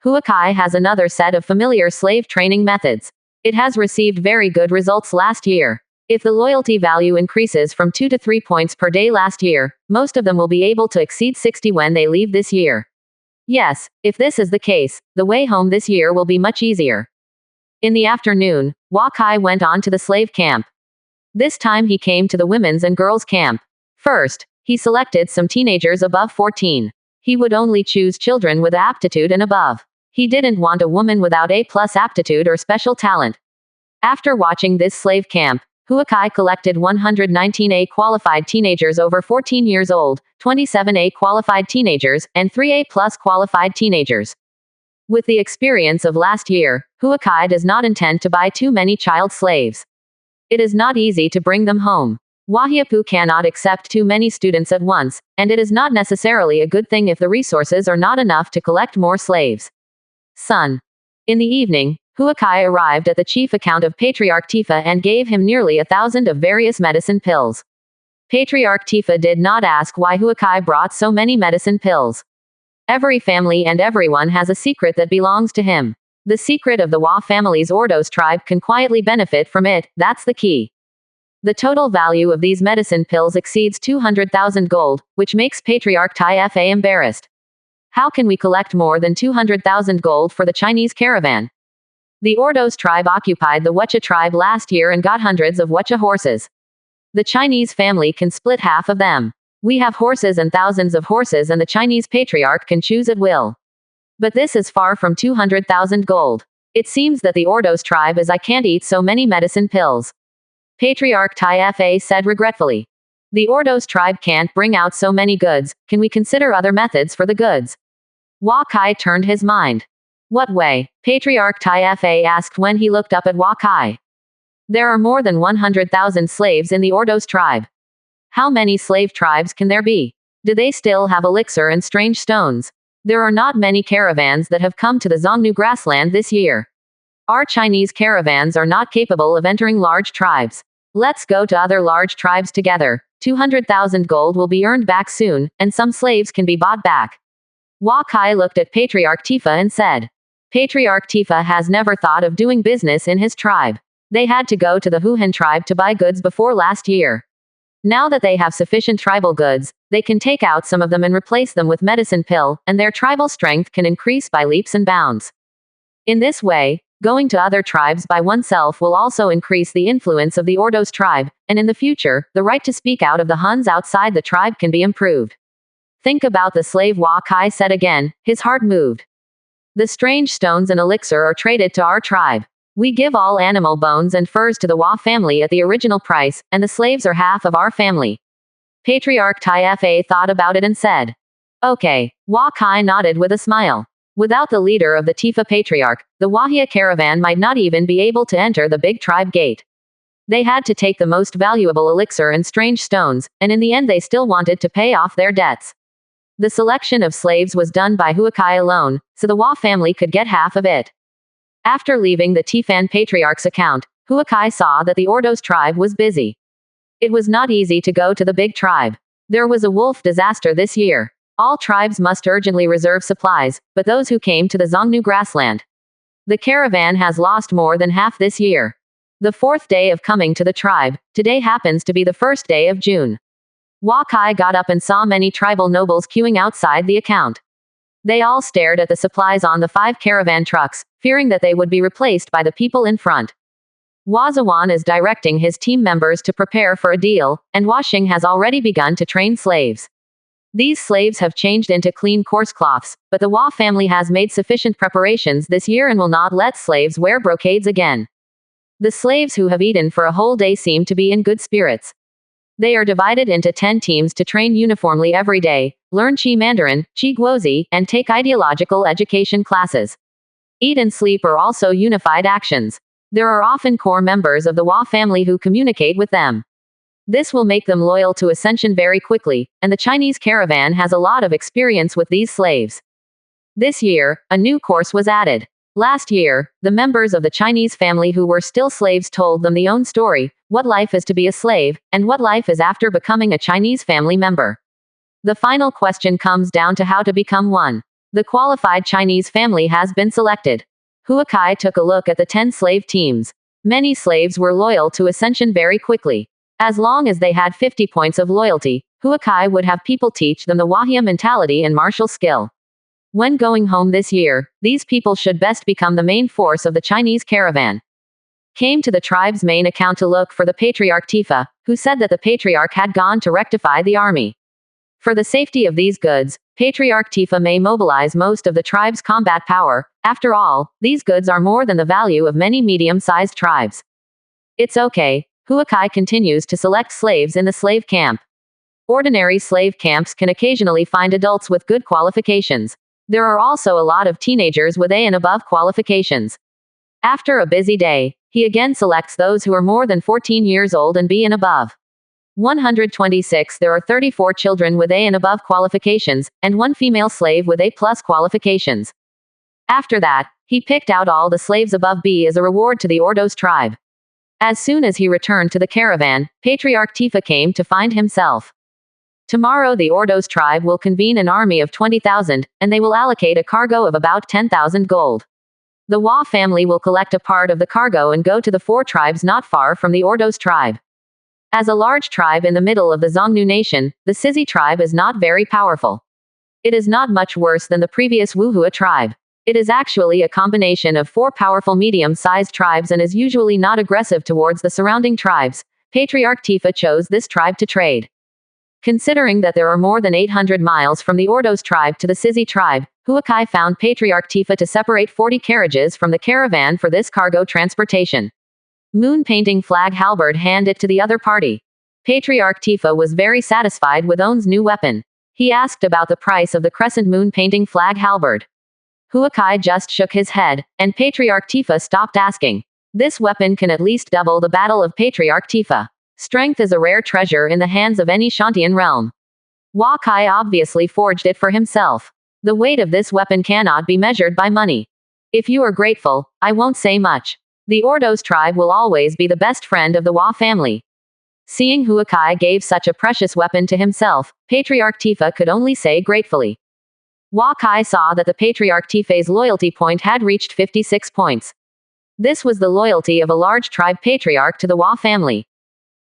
Huakai has another set of familiar slave training methods. It has received very good results last year. If the loyalty value increases from 2 to 3 points per day last year, most of them will be able to exceed 60 when they leave this year. Yes, if this is the case, the way home this year will be much easier. In the afternoon, Huakai went on to the slave camp. This time he came to the women's and girls' camp. First, he selected some teenagers above 14. He would only choose children with aptitude and above. He didn't want a woman without A+ aptitude or special talent. After watching this slave camp, Huakai collected 119 A qualified teenagers over 14 years old, 27 A qualified teenagers, and 3 A+ qualified teenagers. With the experience of last year, Huakai does not intend to buy too many child slaves. It is not easy to bring them home. Wahiapu cannot accept too many students at once, and it is not necessarily a good thing if the resources are not enough to collect more slaves. Son. In the evening, Huakai arrived at the chief account of Patriarch Tifa and gave him nearly 1,000 of various medicine pills. Patriarch Tifa did not ask why Huakai brought so many medicine pills. Every family and everyone has a secret that belongs to him. The secret of the Hua family's Ordos tribe can quietly benefit from it, that's the key. The total value of these medicine pills exceeds 200,000 gold, which makes Patriarch Fa embarrassed. How can we collect more than 200,000 gold for the Chinese caravan? The Ordos tribe occupied the Wucha tribe last year and got hundreds of Wucha horses. The Chinese family can split half of them. We have horses and thousands of horses, and the Chinese patriarch can choose at will. But this is far from 200,000 gold. It seems that the Ordos tribe is I can't eat so many medicine pills. Patriarch Fa said regretfully. The Ordos tribe can't bring out so many goods, can we consider other methods for the goods? Huakai turned his mind. What way? Patriarch Tifa asked when he looked up at Wakai. There are more than 100,000 slaves in the Ordos tribe. How many slave tribes can there be? Do they still have elixir and strange stones? There are not many caravans that have come to the Zongnu grassland this year. Our Chinese caravans are not capable of entering large tribes. Let's go to other large tribes together. 200,000 gold will be earned back soon, and some slaves can be bought back. Wakai looked at Patriarch Tifa and said. Patriarch Tifa has never thought of doing business in his tribe. They had to go to the Huhan tribe to buy goods before last year. Now that they have sufficient tribal goods, they can take out some of them and replace them with medicine pill, and their tribal strength can increase by leaps and bounds. In this way, going to other tribes by oneself will also increase the influence of the Ordos tribe, and in the future, the right to speak out of the Huns outside the tribe can be improved. Think about the slave, Wakai said again, his heart moved. The strange stones and elixir are traded to our tribe. We give all animal bones and furs to the Wa family at the original price, and the slaves are half of our family. Patriarch Tifa thought about it and said. Okay. Wakai nodded with a smile. Without the leader of the Tifa Patriarch, the Wahia caravan might not even be able to enter the big tribe gate. They had to take the most valuable elixir and strange stones, and in the end they still wanted to pay off their debts. The selection of slaves was done by Huakai alone, so the Wa family could get half of it. After leaving the Tifan Patriarch's account, Huakai saw that the Ordos tribe was busy. It was not easy to go to the big tribe. There was a wolf disaster this year. All tribes must urgently reserve supplies, but those who came to the Zongnu grassland. The caravan has lost more than half this year. The 4th day of coming to the tribe, today happens to be the 1st day of June. Wakai got up and saw many tribal nobles queuing outside the account. They all stared at the supplies on the 5 caravan trucks, fearing that they would be replaced by the people in front. Wazawan is directing his team members to prepare for a deal, and Washing has already begun to train slaves. These slaves have changed into clean coarse cloths, but the Wa family has made sufficient preparations this year and will not let slaves wear brocades again. The slaves who have eaten for a whole day seem to be in good spirits. They are divided into 10 teams to train uniformly every day, learn Qi Mandarin, Qi Guozi, and take ideological education classes. Eat and sleep are also unified actions. There are often core members of the Wa family who communicate with them. This will make them loyal to Ascension very quickly, and the Chinese caravan has a lot of experience with these slaves. This year, a new course was added. Last year, the members of the Chinese family who were still slaves told them their own story, what life is to be a slave, and what life is after becoming a Chinese family member. The final question comes down to how to become one. The qualified Chinese family has been selected. Huakai took a look at the 10 slave teams. Many slaves were loyal to Ascension very quickly. As long as they had 50 points of loyalty, Huakai would have people teach them the Wahia mentality and martial skill. When going home this year, these people should best become the main force of the Chinese caravan. Came to the tribe's main account to look for the Patriarch Tifa, who said that the Patriarch had gone to rectify the army. For the safety of these goods, Patriarch Tifa may mobilize most of the tribe's combat power. After all, these goods are more than the value of many medium-sized tribes. It's okay. Huakai continues to select slaves in the slave camp. Ordinary slave camps can occasionally find adults with good qualifications. There are also a lot of teenagers with A and above qualifications. After a busy day, he again selects those who are more than 14 years old and B and above. 126 There are 34 children with A and above qualifications, and 1 female slave with A+ qualifications. After that, he picked out all the slaves above B as a reward to the Ordos tribe. As soon as he returned to the caravan, Patriarch Tifa came to find himself. Tomorrow the Ordos tribe will convene an army of 20,000, and they will allocate a cargo of about 10,000 gold. The Wa family will collect a part of the cargo and go to the 4 tribes not far from the Ordos tribe. As a large tribe in the middle of the Zongnu nation, the Sizi tribe is not very powerful. It is not much worse than the previous Wuhua tribe. It is actually a combination of 4 powerful medium-sized tribes and is usually not aggressive towards the surrounding tribes. Patriarch Tifa chose this tribe to trade. Considering that there are more than 800 miles from the Ordos tribe to the Sizi tribe, Huakai found Patriarch Tifa to separate 40 carriages from the caravan for this cargo transportation. Moon painting flag halberd hand it to the other party. Patriarch Tifa was very satisfied with On's new weapon. He asked about the price of the crescent moon painting flag halberd. Huakai just shook his head, and Patriarch Tifa stopped asking. This weapon can at least double the battle of Patriarch Tifa. Strength is a rare treasure in the hands of any Shantian realm. Huakai obviously forged it for himself. The weight of this weapon cannot be measured by money. If you are grateful, I won't say much. The Ordos tribe will always be the best friend of the Hua family. Seeing Huakai gave such a precious weapon to himself, Patriarch Tifa could only say gratefully. Huakai saw that the Patriarch Tifa's loyalty point had reached 56 points. This was the loyalty of a large tribe patriarch to the Hua family.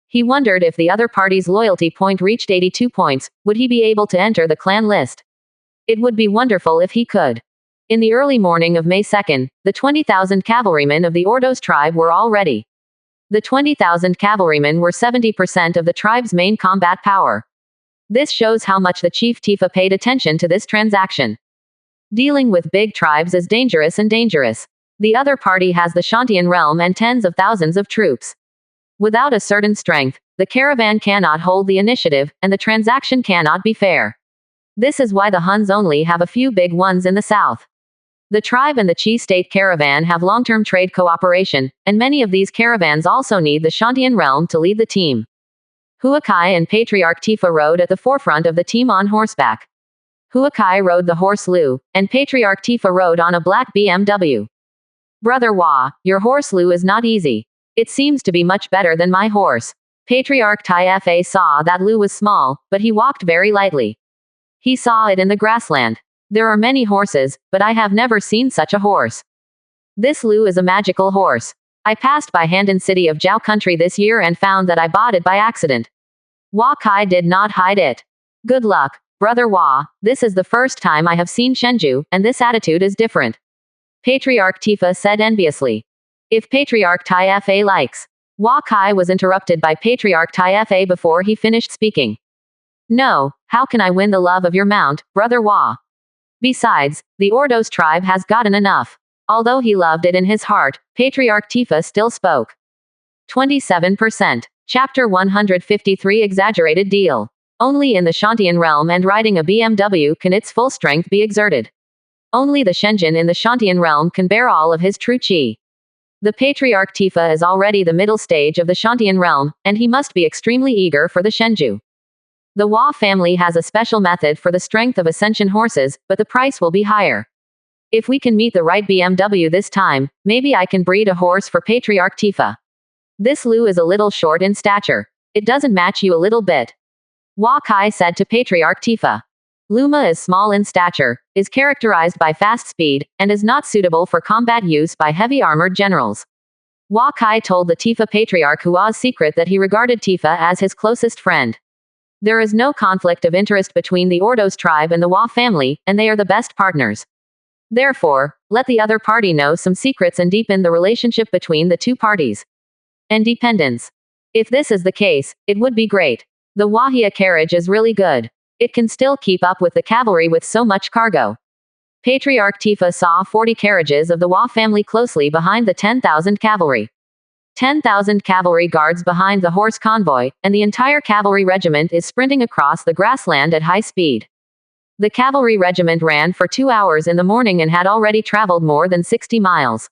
He wondered if the other party's loyalty point reached 82 points, would he be able to enter the clan list? It would be wonderful if he could. In the early morning of May 2nd, the 20,000 cavalrymen of the Ordos tribe were all ready. The 20,000 cavalrymen were 70% of the tribe's main combat power. This shows how much the Chief Tifa paid attention to this transaction. Dealing with big tribes is dangerous and dangerous. The other party has the Shantian realm and tens of thousands of troops. Without a certain strength, the caravan cannot hold the initiative, and the transaction cannot be fair. This is why the Huns only have a few big ones in the south. The tribe and the Qi state caravan have long-term trade cooperation, and many of these caravans also need the Shantian realm to lead the team. Huakai and Patriarch Tifa rode at the forefront of the team on horseback. Huakai rode the horse Lu, and Patriarch Tifa rode on a black BMW. Brother Hua, your horse Lu is not easy. It seems to be much better than my horse. Patriarch Tifa saw that Lu was small, but he walked very lightly. He saw it in the grassland. There are many horses, but I have never seen such a horse. This Lu is a magical horse. I passed by Handan city of Zhao country this year and found that I bought it by accident. Huakai did not hide it. Good luck, Brother Hua. This is the first time I have seen Shenju, and this attitude is different. Patriarch Tifa said enviously. If Patriarch Tifa likes. Huakai was interrupted by Patriarch Tifa before he finished speaking. No, how can I win the love of your mount, Brother Hua? Besides, the Ordos tribe has gotten enough. Although he loved it in his heart, Patriarch Tifa still spoke. 27%. Chapter 153 Exaggerated Deal. Only in the Shantian realm and riding a BMW can its full strength be exerted. Only the Shenjin in the Shantian realm can bear all of his true qi. The Patriarch Tifa is already the middle stage of the Shantian realm, and he must be extremely eager for the Shenju. The Hua family has a special method for the strength of ascension horses, but the price will be higher. If we can meet the right BMW this time, maybe I can breed a horse for Patriarch Tifa. This Lu is a little short in stature. It doesn't match you a little bit. Huakai said to Patriarch Tifa. Luma is small in stature, is characterized by fast speed, and is not suitable for combat use by heavy armored generals. Huakai told the Tifa Patriarch Hua's secret that he regarded Tifa as his closest friend. There is no conflict of interest between the Ordos tribe and the Hua family, and they are the best partners. Therefore, let the other party know some secrets and deepen the relationship between the two parties. Independence. If this is the case, it would be great. The Wahia carriage is really good. It can still keep up with the cavalry with so much cargo. Patriarch Tifa saw 40 carriages of the Hua family closely behind the 10,000 cavalry. 10,000 cavalry guards behind the horse convoy, and the entire cavalry regiment is sprinting across the grassland at high speed. The cavalry regiment ran for 2 hours in the morning and had already traveled more than 60 miles.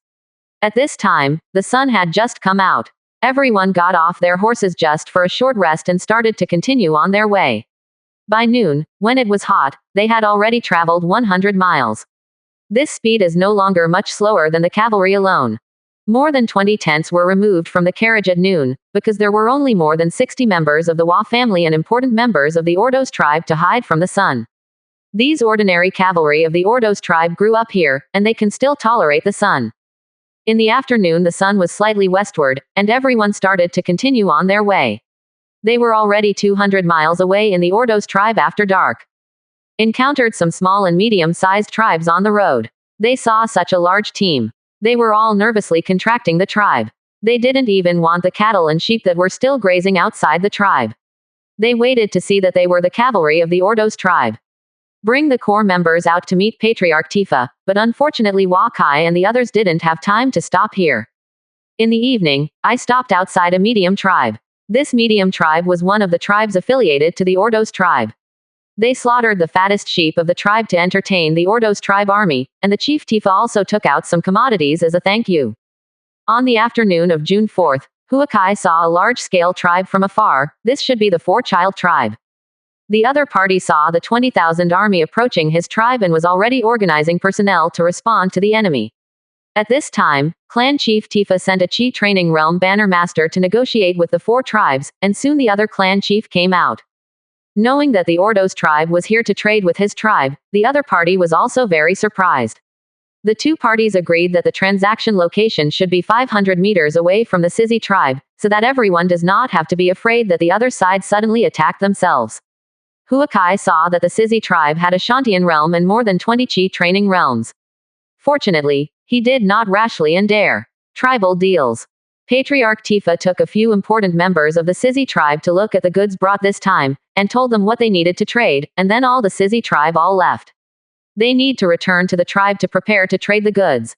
At this time, the sun had just come out. Everyone got off their horses just for a short rest and started to continue on their way. By noon, when it was hot, they had already traveled 100 miles. This speed is no longer much slower than the cavalry alone. More than 20 tents were removed from the carriage at noon, because there were only more than 60 members of the Hua family and important members of the Ordos tribe to hide from the sun. These ordinary cavalry of the Ordos tribe grew up here, and they can still tolerate the sun. In the afternoon the sun was slightly westward, and everyone started to continue on their way. They were already 200 miles away in the Ordos tribe after dark. Encountered some small and medium-sized tribes on the road. They saw such a large team. They were all nervously contracting the tribe. They didn't even want the cattle and sheep that were still grazing outside the tribe. They waited to see that they were the cavalry of the Ordos tribe. Bring the core members out to meet Patriarch Tifa, but unfortunately Huakai and the others didn't have time to stop here. In the evening, I stopped outside a medium tribe. This medium tribe was one of the tribes affiliated to the Ordos tribe. They slaughtered the fattest sheep of the tribe to entertain the Ordos tribe army, and the chief Tifa also took out some commodities as a thank you. On the afternoon of June 4th, Huakai saw a large-scale tribe from afar. This should be the four-child tribe. The other party saw the 20,000 army approaching his tribe and was already organizing personnel to respond to the enemy. At this time, Clan Chief Tifa sent a Chi training realm banner master to negotiate with the four tribes, and soon the other clan chief came out. Knowing that the Ordos tribe was here to trade with his tribe, the other party was also very surprised. The two parties agreed that the transaction location should be 500 meters away from the Sizzy tribe, so that everyone does not have to be afraid that the other side suddenly attacked themselves. Huakai saw that the Sizzy tribe had a Shantian realm and more than 20 Chi training realms. Fortunately, he did not rashly and dare. Tribal deals. Patriarch Tifa took a few important members of the Sizzy tribe to look at the goods brought this time, and told them what they needed to trade, and then all the Sizzy tribe all left. They need to return to the tribe to prepare to trade the goods.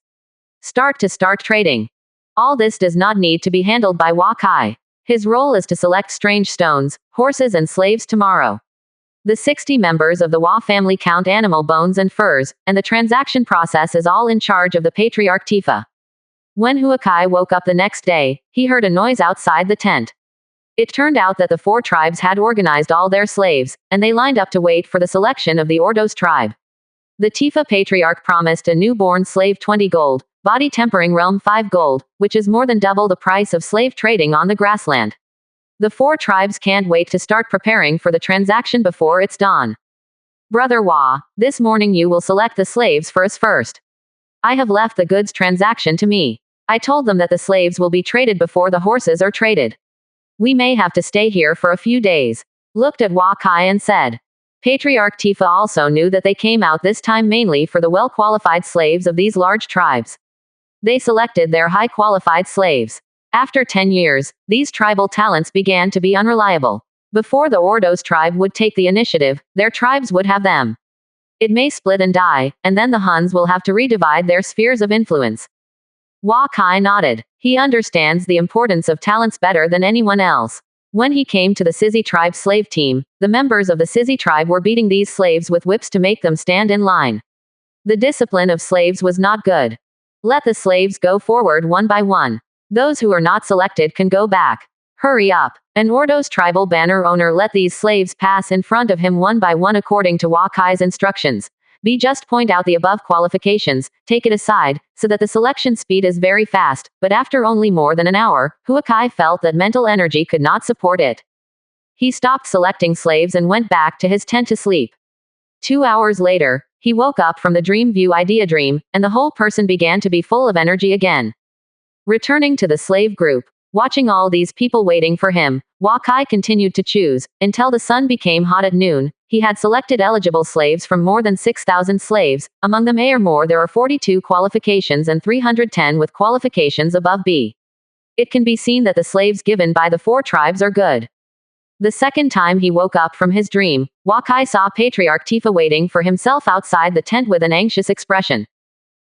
Start trading. All this does not need to be handled by Huakai. His role is to select strange stones, horses and slaves tomorrow. The 60 members of the Hua family count animal bones and furs, and the transaction process is all in charge of the Patriarch Tifa. When Huakai woke up the next day, he heard a noise outside the tent. It turned out that the four tribes had organized all their slaves, and they lined up to wait for the selection of the Ordos tribe. The Tifa Patriarch promised a newborn slave 20 gold, body tempering realm 5 gold, which is more than double the price of slave trading on the grassland. The four tribes can't wait to start preparing for the transaction before it's dawn. Brother Hua, this morning you will select the slaves for us first. I have left the goods transaction to me. I told them that the slaves will be traded before the horses are traded. We may have to stay here for a few days. Looked at Huakai and said. Patriarch Tifa also knew that they came out this time mainly for the well-qualified slaves of these large tribes. They selected their high-qualified slaves. After 10 years, these tribal talents began to be unreliable. Before the Ordos tribe would take the initiative, their tribes would have them. It may split and die, and then the Huns will have to redivide their spheres of influence. Huakai nodded. He understands the importance of talents better than anyone else. When he came to the Sizzy tribe slave team, the members of the Sizzy tribe were beating these slaves with whips to make them stand in line. The discipline of slaves was not good. Let the slaves go forward one by one. Those who are not selected can go back. Hurry up. An Ordos tribal banner owner let these slaves pass in front of him one by one according to Huakai's instructions. Just point out the above qualifications, take it aside, so that the selection speed is very fast, but after only more than an hour, Huakai felt that mental energy could not support it. He stopped selecting slaves and went back to his tent to sleep. 2 hours later, he woke up from the dream view idea dream, and the whole person began to be full of energy again. Returning to the slave group, watching all these people waiting for him, Huakai continued to choose, until the sun became hot at noon. He had selected eligible slaves from more than 6,000 slaves, among them A or more there are 42 qualifications and 310 with qualifications above B. It can be seen that the slaves given by the four tribes are good. The second time he woke up from his dream, Huakai saw Patriarch Tifa waiting for himself outside the tent with an anxious expression.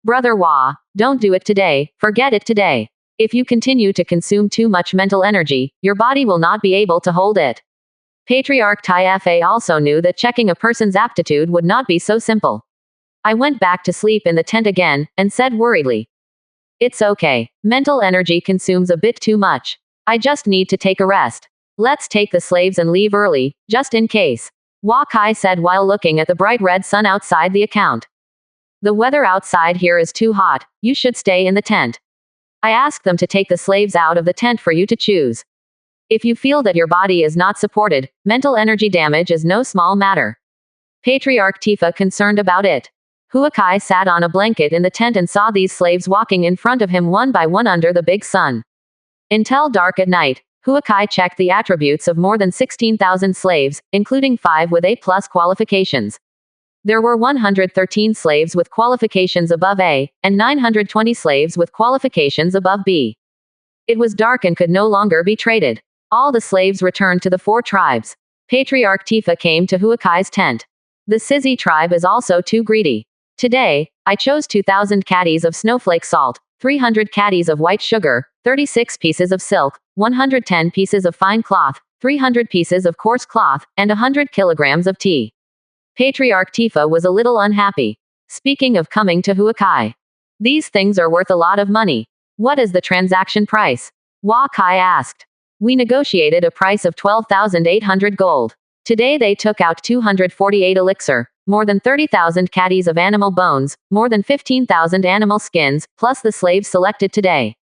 Brother Hua, don't do it today, forget it today. If you continue to consume too much mental energy, your body will not be able to hold it. Patriarch Tifa also knew that checking a person's aptitude would not be so simple. I went back to sleep in the tent again, and said worriedly. It's okay. Mental energy consumes a bit too much. I just need to take a rest. Let's take the slaves and leave early, just in case. Huakai said while looking at the bright red sun outside the account. The weather outside here is too hot, you should stay in the tent. I asked them to take the slaves out of the tent for you to choose. If you feel that your body is not supported, mental energy damage is no small matter. Patriarch Tifa concerned about it. Huakai sat on a blanket in the tent and saw these slaves walking in front of him one by one under the big sun. Until dark at night, Huakai checked the attributes of more than 16,000 slaves, including 5 with A+ qualifications. There were 113 slaves with qualifications above A, and 920 slaves with qualifications above B. It was dark and could no longer be traded. All the slaves returned to the four tribes. Patriarch Tifa came to Huakai's tent. The Sizzy tribe is also too greedy. Today, I chose 2,000 caddies of snowflake salt, 300 caddies of white sugar, 36 pieces of silk, 110 pieces of fine cloth, 300 pieces of coarse cloth, and 100 kilograms of tea. Patriarch Tifa was a little unhappy. Speaking of coming to Huakai. These things are worth a lot of money. What is the transaction price? Huakai asked. We negotiated a price of 12,800 gold. Today they took out 248 elixir, more than 30,000 caddies of animal bones, more than 15,000 animal skins, plus the slaves selected today.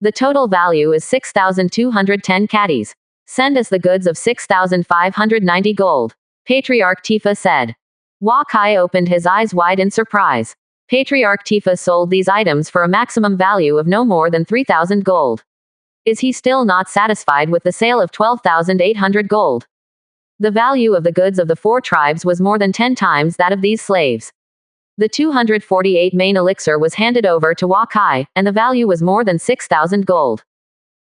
The total value is 6,210 caddies. Send us the goods of 6,590 gold. Patriarch Tifa said. Huakai opened his eyes wide in surprise. Patriarch Tifa sold these items for a maximum value of no more than 3,000 gold. Is he still not satisfied with the sale of 12,800 gold? The value of the goods of the 4 tribes was more than 10 times that of these slaves. The 248 main elixir was handed over to Huakai, and the value was more than 6,000 gold.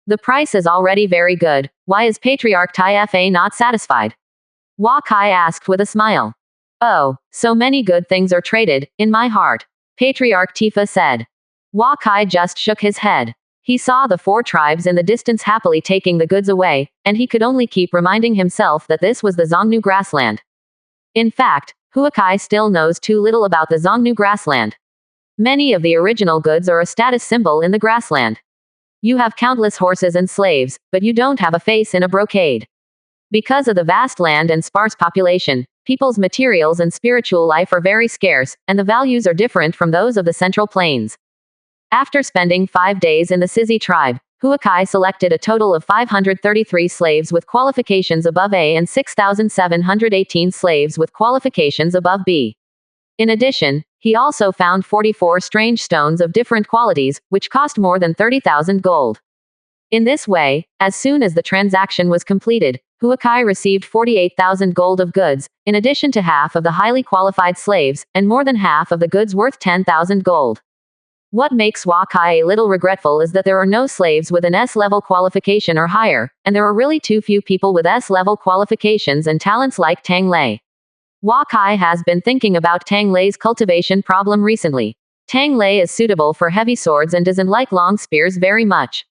The price is already very good. Why is Patriarch Tifa not satisfied? Huakai asked with a smile. Oh, so many good things are traded, in my heart. Patriarch Tifa said. Huakai just shook his head. He saw the 4 tribes in the distance happily taking the goods away, and he could only keep reminding himself that this was the Zongnu grassland. In fact, Huakai still knows too little about the Zongnu grassland. Many of the original goods are a status symbol in the grassland. You have countless horses and slaves, but you don't have a face in a brocade. Because of the vast land and sparse population, people's materials and spiritual life are very scarce, and the values are different from those of the Central Plains. After spending 5 days in the Sizhi tribe, Huakai selected a total of 533 slaves with qualifications above A and 6,718 slaves with qualifications above B. In addition, he also found 44 strange stones of different qualities, which cost more than 30,000 gold. In this way, as soon as the transaction was completed, Huakai received 48,000 gold of goods, in addition to half of the highly qualified slaves, and more than half of the goods worth 10,000 gold. What makes Huakai a little regretful is that there are no slaves with an S-level qualification or higher, and there are really too few people with S-level qualifications and talents like Tang Lei. Huakai has been thinking about Tang Lei's cultivation problem recently. Tang Lei is suitable for heavy swords and doesn't like long spears very much.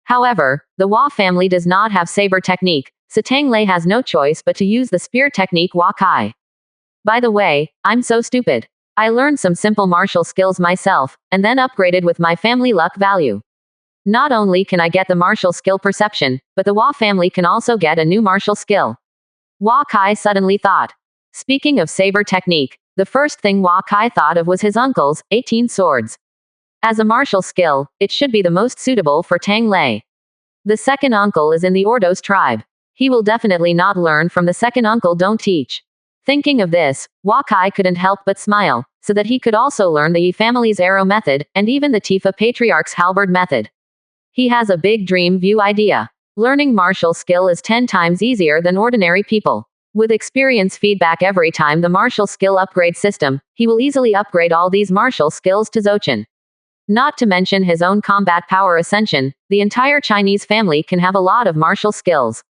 However, the Hua family does not have saber technique, so Tang Lei has no choice but to use the spear technique Huakai. By the way, I'm so stupid. I learned some simple martial skills myself, and then upgraded with my family luck value. Not only can I get the martial skill perception, but the Hua family can also get a new martial skill. Huakai suddenly thought. Speaking of saber technique, the first thing Huakai thought of was his uncle's 18 swords. As a martial skill, it should be the most suitable for Tang Lei. The second uncle is in the Ordos tribe. He will definitely not learn from the second uncle don't teach. Thinking of this, Huakai couldn't help but smile, so that he could also learn the Yi family's arrow method, and even the Tifa Patriarch's halberd method. He has a big dream view idea. Learning martial skill is 10 times easier than ordinary people. With experience feedback every time the martial skill upgrade system, he will easily upgrade all these martial skills to Zochin. Not to mention his own combat power ascension, the entire Chinese family can have a lot of martial skills.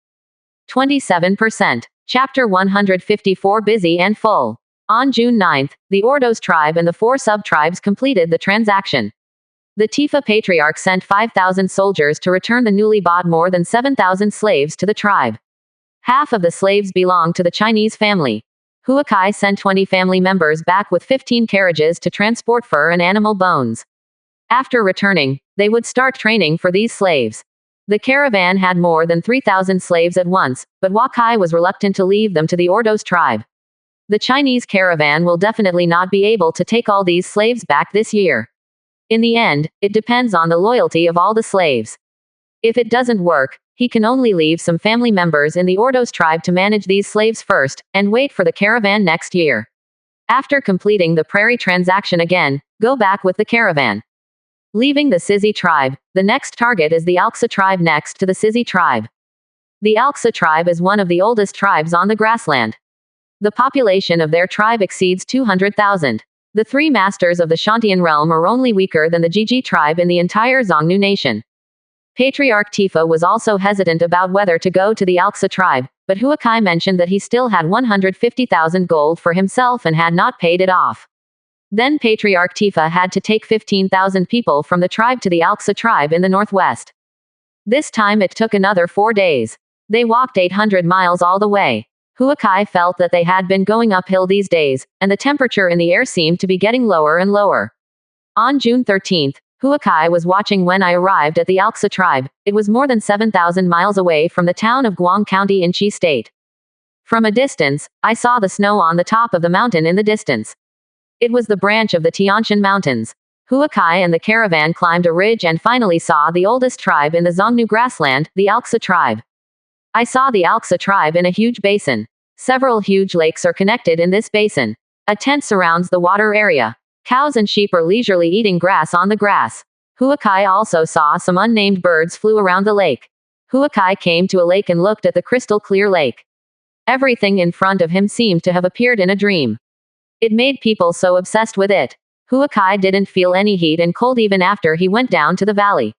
27%. Chapter 154 Busy and Full. On June 9th, the Ordos tribe and the 4 sub-tribes completed the transaction. The Tifa Patriarch sent 5,000 soldiers to return the newly bought more than 7,000 slaves to the tribe. Half of the slaves belong to the Chinese family. Huakai sent 20 family members back with 15 carriages to transport fur and animal bones. After returning, they would start training for these slaves. The caravan had more than 3,000 slaves at once, but Huakai was reluctant to leave them to the Ordos tribe. The Chinese caravan will definitely not be able to take all these slaves back this year. In the end, it depends on the loyalty of all the slaves. If it doesn't work, he can only leave some family members in the Ordos tribe to manage these slaves first, and wait for the caravan next year. After completing the prairie transaction again, go back with the caravan. Leaving the Sizhi tribe, the next target is the Alxa tribe next to the Sizhi tribe. The Alxa tribe is one of the oldest tribes on the grassland. The population of their tribe exceeds 200,000. The 3 masters of the Shantian realm are only weaker than the Jiji tribe in the entire Zongnu nation. Patriarch Tifa was also hesitant about whether to go to the Alxa tribe, but Huakai mentioned that he still had 150,000 gold for himself and had not paid it off. Then Patriarch Tifa had to take 15,000 people from the tribe to the Alxa tribe in the northwest. This time it took another 4 days. They walked 800 miles all the way. Huakai felt that they had been going uphill these days, and the temperature in the air seemed to be getting lower and lower. On June 13th, Huakai was watching when I arrived at the Alxa tribe. It was more than 7,000 miles away from the town of Guang County in Qi State. From a distance, I saw the snow on the top of the mountain in the distance. It was the branch of the Tianshan Mountains. Huakai and the caravan climbed a ridge and finally saw the oldest tribe in the Zongnu grassland, the Alxa tribe. I saw the Alxa tribe in a huge basin. Several huge lakes are connected in this basin. A tent surrounds the water area. Cows and sheep are leisurely eating grass on the grass. Huakai also saw some unnamed birds flew around the lake. Huakai came to a lake and looked at the crystal clear lake. Everything in front of him seemed to have appeared in a dream. It made people so obsessed with it. Huakai didn't feel any heat and cold even after he went down to the valley.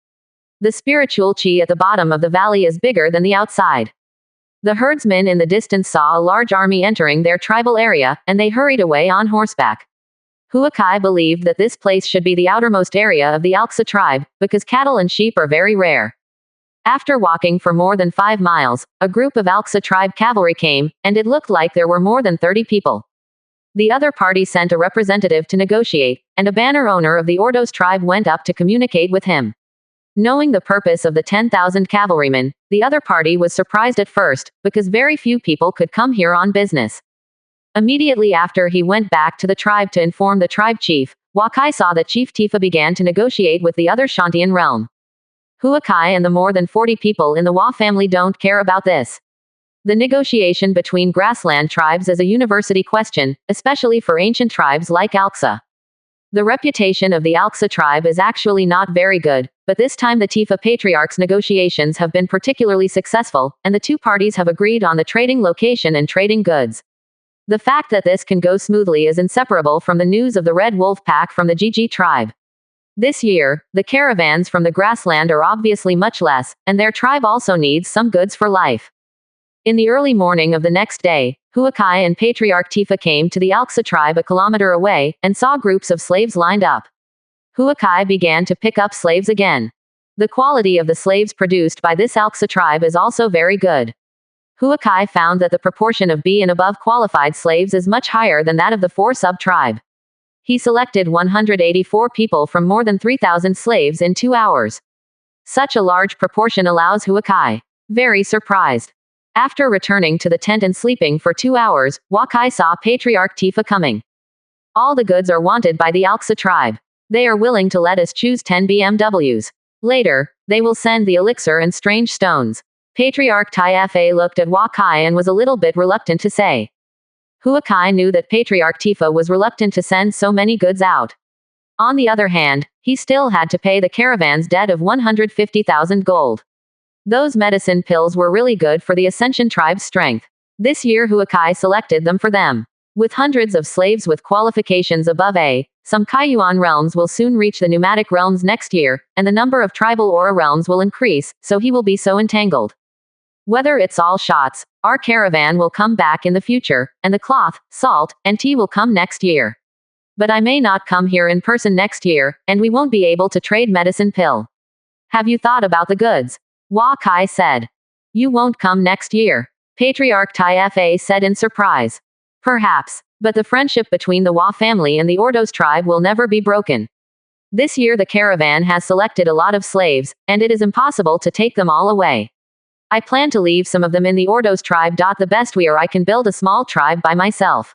The spiritual qi at the bottom of the valley is bigger than the outside. The herdsmen in the distance saw a large army entering their tribal area, and they hurried away on horseback. Huakai believed that this place should be the outermost area of the Alxa tribe, because cattle and sheep are very rare. After walking for more than 5 miles, a group of Alxa tribe cavalry came, and it looked like there were more than 30 people. The other party sent a representative to negotiate, and a banner owner of the Ordos tribe went up to communicate with him. Knowing the purpose of the 10,000 cavalrymen, the other party was surprised at first, because very few people could come here on business. Immediately after he went back to the tribe to inform the tribe chief, Huakai saw that Chief Tifa began to negotiate with the other Shantian realm. Huakai and the more than 40 people in the Hua family don't care about this. The negotiation between grassland tribes is a university question, especially for ancient tribes like Alxa. The reputation of the Alxa tribe is actually not very good, but this time the Tifa Patriarch's negotiations have been particularly successful, and the two parties have agreed on the trading location and trading goods. The fact that this can go smoothly is inseparable from the news of the Red Wolf Pack from the Gigi tribe. This year, the caravans from the grassland are obviously much less, and their tribe also needs some goods for life. In the early morning of the next day, Huakai and Patriarch Tifa came to the Alxa tribe a kilometer away, and saw groups of slaves lined up. Huakai began to pick up slaves again. The quality of the slaves produced by this Alxa tribe is also very good. Huakai found that the proportion of B and above qualified slaves is much higher than that of the 4 sub-tribe. He selected 184 people from more than 3,000 slaves in 2 hours. Such a large proportion allows Huakai. Very surprised. After returning to the tent and sleeping for 2 hours, Huakai saw Patriarch Tifa coming. All the goods are wanted by the Alxa tribe. They are willing to let us choose 10 BMWs. Later, they will send the elixir and strange stones. Patriarch Tifa looked at Huakai and was a little bit reluctant to say. Huakai knew that Patriarch Tifa was reluctant to send so many goods out. On the other hand, he still had to pay the caravan's debt of 150,000 gold. Those medicine pills were really good for the Ascension tribe's strength. This year Huakai selected them for them. With hundreds of slaves with qualifications above A, some Kaiyuan realms will soon reach the pneumatic realms next year, and the number of tribal aura realms will increase, so he will be so entangled. Whether it's all shots, our caravan will come back in the future, and the cloth, salt, and tea will come next year. But I may not come here in person next year, and we won't be able to trade medicine pill. Have you thought about the goods? Huakai said. You won't come next year. Patriarch Tifa said in surprise. Perhaps, but the friendship between the Hua family and the Ordos tribe will never be broken. This year the caravan has selected a lot of slaves, and it is impossible to take them all away. I plan to leave some of them in the Ordos tribe. The best way I can build a small tribe by myself.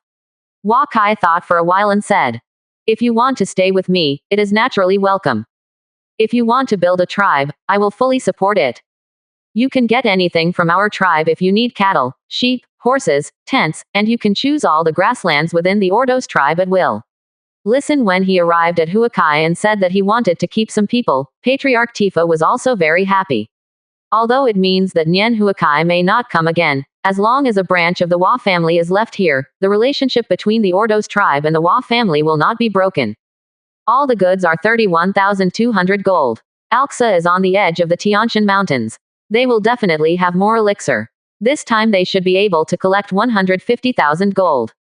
Huakai thought for a while and said. If you want to stay with me, it is naturally welcome. If you want to build a tribe, I will fully support it. You can get anything from our tribe if you need cattle, sheep, horses, tents, and you can choose all the grasslands within the Ordos tribe at will. Listen, when he arrived at Huakai and said that he wanted to keep some people, Patriarch Tifa was also very happy. Although it means that Nien Huakai may not come again, as long as a branch of the Hua family is left here, the relationship between the Ordos tribe and the Hua family will not be broken. All the goods are 31,200 gold. Alxa is on the edge of the Tianshan Mountains. They will definitely have more elixir. This time they should be able to collect 150,000 gold.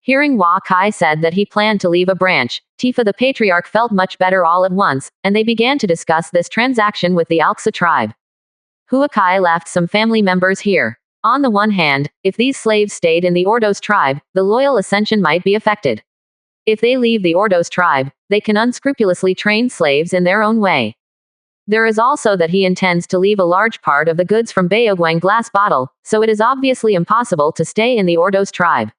Hearing Huakai said that he planned to leave a branch, Tifa the Patriarch felt much better all at once, and they began to discuss this transaction with the Alxa tribe. Huakai left some family members here. On the one hand, if these slaves stayed in the Ordos tribe, the loyal ascension might be affected. If they leave the Ordos tribe, they can unscrupulously train slaves in their own way. There is also that he intends to leave a large part of the goods from Baoguang glass bottle, so it is obviously impossible to stay in the Ordos tribe.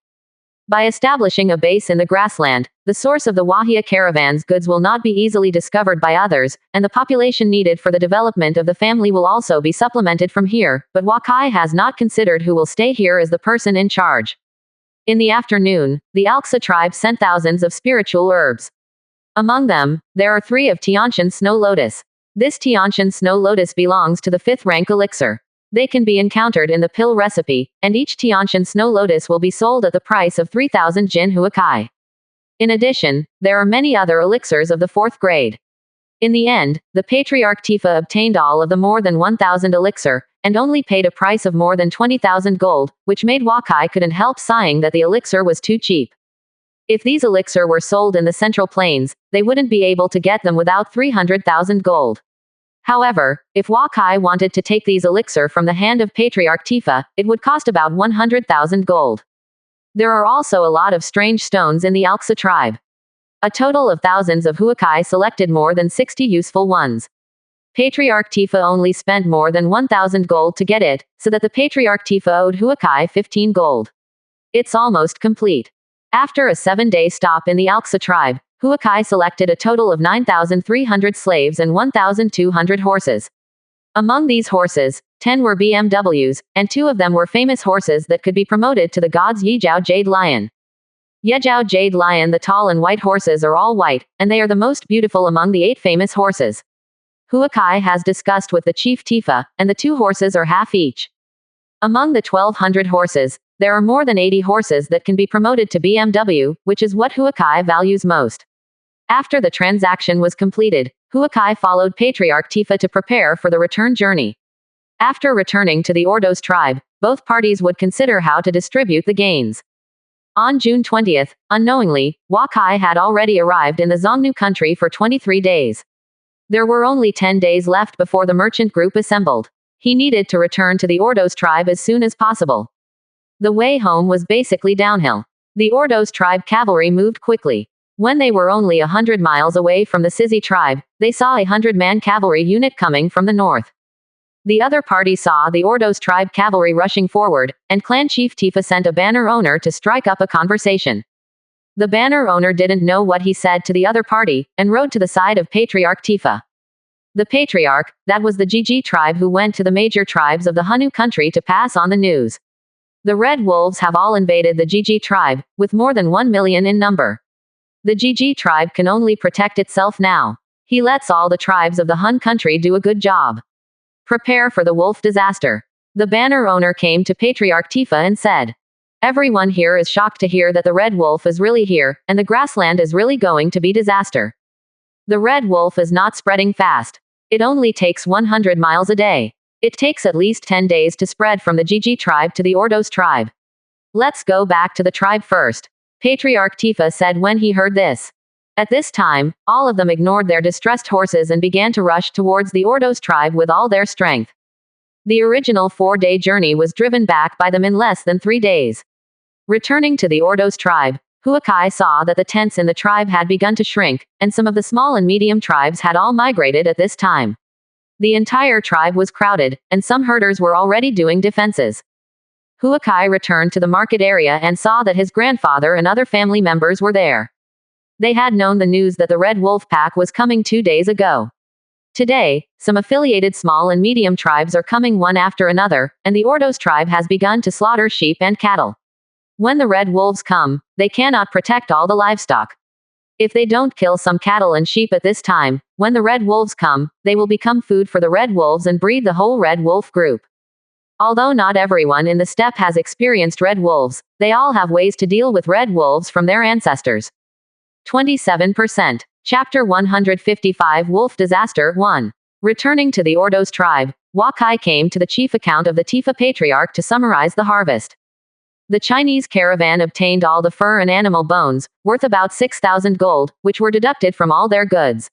By establishing a base in the grassland, the source of the Wahia caravan's goods will not be easily discovered by others, and the population needed for the development of the family will also be supplemented from here, but Wakai has not considered who will stay here as the person in charge. In the afternoon, the Alxa tribe sent thousands of spiritual herbs. Among them, there are 3 of Tianshan snow lotus. This Tianshan snow lotus belongs to the 5th rank elixir. They can be encountered in the pill recipe, and each Tianshan snow lotus will be sold at the price of 3,000 Jin Huakai. In addition, there are many other elixirs of the 4th grade. In the end, the Patriarch Tifa obtained all of the more than 1,000 elixir, and only paid a price of more than 20,000 gold, which made Wakai couldn't help sighing that the elixir was too cheap. If these elixir were sold in the Central Plains, they wouldn't be able to get them without 300,000 gold. However, if Wakai wanted to take these elixir from the hand of Patriarch Tifa, it would cost about 100,000 gold. There are also a lot of strange stones in the Alxa tribe. A total of thousands of Huakai selected more than 60 useful ones. Patriarch Tifa only spent more than 1,000 gold to get it, so that the Patriarch Tifa owed Huakai 15 gold. It's almost complete. After a 7-day stop in the Alxa tribe, Huakai selected a total of 9,300 slaves and 1,200 horses. Among these horses, 10 were BMWs, and 2 of them were famous horses that could be promoted to the gods Yijiao Jade Lion. Yijiao Jade Lion, the tall and white horses are all white, and they are the most beautiful among the 8 famous horses. Huakai has discussed with the chief Tifa, and the 2 horses are half each. Among the 1,200 horses, there are more than 80 horses that can be promoted to BMW, which is what Huakai values most. After the transaction was completed, Huakai followed Patriarch Tifa to prepare for the return journey. After returning to the Ordos tribe, both parties would consider how to distribute the gains. On June 20th, unknowingly, Wakai had already arrived in the Zongnu country for 23 days. There were only 10 days left before the merchant group assembled. He needed to return to the Ordos tribe as soon as possible. The way home was basically downhill. The Ordos tribe cavalry moved quickly. When they were only 100 miles away from the Sizi tribe, they saw a 100-man cavalry unit coming from the north. The other party saw the Ordos tribe cavalry rushing forward, and clan chief Tifa sent a banner owner to strike up a conversation. The banner owner didn't know what he said to the other party, and rode to the side of Patriarch Tifa. The Patriarch, that was the GG tribe who went to the major tribes of the Hanu country to pass on the news. The Red Wolves have all invaded the GG tribe, with more than 1 million in number. The GG tribe can only protect itself now. He lets all the tribes of the Hun country do a good job. Prepare for the wolf disaster. The banner owner came to Patriarch Tifa and said, "Everyone here is shocked to hear that the Red Wolf is really here, and the grassland is really going to be disaster. The Red Wolf is not spreading fast. It only takes 100 miles a day. It takes at least 10 days to spread from the GG tribe to the Ordos tribe. Let's go back to the tribe first," Patriarch Tifa said when he heard this. At this time, all of them ignored their distressed horses and began to rush towards the Ordos tribe with all their strength. The original 4-day journey was driven back by them in less than 3 days. Returning to the Ordos tribe, Huakai saw that the tents in the tribe had begun to shrink, and some of the small and medium tribes had all migrated at this time. The entire tribe was crowded, and some herders were already doing defenses. Huakai returned to the market area and saw that his grandfather and other family members were there. They had known the news that the Red Wolf Pack was coming 2 days ago. Today, some affiliated small and medium tribes are coming one after another, and the Ordos tribe has begun to slaughter sheep and cattle. When the Red Wolves come, they cannot protect all the livestock. If they don't kill some cattle and sheep at this time, when the Red Wolves come, they will become food for the Red Wolves and breed the whole Red Wolf group. Although not everyone in the steppe has experienced Red Wolves, they all have ways to deal with Red Wolves from their ancestors. 27%. Chapter 155 Wolf Disaster 1. Returning to the Ordos tribe, Wakai came to the chief account of the Tifa Patriarch to summarize the harvest. The Chinese caravan obtained all the fur and animal bones, worth about 6,000 gold, which were deducted from all their goods.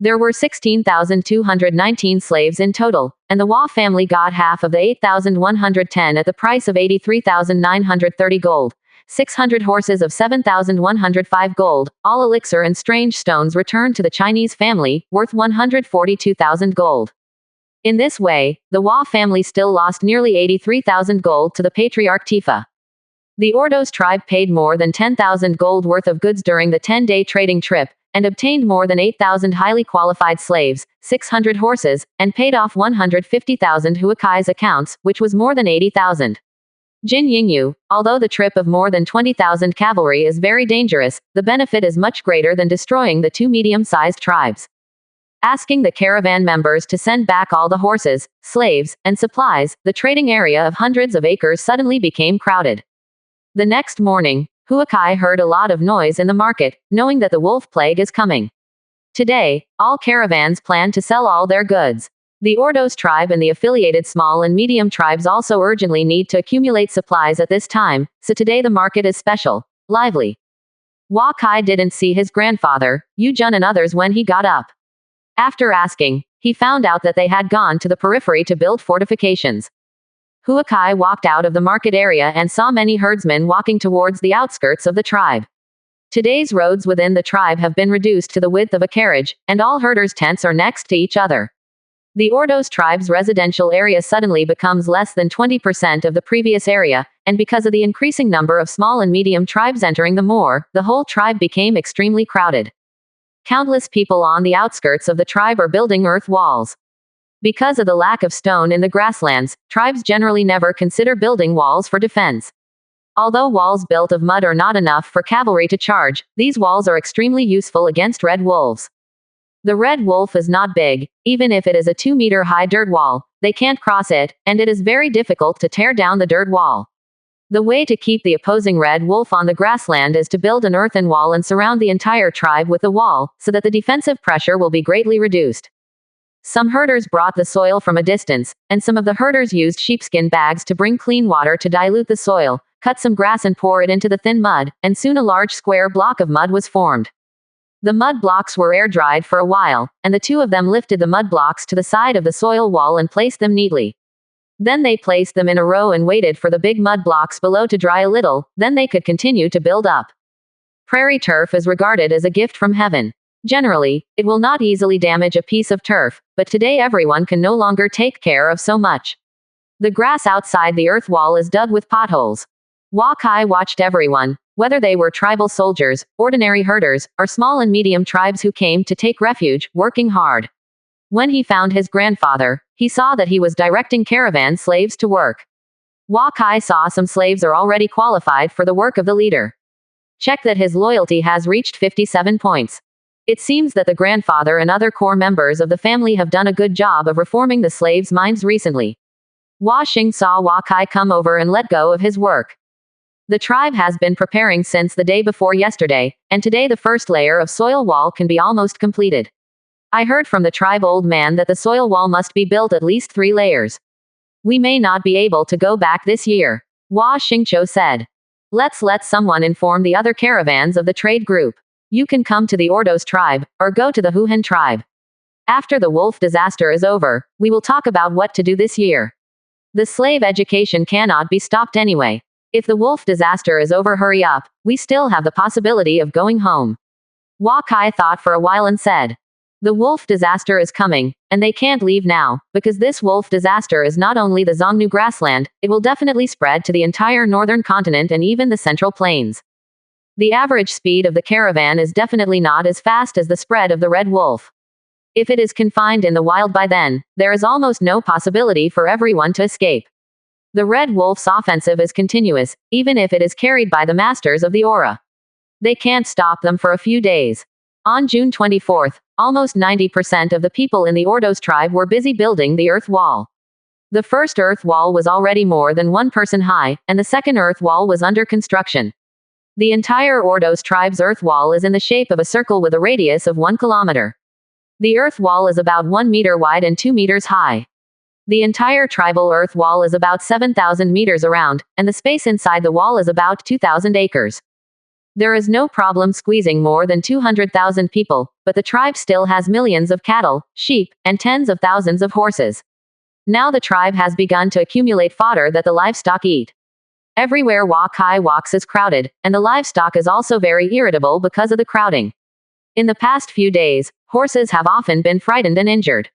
There were 16,219 slaves in total, and the Wa family got half of the 8,110 at the price of 83,930 gold. 600 horses of 7,105 gold, all elixir and strange stones returned to the Chinese family, worth 142,000 gold. In this way, the Wa family still lost nearly 83,000 gold to the Patriarch Tifa. The Ordos tribe paid more than 10,000 gold worth of goods during the 10-day trading trip, and obtained more than 8,000 highly qualified slaves, 600 horses, and paid off 150,000 Huakai's accounts, which was more than 80,000. Jin Yingyu, although the trip of more than 20,000 cavalry is very dangerous, the benefit is much greater than destroying the two medium-sized tribes. Asking the caravan members to send back all the horses, slaves, and supplies, the trading area of hundreds of acres suddenly became crowded. The next morning, Huakai heard a lot of noise in the market, knowing that the wolf plague is coming. Today, all caravans plan to sell all their goods. The Ordos tribe and the affiliated small and medium tribes also urgently need to accumulate supplies at this time, so today the market is special, lively. Wa Kai didn't see his grandfather, Yu Jun and others when he got up. After asking, he found out that they had gone to the periphery to build fortifications. Huakai walked out of the market area and saw many herdsmen walking towards the outskirts of the tribe. Today's roads within the tribe have been reduced to the width of a carriage, and all herders' tents are next to each other. The Ordos tribe's residential area suddenly becomes less than 20% of the previous area, and because of the increasing number of small and medium tribes entering the moor, the whole tribe became extremely crowded. Countless people on the outskirts of the tribe are building earth walls. Because of the lack of stone in the grasslands, tribes generally never consider building walls for defense. Although walls built of mud are not enough for cavalry to charge, these walls are extremely useful against red wolves. The red wolf is not big, even if it is a 2-meter-high dirt wall, they can't cross it, and it is very difficult to tear down the dirt wall. The way to keep the opposing red wolf on the grassland is to build an earthen wall and surround the entire tribe with the wall, so that the defensive pressure will be greatly reduced. Some herders brought the soil from a distance, and some of the herders used sheepskin bags to bring clean water to dilute the soil, cut some grass and pour it into the thin mud, and soon a large square block of mud was formed. The mud blocks were air-dried for a while, and the two of them lifted the mud blocks to the side of the soil wall and placed them neatly. Then they placed them in a row and waited for the big mud blocks below to dry a little, then they could continue to build up. Prairie turf is regarded as a gift from heaven. Generally, it will not easily damage a piece of turf, but today everyone can no longer take care of so much. The grass outside the earth wall is dug with potholes. Wa Kai watched everyone, whether they were tribal soldiers, ordinary herders, or small and medium tribes who came to take refuge, working hard. When he found his grandfather, he saw that he was directing caravan slaves to work. Wa Kai saw some slaves are already qualified for the work of the leader. Check that his loyalty has reached 57 points. It seems that the grandfather and other core members of the family have done a good job of reforming the slaves' minds recently. Wa Xing saw Wa Kai come over and let go of his work. The tribe has been preparing since the day before yesterday, and today the first layer of soil wall can be almost completed. I heard from the tribe old man that the soil wall must be built at least 3 layers. We may not be able to go back this year, Wa Xingqiu said. Let's let someone inform the other caravans of the trade group. You can come to the Ordos tribe, or go to the Huhan tribe. After the wolf disaster is over, we will talk about what to do this year. The slave education cannot be stopped anyway. If the wolf disaster is over, hurry up, we still have the possibility of going home. Wa Kai thought for a while and said, the wolf disaster is coming, and they can't leave now, because this wolf disaster is not only the Zongnu grassland, it will definitely spread to the entire northern continent and even the central plains. The average speed of the caravan is definitely not as fast as the spread of the red wolf. If it is confined in the wild by then, there is almost no possibility for everyone to escape. The red wolf's offensive is continuous, even if it is carried by the masters of the aura. They can't stop them for a few days. On June 24th, almost 90% of the people in the Ordos tribe were busy building the earth wall. The first earth wall was already more than 1 person high, and the second earth wall was under construction. The entire Ordos tribe's earth wall is in the shape of a circle with a radius of 1 kilometer. The earth wall is about 1 meter wide and 2 meters high. The entire tribal earth wall is about 7,000 meters around, and the space inside the wall is about 2,000 acres. There is no problem squeezing more than 200,000 people, but the tribe still has millions of cattle, sheep, and tens of thousands of horses. Now the tribe has begun to accumulate fodder that the livestock eat. Everywhere Wakai walks is crowded, and the livestock is also very irritable because of the crowding. In the past few days, horses have often been frightened and injured.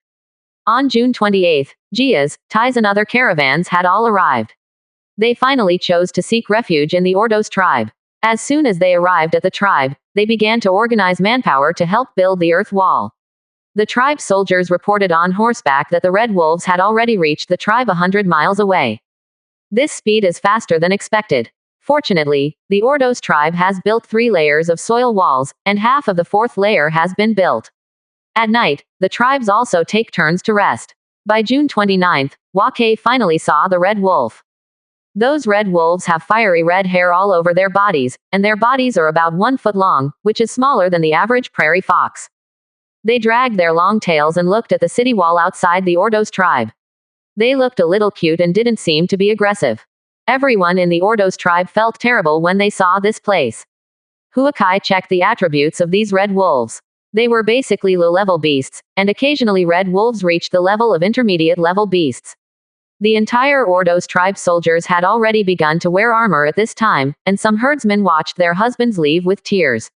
On June 28, Jias, Thais and other caravans had all arrived. They finally chose to seek refuge in the Ordos tribe. As soon as they arrived at the tribe, they began to organize manpower to help build the earth wall. The tribe soldiers reported on horseback that the red wolves had already reached the tribe 100 miles away. This speed is faster than expected. Fortunately, the Ordos tribe has built 3 layers of soil walls, and half of the 4th layer has been built. At night, the tribes also take turns to rest. By June 29, Wake finally saw the red wolf. Those red wolves have fiery red hair all over their bodies, and their bodies are about 1 foot long, which is smaller than the average prairie fox. They dragged their long tails and looked at the city wall outside the Ordos tribe. They looked a little cute and didn't seem to be aggressive. Everyone in the Ordos tribe felt terrible when they saw this place. Huakai checked the attributes of these red wolves. They were basically low-level beasts, and occasionally red wolves reached the level of intermediate-level beasts. The entire Ordos tribe soldiers had already begun to wear armor at this time, and some herdsmen watched their husbands leave with tears.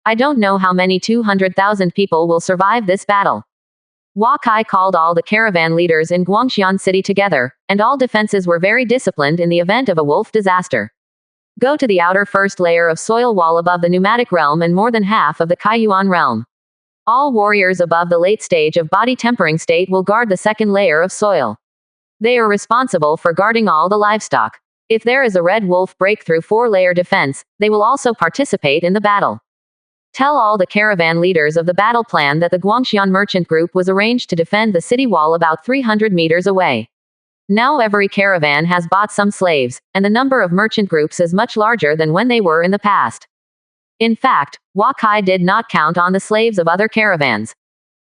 I don't know how many 200,000 people will survive this battle. Wakai called all the caravan leaders in Guangxian City together, and all defenses were very disciplined in the event of a wolf disaster. Go to the outer first layer of soil wall above the pneumatic realm and more than half of the Kaiyuan realm. All warriors above the late stage of body tempering state will guard the second layer of soil. They are responsible for guarding all the livestock. If there is a red wolf breakthrough 4-layer defense, they will also participate in the battle. Tell all the caravan leaders of the battle plan that the Guangxian merchant group was arranged to defend the city wall about 300 meters away. Now every caravan has bought some slaves, and the number of merchant groups is much larger than when they were in the past. In fact, Wakai did not count on the slaves of other caravans.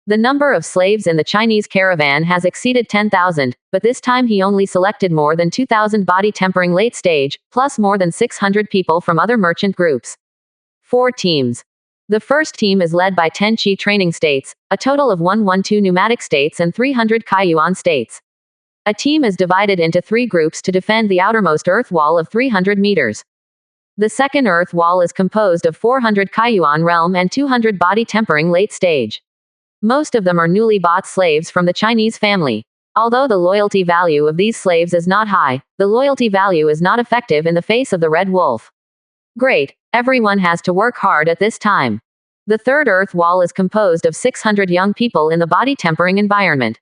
The number of slaves in the Chinese caravan has exceeded 10,000, but this time he only selected more than 2,000 body tempering late stage, plus more than 600 people from other merchant groups. 4 teams. The first team is led by 10 Qi training states, a total of 112 pneumatic states and 300 Kaiyuan states. A team is divided into 3 groups to defend the outermost earth wall of 300 meters. The second earth wall is composed of 400 Kaiyuan realm and 200 body tempering late stage. Most of them are newly bought slaves from the Chinese family. Although the loyalty value of these slaves is not high, the loyalty value is not effective in the face of the red wolf. Great, everyone has to work hard at this time. The third earth wall is composed of 600 young people in the body tempering environment.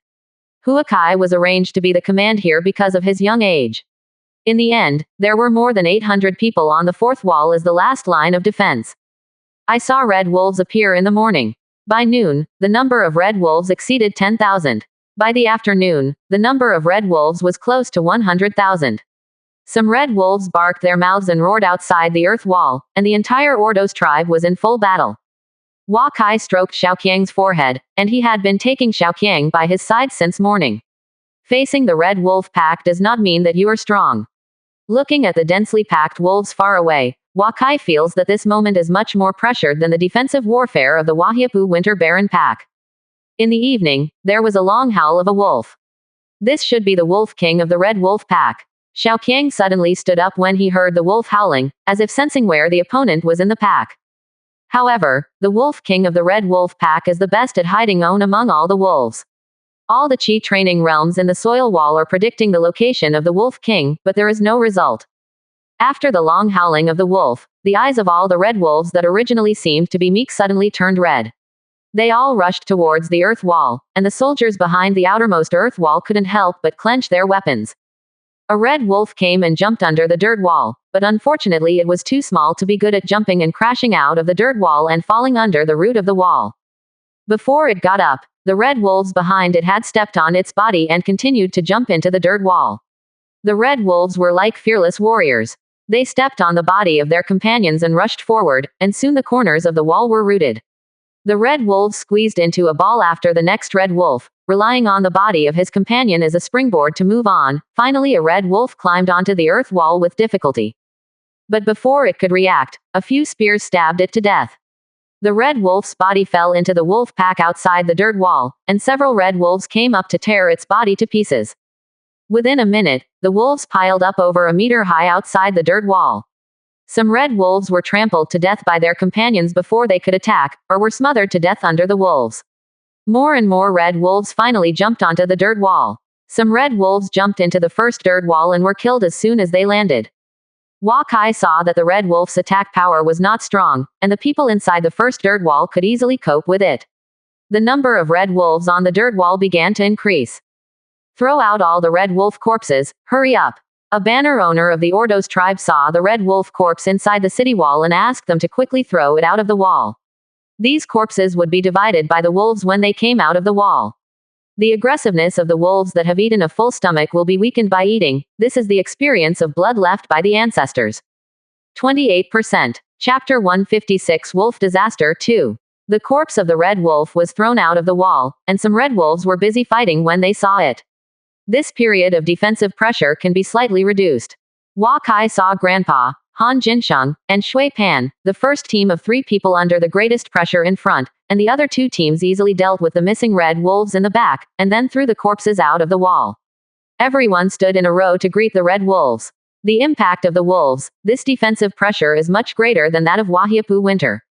Huakai was arranged to be the command here because of his young age. In the end, there were more than 800 people on the fourth wall as the last line of defense. I saw red wolves appear in the morning. By noon, the number of red wolves exceeded 10,000. By the afternoon, the number of red wolves was close to 100,000. Some red wolves barked their mouths and roared outside the earth wall, and the entire Ordos tribe was in full battle. Wakai stroked Xiaoqiang's forehead, and he had been taking Xiaoqiang by his side since morning. Facing the red wolf pack does not mean that you are strong. Looking at the densely packed wolves far away, Wakai feels that this moment is much more pressured than the defensive warfare of the Wahiapu Winter Baron pack. In the evening, there was a long howl of a wolf. This should be the wolf king of the red wolf pack. Xiaoqiang suddenly stood up when he heard the wolf howling, as if sensing where the opponent was in the pack. However, the wolf king of the red wolf pack is the best at hiding own among all the wolves. All the Qi training realms in the soil wall are predicting the location of the wolf king, but there is no result. After the long howling of the wolf, the eyes of all the red wolves that originally seemed to be meek suddenly turned red. They all rushed towards the earth wall, and the soldiers behind the outermost earth wall couldn't help but clench their weapons. A red wolf came and jumped under the dirt wall, but unfortunately it was too small to be good at jumping and crashing out of the dirt wall and falling under the root of the wall. Before it got up, the red wolves behind it had stepped on its body and continued to jump into the dirt wall. The red wolves were like fearless warriors. They stepped on the body of their companions and rushed forward, and soon the corners of the wall were rooted. The red wolves squeezed into a ball after the next red wolf, relying on the body of his companion as a springboard to move on. Finally, a red wolf climbed onto the earth wall with difficulty. But before it could react, a few spears stabbed it to death. The red wolf's body fell into the wolf pack outside the dirt wall, and several red wolves came up to tear its body to pieces. Within a minute, the wolves piled up over a meter high outside the dirt wall. Some red wolves were trampled to death by their companions before they could attack, or were smothered to death under the wolves. More and more red wolves finally jumped onto the dirt wall. Some red wolves jumped into the first dirt wall and were killed as soon as they landed. Wakai saw that the red wolf's attack power was not strong, and the people inside the first dirt wall could easily cope with it. The number of red wolves on the dirt wall began to increase. Throw out all the red wolf corpses, hurry up. A banner owner of the Ordos tribe saw the red wolf corpse inside the city wall and asked them to quickly throw it out of the wall. These corpses would be divided by the wolves when they came out of the wall. The aggressiveness of the wolves that have eaten a full stomach will be weakened by eating. This is the experience of blood left by the ancestors. 28%. Chapter 156 Wolf Disaster 2. The corpse of the red wolf was thrown out of the wall, and some red wolves were busy fighting when they saw it. This period of defensive pressure can be slightly reduced. Wakai saw Grandpa, Han Jinsheng, and Shui Pan, the first team of 3 people under the greatest pressure in front, and the other 2 teams easily dealt with the missing red wolves in the back, and then threw the corpses out of the wall. Everyone stood in a row to greet the red wolves. The impact of the wolves, this defensive pressure is much greater than that of Wahiapu winter.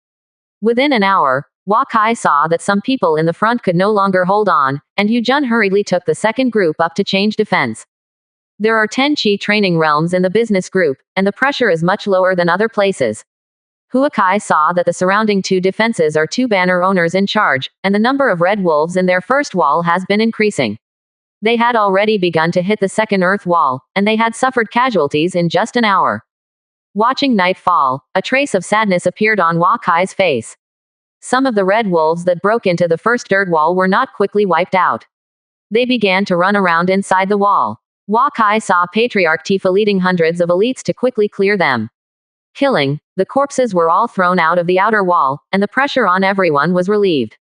Within an hour, Wakai saw that some people in the front could no longer hold on, and Yujun hurriedly took the second group up to change defense. There are 10 Qi training realms in the business group, and the pressure is much lower than other places. Huakai saw that the surrounding 2 defenses are 2 banner owners in charge, and the number of red wolves in their first wall has been increasing. They had already begun to hit the second earth wall, and they had suffered casualties in just an hour. Watching night fall, a trace of sadness appeared on Wakai's face. Some of the red wolves that broke into the first dirt wall were not quickly wiped out. They began to run around inside the wall. Wakai saw Patriarch Tifa leading hundreds of elites to quickly clear them. Killing, the corpses were all thrown out of the outer wall, and the pressure on everyone was relieved.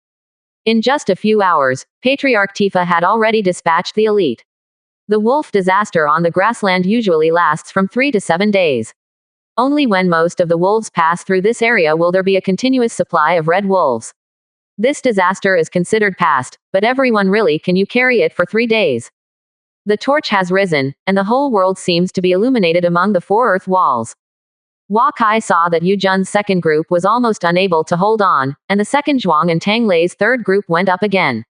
In just a few hours, Patriarch Tifa had already dispatched the elite. The wolf disaster on the grassland usually lasts from 3 to 7 days. Only when most of the wolves pass through this area will there be a continuous supply of red wolves. This disaster is considered past, but everyone really can you carry it for 3 days. The torch has risen, and the whole world seems to be illuminated among the 4 earth walls. Wakai saw that Yujun's second group was almost unable to hold on, and the second Zhuang and Tang Lei's third group went up again.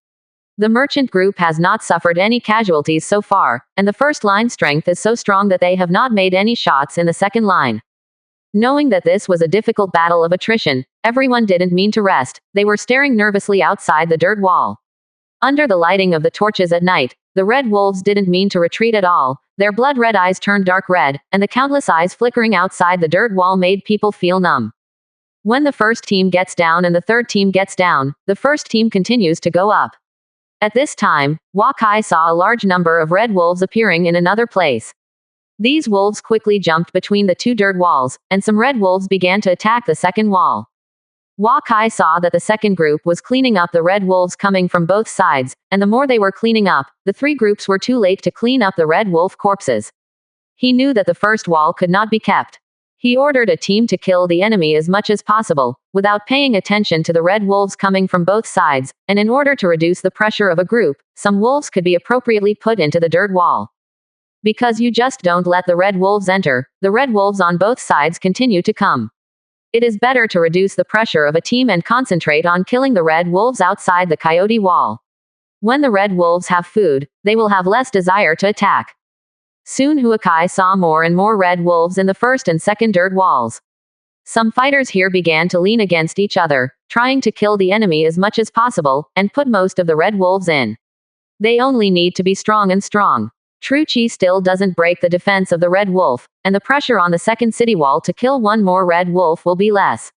The merchant group has not suffered any casualties so far, and the first line strength is so strong that they have not made any shots in the second line. Knowing that this was a difficult battle of attrition, everyone didn't mean to rest. They were staring nervously outside the dirt wall. Under the lighting of the torches at night, the red wolves didn't mean to retreat at all. Their blood-red eyes turned dark red, and the countless eyes flickering outside the dirt wall made people feel numb. When the first team gets down and the third team gets down, the first team continues to go up. At this time, Wakai saw a large number of red wolves appearing in another place. These wolves quickly jumped between the 2 dirt walls, and some red wolves began to attack the second wall. Wakai saw that the second group was cleaning up the red wolves coming from both sides, and the more they were cleaning up, the 3 groups were too late to clean up the red wolf corpses. He knew that the first wall could not be kept. He ordered a team to kill the enemy as much as possible, without paying attention to the red wolves coming from both sides, and in order to reduce the pressure of a group, some wolves could be appropriately put into the dirt wall. Because you just don't let the red wolves enter, the red wolves on both sides continue to come. It is better to reduce the pressure of a team and concentrate on killing the red wolves outside the coyote wall. When the red wolves have food, they will have less desire to attack. Soon Huakai saw more and more red wolves in the first and second dirt walls. Some fighters here began to lean against each other, trying to kill the enemy as much as possible, and put most of the red wolves in. They only need to be strong and strong. True Qi still doesn't break the defense of the red wolf, and the pressure on the second city wall to kill one more red wolf will be less.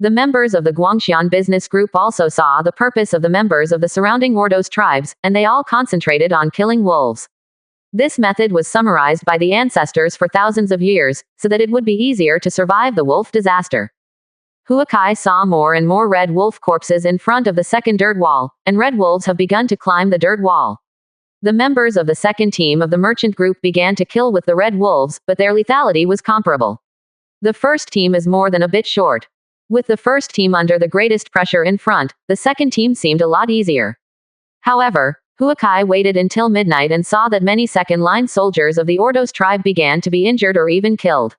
The members of the Guangxian business group also saw the purpose of the members of the surrounding Ordos tribes, and they all concentrated on killing wolves. This method was summarized by the ancestors for thousands of years, so that it would be easier to survive the wolf disaster. Huakai saw more and more red wolf corpses in front of the second dirt wall, and red wolves have begun to climb the dirt wall. The members of the second team of the merchant group began to kill with the red wolves, but their lethality was comparable. The first team is more than a bit short. With the first team under the greatest pressure in front, the second team seemed a lot easier. However, Huakai waited until midnight and saw that many second-line soldiers of the Ordos tribe began to be injured or even killed.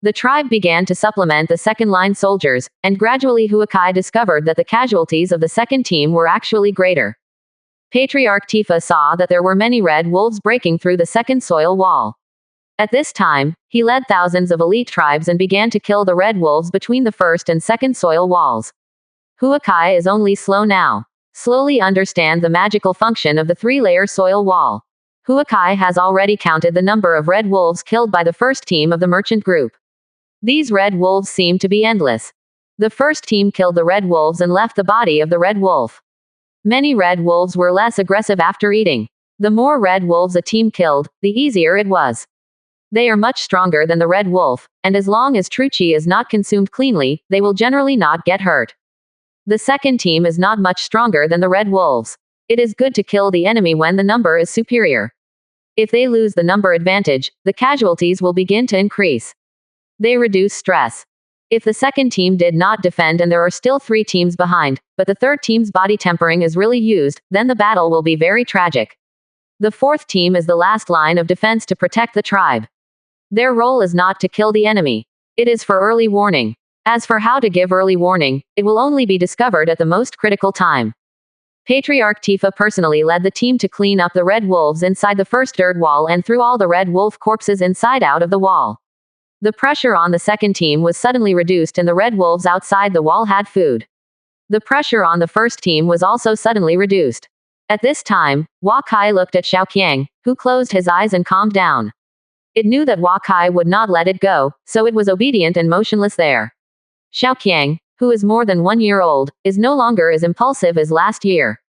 The tribe began to supplement the second-line soldiers, and gradually Huakai discovered that the casualties of the second team were actually greater. Patriarch Tifa saw that there were many red wolves breaking through the second soil wall. At this time, he led thousands of elite tribes and began to kill the red wolves between the first and second soil walls. Huakai is only slow now. Slowly understand the magical function of the three-layer soil wall. Huakai has already counted the number of red wolves killed by the first team of the merchant group. These red wolves seem to be endless. The first team killed the red wolves and left the body of the red wolf. Many red wolves were less aggressive after eating. The more red wolves a team killed, the easier it was. They are much stronger than the red wolf, and as long as true chi is not consumed cleanly, they will generally not get hurt. The second team is not much stronger than the red wolves. It is good to kill the enemy when the number is superior. If they lose the number advantage, the casualties will begin to increase. They reduce stress. If the second team did not defend and there are still 3 teams behind, but the third team's body tempering is really used, then the battle will be very tragic. The fourth team is the last line of defense to protect the tribe. Their role is not to kill the enemy. It is for early warning. As for how to give early warning, it will only be discovered at the most critical time. Patriarch Tifa personally led the team to clean up the red wolves inside the first dirt wall and threw all the red wolf corpses inside out of the wall. The pressure on the second team was suddenly reduced and the red wolves outside the wall had food. The pressure on the first team was also suddenly reduced. At this time, Huakai looked at Xiaoqiang, who closed his eyes and calmed down. It knew that Huakai would not let it go, so it was obedient and motionless there. Xiaoqiang, who is more than 1 year old, is no longer as impulsive as last year.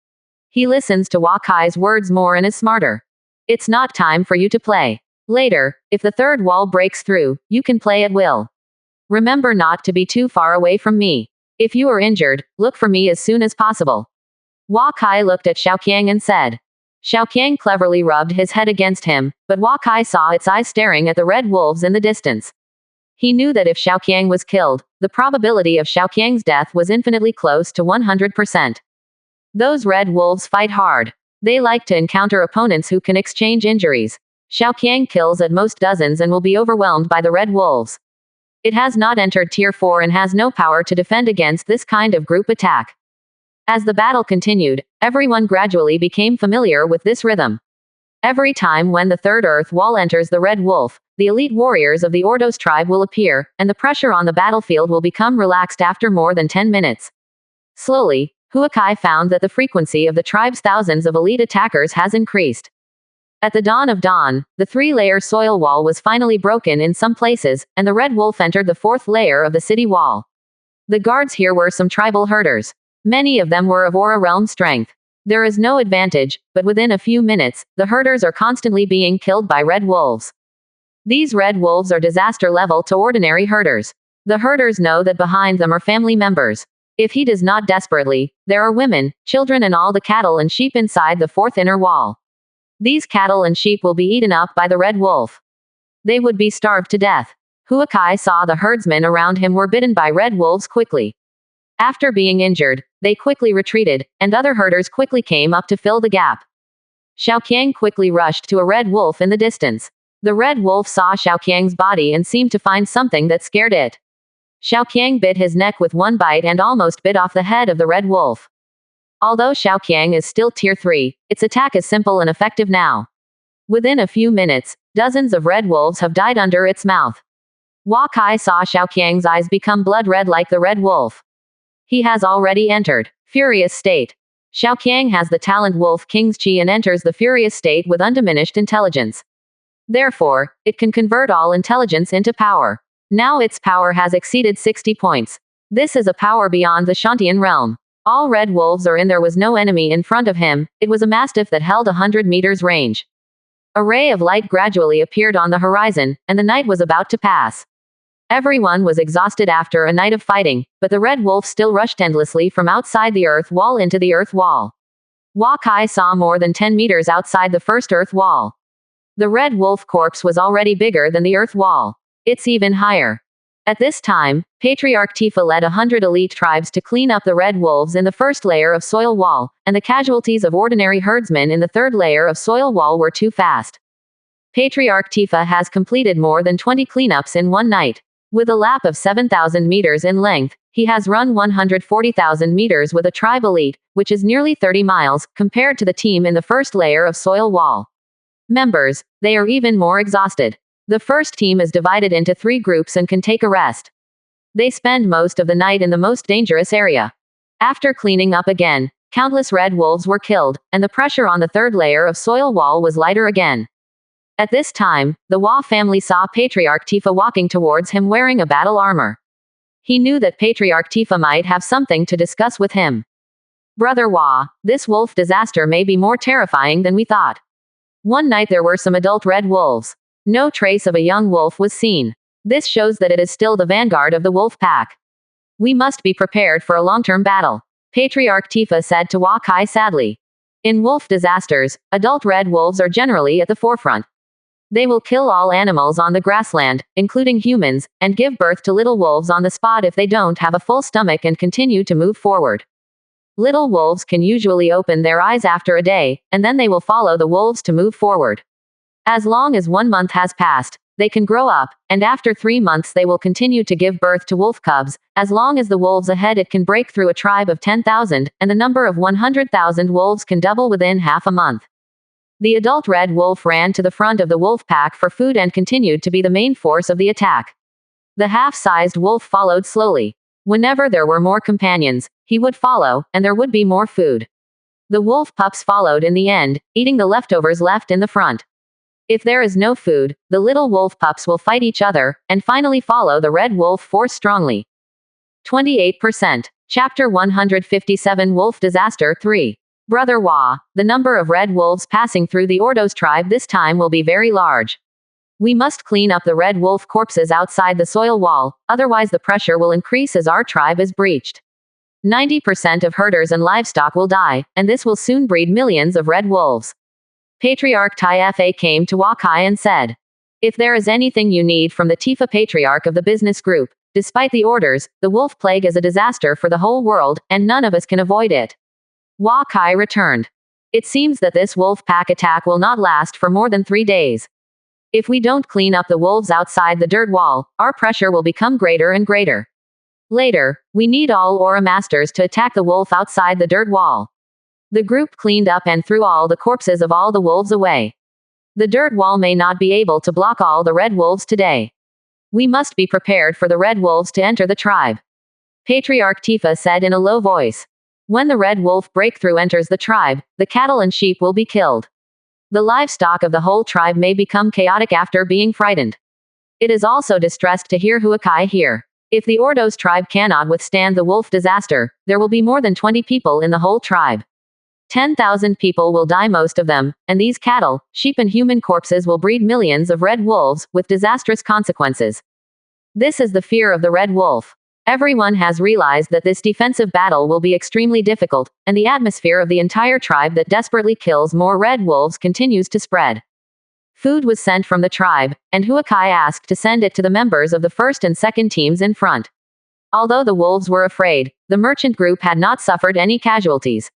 He listens to Huakai's words more and is smarter. It's not time for you to play. Later, if the third wall breaks through, you can play at will. Remember not to be too far away from me. If you are injured, look for me as soon as possible. Huakai looked at Xiaoqiang and said. Xiaoqiang cleverly rubbed his head against him, but Huakai saw its eyes staring at the red wolves in the distance. He knew that if Xiaoqiang was killed, the probability of Xiaoqiang's death was infinitely close to 100%. Those red wolves fight hard. They like to encounter opponents who can exchange injuries. Xiaoqiang kills at most dozens and will be overwhelmed by the red wolves. It has not entered Tier 4 and has no power to defend against this kind of group attack. As the battle continued, everyone gradually became familiar with this rhythm. Every time when the third earth wall enters the red wolf, the elite warriors of the Ordos tribe will appear, and the pressure on the battlefield will become relaxed after more than 10 minutes. Slowly, Huakai found that the frequency of the tribe's thousands of elite attackers has increased. At the dawn of dawn, the 3-layer soil wall was finally broken in some places, and the red wolf entered the 4th layer of the city wall. The guards here were some tribal herders. Many of them were of Aura realm strength. There is no advantage, but within a few minutes, the herders are constantly being killed by red wolves. These red wolves are disaster level to ordinary herders. The herders know that behind them are family members. If he does not desperately, there are women, children and all the cattle and sheep inside the 4th inner wall. These cattle and sheep will be eaten up by the red wolf. They would be starved to death. Huakai saw the herdsmen around him were bitten by red wolves quickly. After being injured, they quickly retreated, and other herders quickly came up to fill the gap. Xiaoqiang quickly rushed to a red wolf in the distance. The red wolf saw Xiaoqiang's body and seemed to find something that scared it. Xiaoqiang bit his neck with one bite and almost bit off the head of the red wolf. Although Xiaoqiang is still Tier 3, its attack is simple and effective now. Within a few minutes, dozens of red wolves have died under its mouth. Huakai saw Xiaoqiang's eyes become blood red like the red wolf. He has already entered furious state. Xiaoqiang has the talent Wolf King's Qi and enters the furious state with undiminished intelligence. Therefore, it can convert all intelligence into power. Now its power has exceeded 60 points. This is a power beyond the Shantian realm. All red wolves are in. There was no enemy in front of him. It was a mastiff that held 100 meters range. A ray of light gradually appeared on the horizon, and the night was about to pass. Everyone was exhausted after a night of fighting, but the red wolf still rushed endlessly from outside the earth wall into the earth wall. Huakai saw more than 10 meters outside the first earth wall. The red wolf corpse was already bigger than the earth wall. It's even higher. At this time, Patriarch Tifa led 100 elite tribes to clean up the red wolves in the first layer of soil wall, and the casualties of ordinary herdsmen in the third layer of soil wall were too fast. Patriarch Tifa has completed more than 20 cleanups in one night. With a lap of 7,000 meters in length, he has run 140,000 meters with a tribe elite, which is nearly 30 miles, compared to the team in the first layer of soil wall. Members, they are even more exhausted. The first team is divided into 3 groups and can take a rest. They spend most of the night in the most dangerous area. After cleaning up again, countless red wolves were killed, and the pressure on the third layer of soil wall was lighter again. At this time, the Wa family saw Patriarch Tifa walking towards him wearing a battle armor. He knew that Patriarch Tifa might have something to discuss with him. Brother Wa, this wolf disaster may be more terrifying than we thought. One night there were some adult red wolves. No trace of a young wolf was seen. This shows that it is still the vanguard of the wolf pack. We must be prepared for a long-term battle, Patriarch Tifa said to Wa Kai sadly. In wolf disasters, adult red wolves are generally at the forefront. They will kill all animals on the grassland, including humans, and give birth to little wolves on the spot if they don't have a full stomach and continue to move forward. Little wolves can usually open their eyes after a day, and then they will follow the wolves to move forward. As long as 1 month has passed, they can grow up, and after 3 months they will continue to give birth to wolf cubs. As long as the wolves ahead it can break through a tribe of 10,000, and the number of 100,000 wolves can double within half a month. The adult red wolf ran to the front of the wolf pack for food and continued to be the main force of the attack. The half-sized wolf followed slowly. Whenever there were more companions, he would follow, and there would be more food. The wolf pups followed in the end, eating the leftovers left in the front. If there is no food, the little wolf pups will fight each other, and finally follow the red wolf force strongly. 28%. Chapter 157 Wolf Disaster 3. Brother Wa, the number of red wolves passing through the Ordos tribe this time will be very large. We must clean up the red wolf corpses outside the soil wall, otherwise the pressure will increase as our tribe is breached. 90% of herders and livestock will die, and this will soon breed millions of red wolves. Patriarch Tifa came to Wa Kai and said, "If there is anything you need from the Tifa Patriarch of the business group, despite the orders, the wolf plague is a disaster for the whole world, and none of us can avoid it." Wa Kai returned. It seems that this wolf pack attack will not last for more than 3 days. If we don't clean up the wolves outside the dirt wall, our pressure will become greater and greater. Later, we need all Aura Masters to attack the wolf outside the dirt wall. The group cleaned up and threw all the corpses of all the wolves away. The dirt wall may not be able to block all the red wolves today. We must be prepared for the red wolves to enter the tribe. Patriarch Tifa said in a low voice. When the red wolf breakthrough enters the tribe, the cattle and sheep will be killed. The livestock of the whole tribe may become chaotic after being frightened. It is also distressed to hear Huakai here. If the Ordos tribe cannot withstand the wolf disaster, there will be more than 20 people in the whole tribe. 10,000 people will die, most of them, and these cattle, sheep and human corpses will breed millions of red wolves, with disastrous consequences. This is the fear of the red wolf. Everyone has realized that this defensive battle will be extremely difficult, and the atmosphere of the entire tribe that desperately kills more red wolves continues to spread. Food was sent from the tribe, and Huakai asked to send it to the members of the first and second teams in front. Although the wolves were afraid, the merchant group had not suffered any casualties.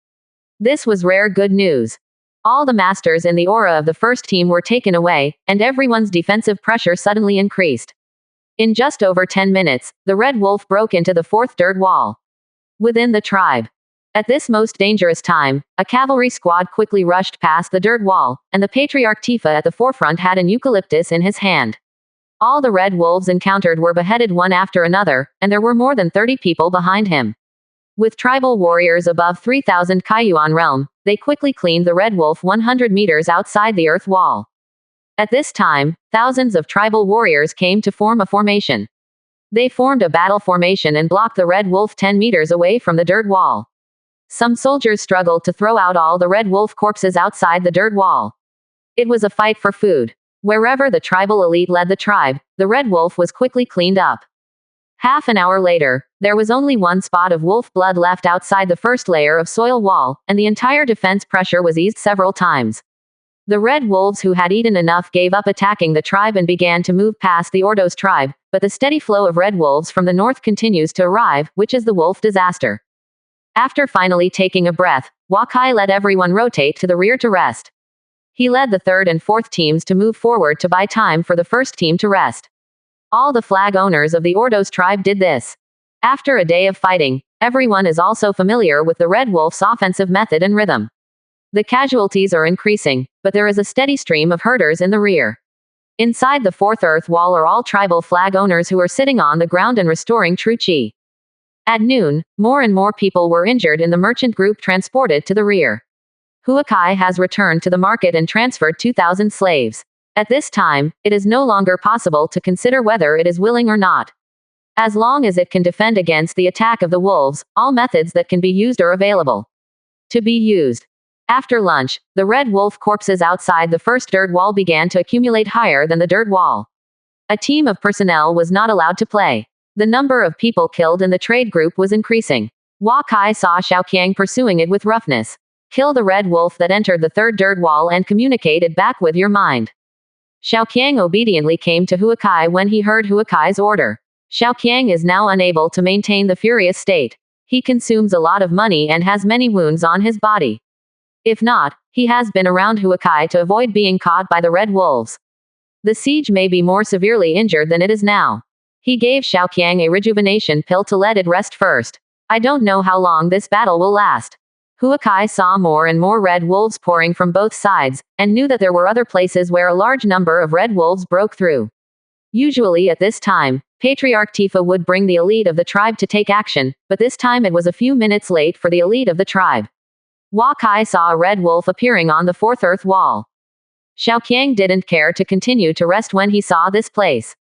This was rare good news. All the masters in the aura of the first team were taken away, and everyone's defensive pressure suddenly increased. In just over 10 minutes, the red wolf broke into the fourth dirt wall. Within the tribe. At this most dangerous time, a cavalry squad quickly rushed past the dirt wall, and the Patriarch Tifa at the forefront had an eucalyptus in his hand. All the red wolves encountered were beheaded one after another, and there were more than 30 people behind him. With tribal warriors above 3,000 Kaiyuan realm, they quickly cleaned the red wolf 100 meters outside the earth wall. At this time, thousands of tribal warriors came to form a formation. They formed a battle formation and blocked the red wolf 10 meters away from the dirt wall. Some soldiers struggled to throw out all the red wolf corpses outside the dirt wall. It was a fight for food. Wherever the tribal elite led the tribe, the red wolf was quickly cleaned up. Half an hour later, there was only one spot of wolf blood left outside the first layer of soil wall, and the entire defense pressure was eased several times. The red wolves who had eaten enough gave up attacking the tribe and began to move past the Ordos tribe, but the steady flow of red wolves from the north continues to arrive, which is the wolf disaster. After finally taking a breath, Wakai let everyone rotate to the rear to rest. He led the third and fourth teams to move forward to buy time for the first team to rest. All the flag owners of the Ordos tribe did this. After a day of fighting, everyone is also familiar with the red wolf's offensive method and rhythm. The casualties are increasing, but there is a steady stream of herders in the rear. Inside the fourth earth wall are all tribal flag owners who are sitting on the ground and restoring true chi. At noon, more and more people were injured in the merchant group transported to the rear. Huakai has returned to the market and transferred 2,000 slaves. At this time, it is no longer possible to consider whether it is willing or not. As long as it can defend against the attack of the wolves, all methods that can be used are available. To be used. After lunch, the red wolf corpses outside the first dirt wall began to accumulate higher than the dirt wall. A team of personnel was not allowed to play. The number of people killed in the trade group was increasing. Wakai saw Xiaoqiang pursuing it with roughness. Kill the red wolf that entered the third dirt wall and communicate it back with your mind. Xiaoqiang obediently came to Huakai when he heard Huakai's order. Xiaoqiang is now unable to maintain the furious state. He consumes a lot of money and has many wounds on his body. If not, he has been around Huakai to avoid being caught by the red wolves. The siege may be more severely injured than it is now. He gave Xiaoqiang a rejuvenation pill to let it rest first. I don't know how long this battle will last. Huakai saw more and more red wolves pouring from both sides, and knew that there were other places where a large number of red wolves broke through. Usually at this time, Patriarch Tifa would bring the elite of the tribe to take action, but this time it was a few minutes late for the elite of the tribe. Wakai saw a red wolf appearing on the fourth earth wall. Xiaoqiang didn't care to continue to rest when he saw this place.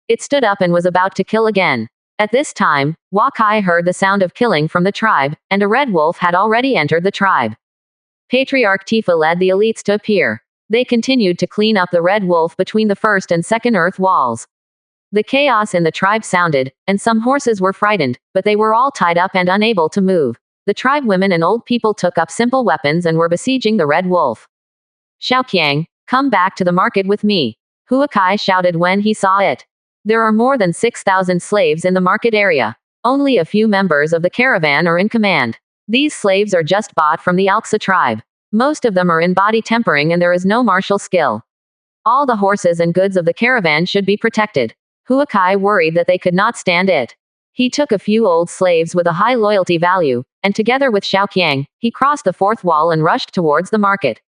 It stood up and was about to kill again. At this time, Wakai heard the sound of killing from the tribe, and a red wolf had already entered the tribe. Patriarch Tifa led the elites to appear. They continued to clean up the red wolf between the first and second earth walls. The chaos in the tribe sounded, and some horses were frightened, but they were all tied up and unable to move. The tribe women and old people took up simple weapons and were besieging the red wolf. Xiaoqiang, come back to the market with me. Huakai shouted when he saw it. There are more than 6,000 slaves in the market area. Only a few members of the caravan are in command. These slaves are just bought from the Alxa tribe. Most of them are in body tempering and there is no martial skill. All the horses and goods of the caravan should be protected. Huakai worried that they could not stand it. He took a few old slaves with a high loyalty value, and together with Xiaoqiang, he crossed the fourth wall and rushed towards the market.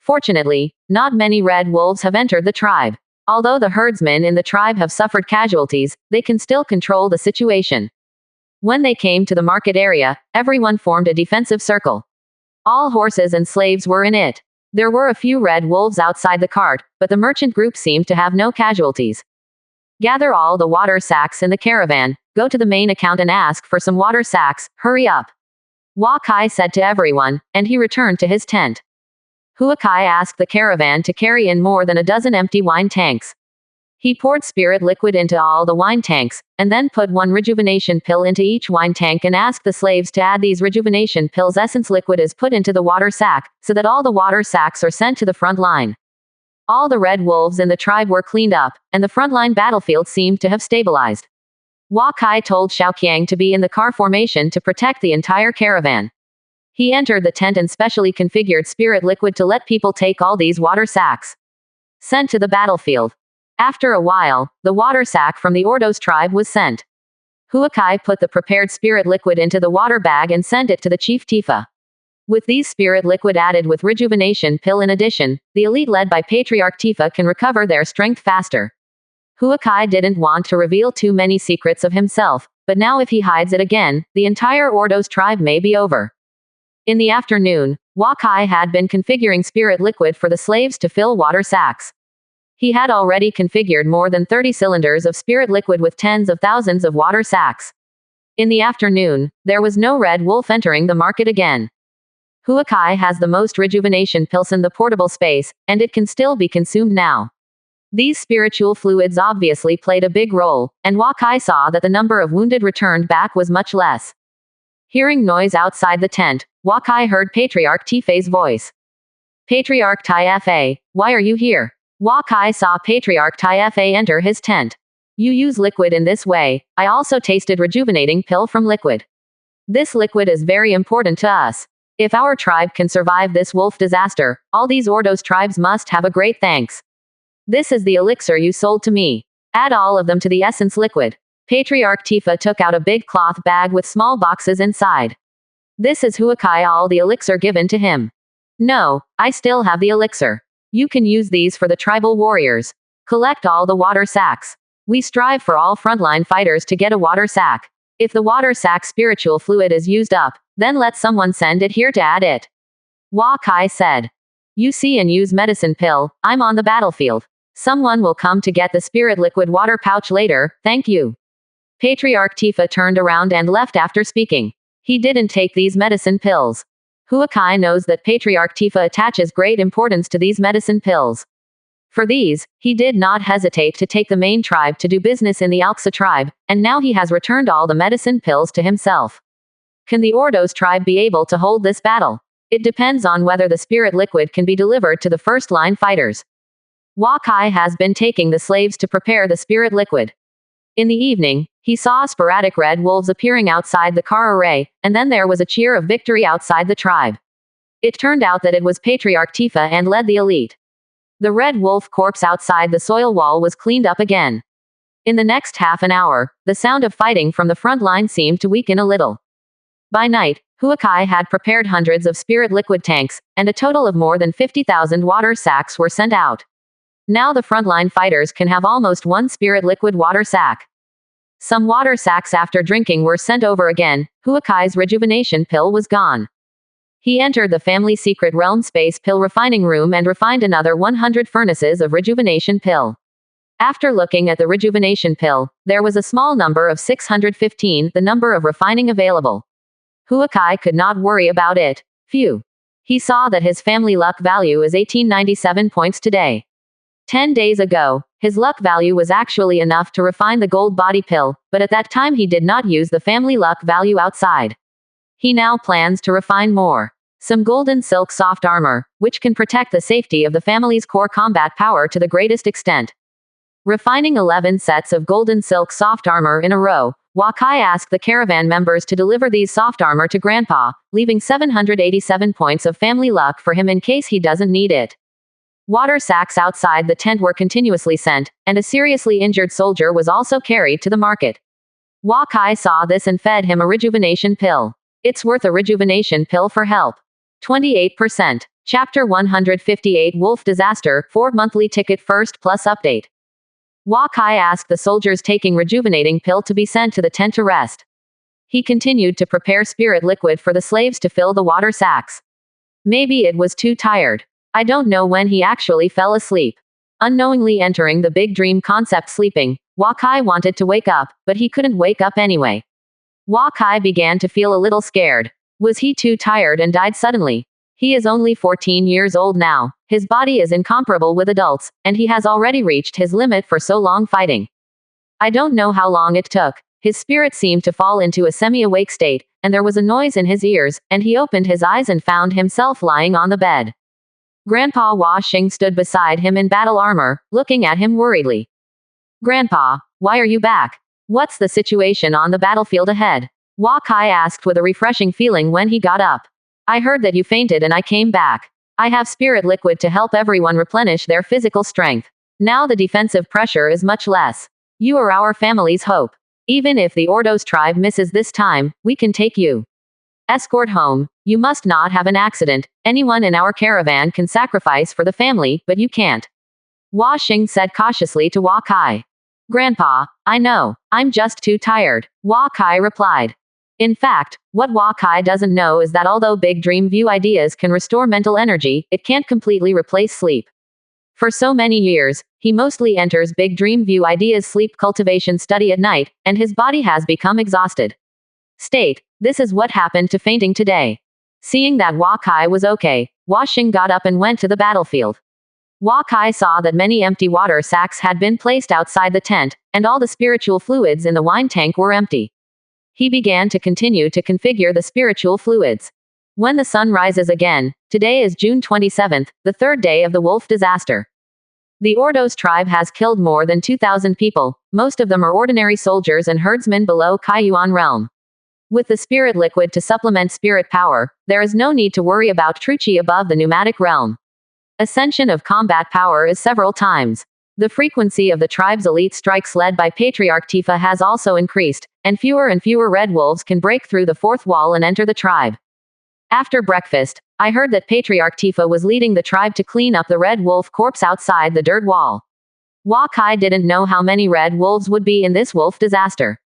Fortunately, not many red wolves have entered the tribe. Although the herdsmen in the tribe have suffered casualties, they can still control the situation. When they came to the market area, everyone formed a defensive circle. All horses and slaves were in it. There were a few red wolves outside the cart, but the merchant group seemed to have no casualties. Gather all the water sacks in the caravan, go to the main account and ask for some water sacks, hurry up. Wakai said to everyone, and he returned to his tent. Huakai asked the caravan to carry in more than a dozen empty wine tanks. He poured spirit liquid into all the wine tanks, and then put one rejuvenation pill into each wine tank and asked the slaves to add these rejuvenation pills. Essence liquid is put into the water sack, so that all the water sacks are sent to the front line. All the red wolves in the tribe were cleaned up, and the frontline battlefield seemed to have stabilized. Wakai told Xiaoqiang to be in the car formation to protect the entire caravan. He entered the tent and specially configured spirit liquid to let people take all these water sacks. Sent to the battlefield. After a while, the water sack from the Ordos tribe was sent. Huakai put the prepared spirit liquid into the water bag and sent it to the chief Tifa. With these spirit liquid added with rejuvenation pill in addition, the elite led by Patriarch Tifa can recover their strength faster. Huakai didn't want to reveal too many secrets of himself, but now if he hides it again, the entire Ordos tribe may be over. In the afternoon, Wakai had been configuring spirit liquid for the slaves to fill water sacks. He had already configured more than 30 cylinders of spirit liquid with tens of thousands of water sacks. In the afternoon, there was no red wolf entering the market again. Huakai has the most rejuvenation pills in the portable space, and it can still be consumed now. These spiritual fluids obviously played a big role, and Wakai saw that the number of wounded returned back was much less. Hearing noise outside the tent, Wakai heard Patriarch Tifa's voice. Patriarch Tai Fa, why are you here? Hua Kai saw Patriarch Tai Fa enter his tent. You use liquid in this way. I also tasted rejuvenating pill from liquid. This liquid is very important to us. If our tribe can survive this wolf disaster, all these Ordos tribes must have a great thanks. This is the elixir you sold to me. Add all of them to the essence liquid. Patriarch Tifa took out a big cloth bag with small boxes inside. This is Huakai all the elixir given to him. No, I still have the elixir. You can use these for the tribal warriors. Collect all the water sacks. We strive for all frontline fighters to get a water sack. If the water sack spiritual fluid is used up, then let someone send it here to add it. Hua Kai said. You see and use medicine pill, I'm on the battlefield. Someone will come to get the spirit liquid water pouch later, thank you. Patriarch Tifa turned around and left after speaking. He didn't take these medicine pills. Huakai knows that Patriarch Tifa attaches great importance to these medicine pills. For these, he did not hesitate to take the main tribe to do business in the Alxa tribe, and now he has returned all the medicine pills to himself. Can the Ordos tribe be able to hold this battle? It depends on whether the spirit liquid can be delivered to the first-line fighters. Hua Kai has been taking the slaves to prepare the spirit liquid. In the evening, he saw sporadic red wolves appearing outside the car array, and then there was a cheer of victory outside the tribe. It turned out that it was Patriarch Tifa and led the elite. The red wolf corpse outside the soil wall was cleaned up again. In the next half an hour, the sound of fighting from the front line seemed to weaken a little. By night, Huakai had prepared hundreds of spirit liquid tanks, and a total of more than 50,000 water sacks were sent out. Now the frontline fighters can have almost one spirit liquid water sack. Some water sacks after drinking were sent over again. Huakai's rejuvenation pill was gone. He entered the family secret realm space pill refining room and refined another 100 furnaces of rejuvenation pill. After looking at the rejuvenation pill, there was a small number of 615, the number of refining available. Huakai could not worry about it. Phew. He saw that his family luck value is 1897 points today. 10 days ago, his luck value was actually enough to refine the gold body pill, but at that time he did not use the family luck value outside. He now plans to refine more. Some golden silk soft armor, which can protect the safety of the family's core combat power to the greatest extent. Refining 11 sets of golden silk soft armor in a row, Wakai asked the caravan members to deliver these soft armor to Grandpa, leaving 787 points of family luck for him in case he doesn't need it. Water sacks outside the tent were continuously sent, and a seriously injured soldier was also carried to the market. Wakai saw this and fed him a rejuvenation pill. It's worth a rejuvenation pill for help. 28%. Chapter 158 Wolf Disaster, 4 monthly ticket first plus update. Wakai asked the soldiers taking rejuvenating pill to be sent to the tent to rest. He continued to prepare spirit liquid for the slaves to fill the water sacks. Maybe it was too tired. I don't know when he actually fell asleep. Unknowingly entering the big dream concept sleeping, Wakai wanted to wake up, but he couldn't wake up anyway. Wakai began to feel a little scared. Was he too tired and died suddenly? He is only 14 years old now, his body is incomparable with adults, and he has already reached his limit for so long fighting. I don't know how long it took. His spirit seemed to fall into a semi-awake state, and there was a noise in his ears, and he opened his eyes and found himself lying on the bed. Grandpa Hua Xing stood beside him in battle armor, looking at him worriedly. Grandpa, why are you back? What's the situation on the battlefield ahead? Wakai asked with a refreshing feeling when he got up. I heard that you fainted and I came back. I have spirit liquid to help everyone replenish their physical strength. Now the defensive pressure is much less. You are our family's hope. Even if the Ordos tribe misses this time, we can take you. Escort home. You must not have an accident. Anyone in our caravan can sacrifice for the family, but you can't. Hua Xing said cautiously to Wakai. Grandpa, I know. I'm just too tired. Wakai replied. In fact, what Wakai doesn't know is that although big dream view ideas can restore mental energy, it can't completely replace sleep. For so many years, he mostly enters big dream view ideas sleep cultivation study at night, and his body has become exhausted. State, this is what happened to fainting today. Seeing that Wakai was okay, Hua Xing got up and went to the battlefield. Wakai saw that many empty water sacks had been placed outside the tent, and all the spiritual fluids in the wine tank were empty. He began to continue to configure the spiritual fluids. When the sun rises again, today is June 27th, the third day of the wolf disaster. The Ordos tribe has killed more than 2,000 people, most of them are ordinary soldiers and herdsmen below Kaiyuan realm. With the spirit liquid to supplement spirit power, there is no need to worry about true chi above the pneumatic realm. Ascension of combat power is several times. The frequency of the tribe's elite strikes led by Patriarch Tifa has also increased, and fewer red wolves can break through the fourth wall and enter the tribe. After breakfast, I heard that Patriarch Tifa was leading the tribe to clean up the red wolf corpse outside the dirt wall. Wakai didn't know how many red wolves would be in this wolf disaster.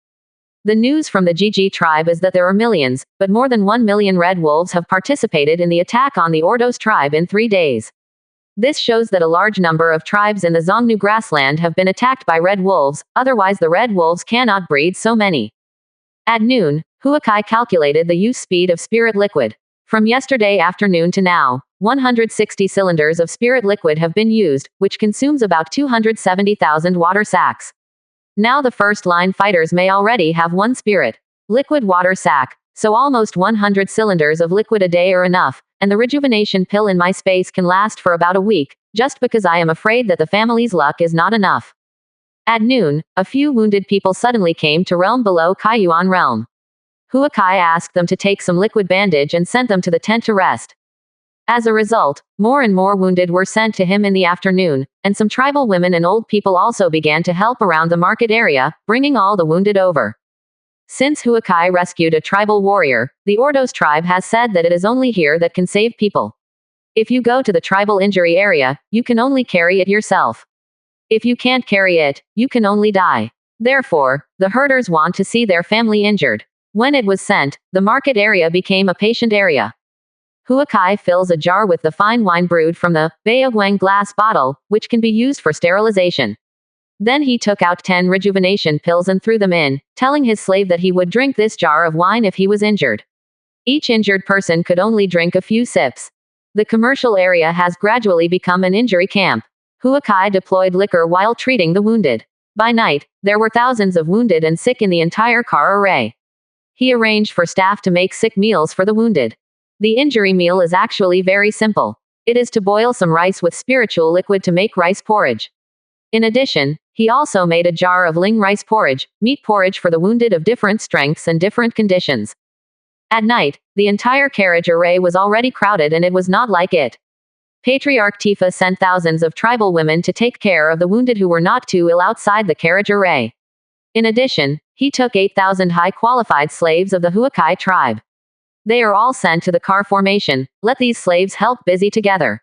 The news from the GG tribe is that there are millions, but more than 1 million red wolves have participated in the attack on the Ordos tribe in 3 days. This shows that a large number of tribes in the Zongnu grassland have been attacked by red wolves, otherwise the red wolves cannot breed so many. At noon, Huakai calculated the use speed of spirit liquid. From yesterday afternoon to now, 160 cylinders of spirit liquid have been used, which consumes about 270,000 water sacks. Now the first-line fighters may already have 1 spirit liquid water sack, so almost 100 cylinders of liquid a day are enough, and the rejuvenation pill in my space can last for about a week, just because I am afraid that the family's luck is not enough. At noon, a few wounded people suddenly came to realm below Kaiyuan realm. Huakai asked them to take some liquid bandage and sent them to the tent to rest. As a result, more and more wounded were sent to him in the afternoon, and some tribal women and old people also began to help around the market area, bringing all the wounded over. Since Huakai rescued a tribal warrior, the Ordos tribe has said that it is only here that can save people. If you go to the tribal injury area, you can only carry it yourself. If you can't carry it, you can only die. Therefore, the herders want to see their family injured. When it was sent, the market area became a patient area. Huakai fills a jar with the fine wine brewed from the Baoguang glass bottle, which can be used for sterilization. Then he took out 10 rejuvenation pills and threw them in, telling his slave that he would drink this jar of wine if he was injured. Each injured person could only drink a few sips. The commercial area has gradually become an injury camp. Huakai deployed liquor while treating the wounded. By night, there were thousands of wounded and sick in the entire car array. He arranged for staff to make sick meals for the wounded. The injury meal is actually very simple. It is to boil some rice with spiritual liquid to make rice porridge. In addition, he also made a jar of ling rice porridge, meat porridge for the wounded of different strengths and different conditions. At night, the entire carriage array was already crowded and it was not like it. Patriarch Tifa sent thousands of tribal women to take care of the wounded who were not too ill outside the carriage array. In addition, he took 8,000 high-qualified slaves of the Huakai tribe. They are all sent to the car formation. Let these slaves help busy together.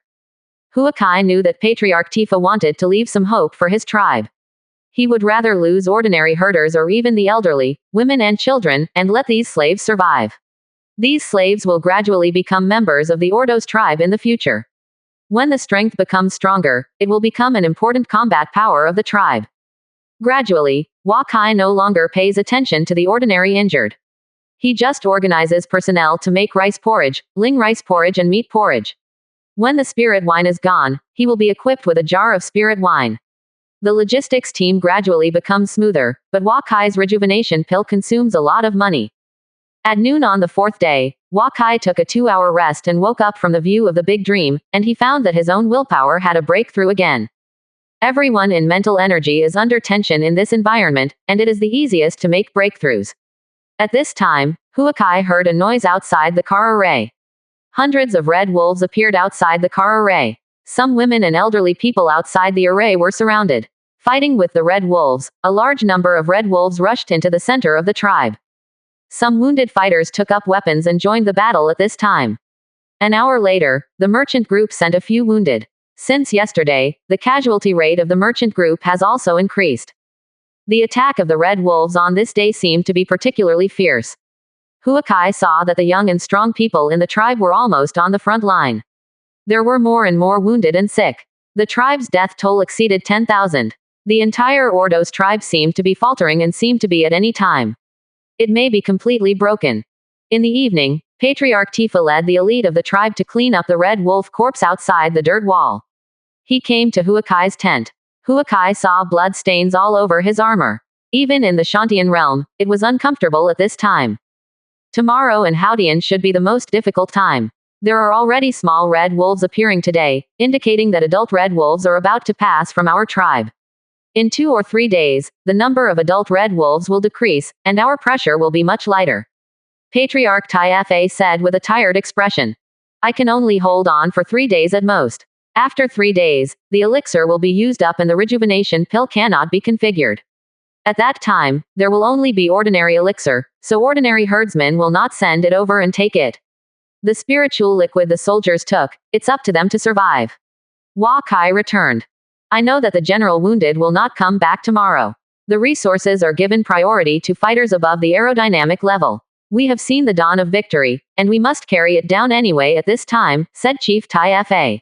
Huakai knew that Patriarch Tifa wanted to leave some hope for his tribe. He would rather lose ordinary herders or even the elderly, women and children, and let these slaves survive. These slaves will gradually become members of the Ordos tribe in the future. When the strength becomes stronger, it will become an important combat power of the tribe. Gradually, Wakai no longer pays attention to the ordinary injured. He just organizes personnel to make rice porridge, ling rice porridge and meat porridge. When the spirit wine is gone, he will be equipped with a jar of spirit wine. The logistics team gradually becomes smoother, but Wakai's rejuvenation pill consumes a lot of money. At noon on the 4th day, Wakai took a 2-hour rest and woke up from the view of the big dream, and he found that his own willpower had a breakthrough again. Everyone in mental energy is under tension in this environment, and it is the easiest to make breakthroughs. At this time, Huakai heard a noise outside the car array. Hundreds of red wolves appeared outside the car array. Some women and elderly people outside the array were surrounded. Fighting with the red wolves, a large number of red wolves rushed into the center of the tribe. Some wounded fighters took up weapons and joined the battle at this time. An hour later, the merchant group sent a few wounded. Since yesterday, the casualty rate of the merchant group has also increased. The attack of the red wolves on this day seemed to be particularly fierce. Huakai saw that the young and strong people in the tribe were almost on the front line. There were more and more wounded and sick. The tribe's death toll exceeded 10,000. The entire Ordos tribe seemed to be faltering and seemed to be at any time. It may be completely broken. In the evening, Patriarch Tifa led the elite of the tribe to clean up the red wolf corpse outside the dirt wall. He came to Huakai's tent. Huakai saw blood stains all over his armor. Even in the Shantian realm, it was uncomfortable at this time. Tomorrow in Howdian should be the most difficult time. There are already small red wolves appearing today, indicating that adult red wolves are about to pass from our tribe. In 2 or 3 days, the number of adult red wolves will decrease, and our pressure will be much lighter. Patriarch Fa said with a tired expression. I can only hold on for 3 days at most. After 3 days, the elixir will be used up and the rejuvenation pill cannot be configured. At that time, there will only be ordinary elixir, so ordinary herdsmen will not send it over and take it. The spiritual liquid the soldiers took, it's up to them to survive. Kai returned. I know that the general wounded will not come back tomorrow. The resources are given priority to fighters above the aerodynamic level. We have seen the dawn of victory, and we must carry it down anyway at this time, said Chief Fa.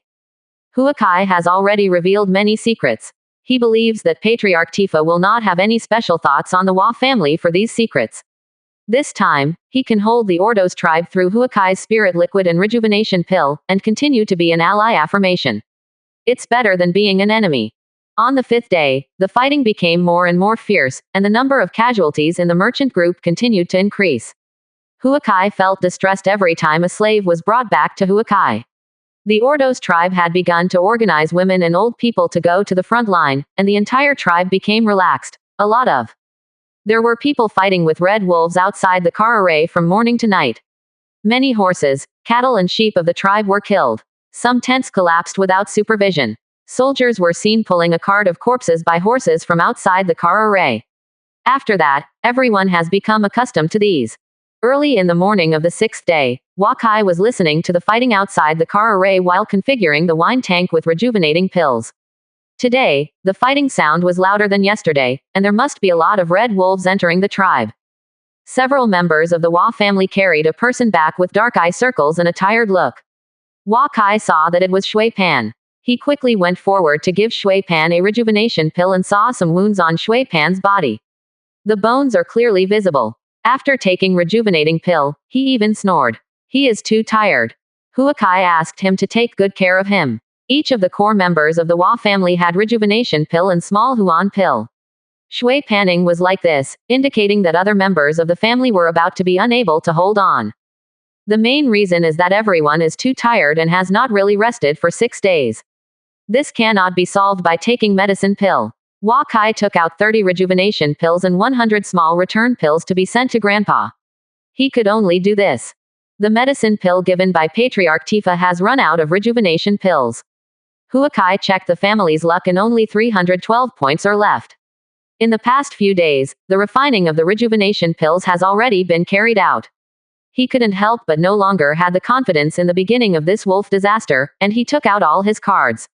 Huakai has already revealed many secrets. He believes that Patriarch Tifa will not have any special thoughts on the Wa family for these secrets. This time, he can hold the Ordos tribe through Huakai's spirit liquid and rejuvenation pill, and continue to be an ally affirmation. It's better than being an enemy. On the 5th day, the fighting became more and more fierce, and the number of casualties in the merchant group continued to increase. Huakai felt distressed every time a slave was brought back to Huakai. The Ordos tribe had begun to organize women and old people to go to the front line, and the entire tribe became relaxed. There were people fighting with red wolves outside the car array from morning to night. Many horses, cattle and sheep of the tribe were killed. Some tents collapsed without supervision. Soldiers were seen pulling a cart of corpses by horses from outside the car array. After that, everyone has become accustomed to these. Early in the morning of the 6th day, Wakai was listening to the fighting outside the car array while configuring the wine tank with rejuvenating pills. Today, the fighting sound was louder than yesterday, and there must be a lot of red wolves entering the tribe. Several members of the Wa family carried a person back with dark eye circles and a tired look. Wakai saw that it was Shui Pan. He quickly went forward to give Shui Pan a rejuvenation pill and saw some wounds on Shui Pan's body. The bones are clearly visible. After taking rejuvenating pill, he even snored. He is too tired. Huakai asked him to take good care of him. Each of the core members of the Wa family had rejuvenation pill and small Huan pill. Shui Panning was like this, indicating that other members of the family were about to be unable to hold on. The main reason is that everyone is too tired and has not really rested for 6 days. This cannot be solved by taking medicine pill. Wakai took out 30 rejuvenation pills and 100 small return pills to be sent to Grandpa. He could only do this. The medicine pill given by Patriarch Tifa has run out of rejuvenation pills. Huakai checked the family's luck and only 312 points are left. In the past few days, the refining of the rejuvenation pills has already been carried out. He couldn't help but no longer had the confidence in the beginning of this wolf disaster, and he took out all his cards.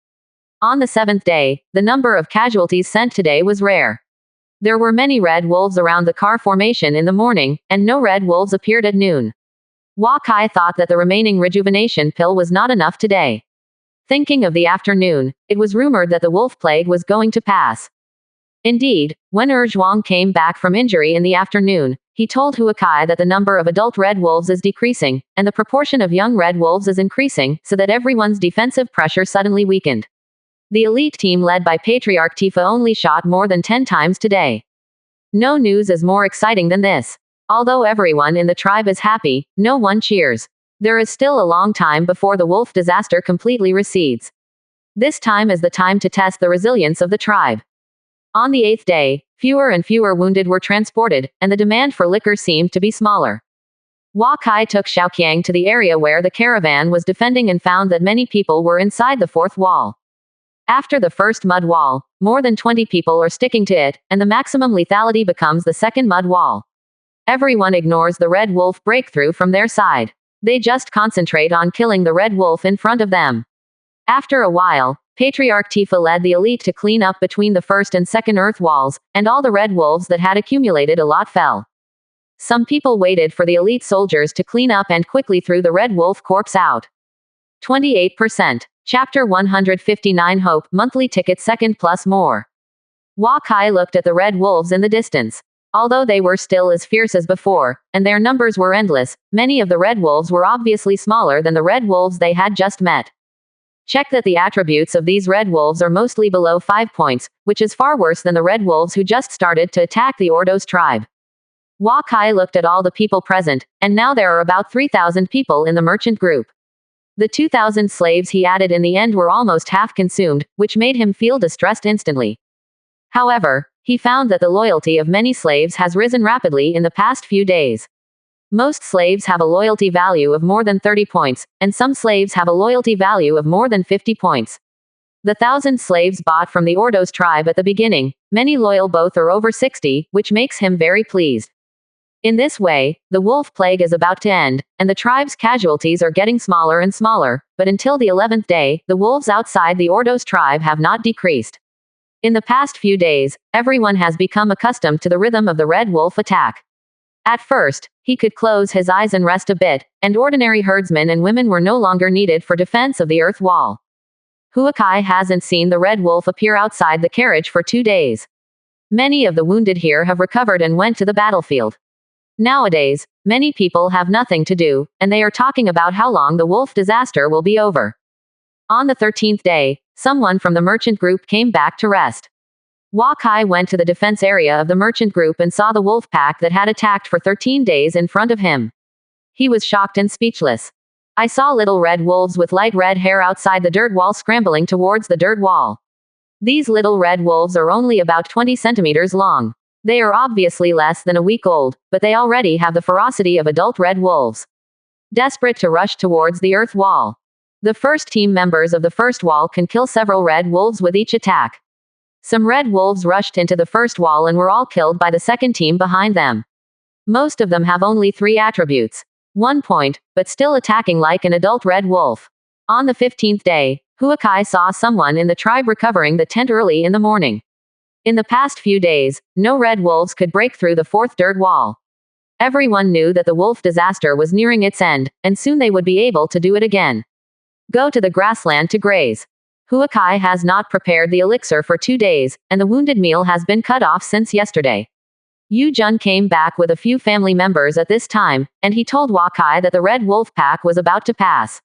On the 7th day, the number of casualties sent today was rare. There were many red wolves around the car formation in the morning, and no red wolves appeared at noon. Wakai thought that the remaining rejuvenation pill was not enough today. Thinking of the afternoon, it was rumored that the wolf plague was going to pass. Indeed, when Zhuang came back from injury in the afternoon, he told Huakai that the number of adult red wolves is decreasing, and the proportion of young red wolves is increasing, so that everyone's defensive pressure suddenly weakened. The elite team led by Patriarch Tifa only shot more than 10 times today. No news is more exciting than this. Although everyone in the tribe is happy, no one cheers. There is still a long time before the wolf disaster completely recedes. This time is the time to test the resilience of the tribe. On the 8th day, fewer and fewer wounded were transported, and the demand for liquor seemed to be smaller. Wakai took Xiaoqiang to the area where the caravan was defending and found that many people were inside the 4th wall. After the first mud wall, more than 20 people are sticking to it, and the maximum lethality becomes the second mud wall. Everyone ignores the red wolf breakthrough from their side. They just concentrate on killing the red wolf in front of them. After a while, Patriarch Tifa led the elite to clean up between the first and second earth walls, and all the red wolves that had accumulated a lot fell. Some people waited for the elite soldiers to clean up and quickly threw the red wolf corpse out. 28%. Chapter 159 Hope, monthly ticket second plus more. Wakai looked at the red wolves in the distance. Although they were still as fierce as before, and their numbers were endless, many of the red wolves were obviously smaller than the red wolves they had just met. Check that the attributes of these red wolves are mostly below 5 points, which is far worse than the red wolves who just started to attack the Ordos tribe. Wakai looked at all the people present, and now there are about 3,000 people in the merchant group. The 2,000 slaves he added in the end were almost half consumed, which made him feel distressed instantly. However, he found that the loyalty of many slaves has risen rapidly in the past few days. Most slaves have a loyalty value of more than 30 points, and some slaves have a loyalty value of more than 50 points. The 1,000 slaves bought from the Ordos tribe at the beginning, many loyal both are over 60, which makes him very pleased. In this way, the wolf plague is about to end, and the tribe's casualties are getting smaller and smaller, but until the 11th day, the wolves outside the Ordos tribe have not decreased. In the past few days, everyone has become accustomed to the rhythm of the red wolf attack. At first, he could close his eyes and rest a bit, and ordinary herdsmen and women were no longer needed for defense of the earth wall. Huakai hasn't seen the red wolf appear outside the carriage for 2 days. Many of the wounded here have recovered and went to the battlefield. Nowadays, many people have nothing to do, and they are talking about how long the wolf disaster will be over. On the 13th day, someone from the merchant group came back to rest. Wakai went to the defense area of the merchant group and saw the wolf pack that had attacked for 13 days in front of him. He was shocked and speechless. I saw little red wolves with light red hair outside the dirt wall scrambling towards the dirt wall. These little red wolves are only about 20 centimeters long. They are obviously less than a week old, but they already have the ferocity of adult red wolves. Desperate to rush towards the earth wall. The first team members of the first wall can kill several red wolves with each attack. Some red wolves rushed into the first wall and were all killed by the second team behind them. Most of them have only 3 attributes. 1 point, but still attacking like an adult red wolf. On the 15th day, Huakai saw someone in the tribe recovering the tent early in the morning. In the past few days, no red wolves could break through the 4th dirt wall. Everyone knew that the wolf disaster was nearing its end, and soon they would be able to do it again. Go to the grassland to graze. Huakai has not prepared the elixir for 2 days, and the wounded meal has been cut off since yesterday. Yu Jun came back with a few family members at this time, and he told Wakai that the red wolf pack was about to pass.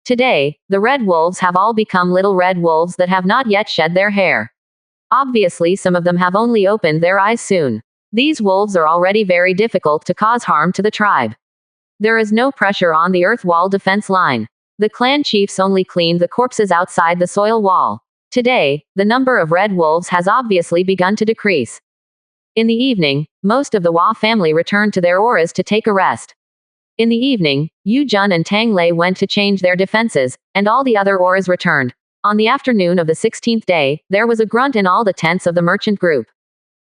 Today, the red wolves have all become little red wolves that have not yet shed their hair. Obviously, some of them have only opened their eyes soon. These wolves are already very difficult to cause harm to the tribe. There is no pressure on the earth wall defense line. The clan chiefs only cleaned the corpses outside the soil wall. Today, the number of red wolves has obviously begun to decrease. In the evening, most of the Hua family returned to their auras to take a rest. In the evening, Yu Jun and Tang Lei went to change their defenses, and all the other auras returned. On the afternoon of the 16th day, there was a grunt in all the tents of the merchant group.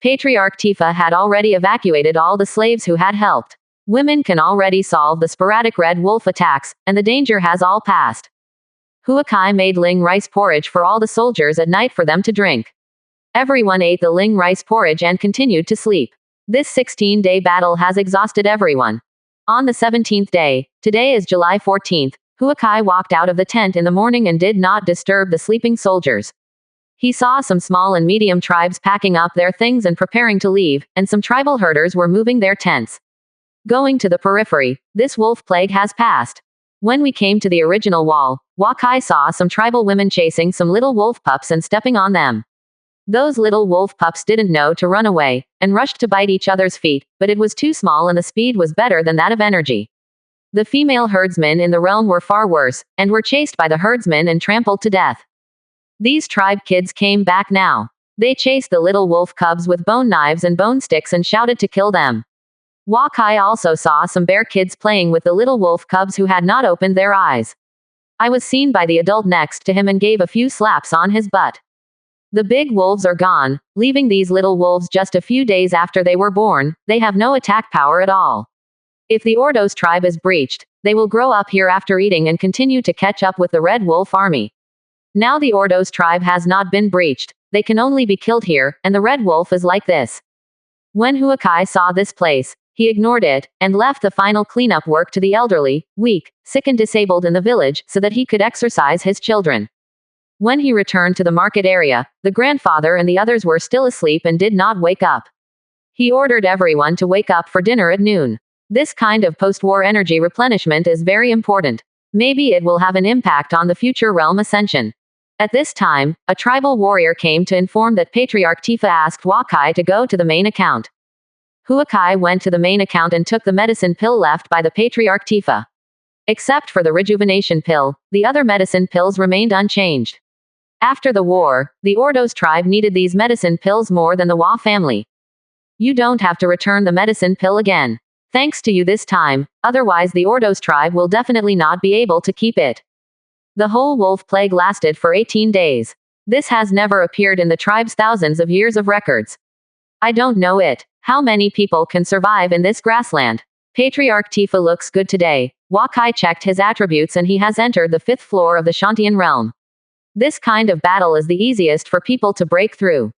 Patriarch Tifa had already evacuated all the slaves who had helped. Women can already solve the sporadic red wolf attacks, and the danger has all passed. Huakai made ling rice porridge for all the soldiers at night for them to drink. Everyone ate the ling rice porridge and continued to sleep. This 16-day battle has exhausted everyone. On the 17th day, today is July 14th, Huakai walked out of the tent in the morning and did not disturb the sleeping soldiers. He saw some small and medium tribes packing up their things and preparing to leave, and some tribal herders were moving their tents. Going to the periphery, this wolf plague has passed. When we came to the original wall, Wakai saw some tribal women chasing some little wolf pups and stepping on them. Those little wolf pups didn't know to run away, and rushed to bite each other's feet, but it was too small and the speed was better than that of energy. The female herdsmen in the realm were far worse, and were chased by the herdsmen and trampled to death. These tribe kids came back now. They chased the little wolf cubs with bone knives and bone sticks and shouted to kill them. Wakai also saw some bear kids playing with the little wolf cubs who had not opened their eyes. I was seen by the adult next to him and gave a few slaps on his butt. The big wolves are gone, leaving these little wolves just a few days after they were born. They have no attack power at all. If the Ordos tribe is breached, they will grow up here after eating and continue to catch up with the Red Wolf army. Now the Ordos tribe has not been breached. They can only be killed here, and the Red Wolf is like this. When Huakai saw this place, he ignored it, and left the final cleanup work to the elderly, weak, sick and disabled in the village, so that he could exercise his children. When he returned to the market area, the grandfather and the others were still asleep and did not wake up. He ordered everyone to wake up for dinner at noon. This kind of post-war energy replenishment is very important. Maybe it will have an impact on the future realm ascension. At this time, a tribal warrior came to inform that Patriarch Tifa asked Wakai to go to the main account. Huakai went to the main account and took the medicine pill left by the Patriarch Tifa. Except for the rejuvenation pill, the other medicine pills remained unchanged. After the war, the Ordos tribe needed these medicine pills more than the Hua family. You don't have to return the medicine pill again. Thanks to you this time, otherwise the Ordos tribe will definitely not be able to keep it. The whole wolf plague lasted for 18 days. This has never appeared in the tribe's thousands of years of records. I don't know it. How many people can survive in this grassland? Patriarch Tifa looks good today. Wakai checked his attributes and he has entered the 5th floor of the Shantian realm. This kind of battle is the easiest for people to break through.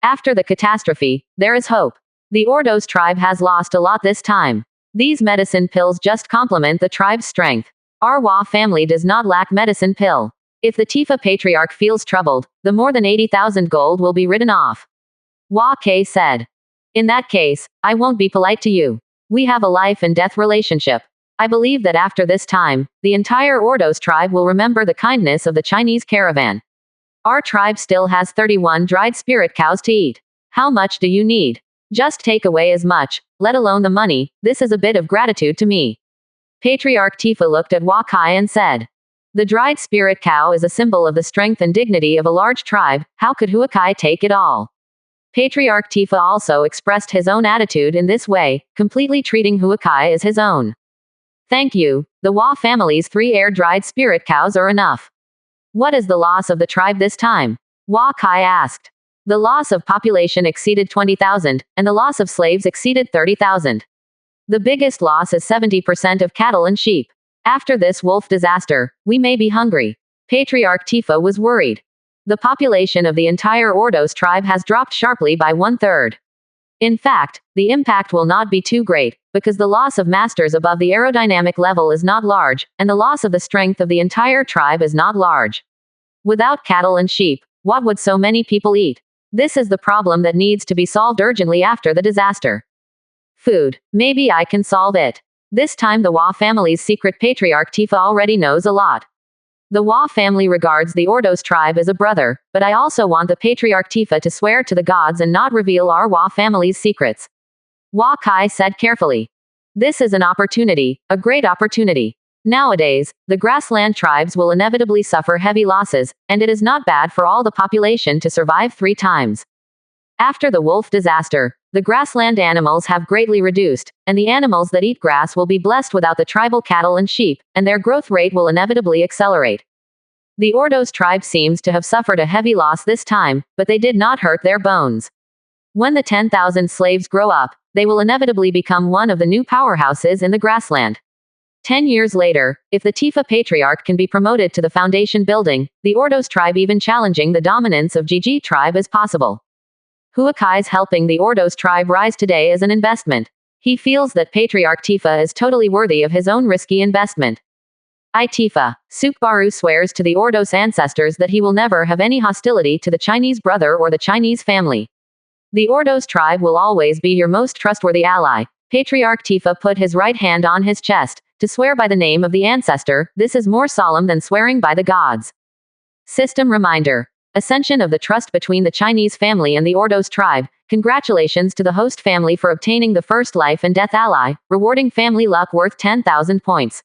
After the catastrophe, there is hope. The Ordos tribe has lost a lot this time. These medicine pills just complement the tribe's strength. Our Hua family does not lack medicine pill. If the Tifa Patriarch feels troubled, the more than 80,000 gold will be written off. Hua Kei said. In that case, I won't be polite to you. We have a life and death relationship. I believe that after this time, the entire Ordos tribe will remember the kindness of the Chinese caravan. Our tribe still has 31 dried spirit cows to eat. How much do you need? Just take away as much, let alone the money. This is a bit of gratitude to me. Patriarch Tifa looked at Wakai and said. The dried spirit cow is a symbol of the strength and dignity of a large tribe. How could Huakai take it all? Patriarch Tifa also expressed his own attitude in this way, completely treating Huakai as his own. Thank you. The Hua family's 3 air-dried spirit cows are enough. What is the loss of the tribe this time? Wakai asked. The loss of population exceeded 20,000, and the loss of slaves exceeded 30,000. The biggest loss is 70% of cattle and sheep. After this wolf disaster, we may be hungry. Patriarch Tifa was worried. The population of the entire Ordos tribe has dropped sharply by 1/3. In fact, the impact will not be too great, because the loss of masters above the aerodynamic level is not large, and the loss of the strength of the entire tribe is not large. Without cattle and sheep, what would so many people eat? This is the problem that needs to be solved urgently after the disaster. Food. Maybe I can solve it. This time the Hua family's secret Patriarch Tifa already knows a lot. The Hua family regards the Ordos tribe as a brother, but I also want the Patriarch Tifa to swear to the gods and not reveal our Hua family's secrets. Wakai said carefully. This is an opportunity, a great opportunity. Nowadays, the grassland tribes will inevitably suffer heavy losses, and it is not bad for all the population to survive 3 times. After the wolf disaster, the grassland animals have greatly reduced, and the animals that eat grass will be blessed without the tribal cattle and sheep, and their growth rate will inevitably accelerate. The Ordos tribe seems to have suffered a heavy loss this time, but they did not hurt their bones. When the 10,000 slaves grow up, they will inevitably become one of the new powerhouses in the grassland. 10 years later, if the Tifa Patriarch can be promoted to the foundation building, the Ordos tribe even challenging the dominance of GG tribe is possible. Huakai's helping the Ordos tribe rise today as an investment. He feels that Patriarch Tifa is totally worthy of his own risky investment. Tifa, Sukbaru swears to the Ordos ancestors that he will never have any hostility to the Chinese brother or the Chinese family. The Ordos tribe will always be your most trustworthy ally. Patriarch Tifa put his right hand on his chest, to swear by the name of the ancestor. This is more solemn than swearing by the gods. System reminder. Ascension of the trust between the Chinese family and the Ordos tribe. Congratulations to the host family for obtaining the first life and death ally, rewarding family luck worth 10,000 points.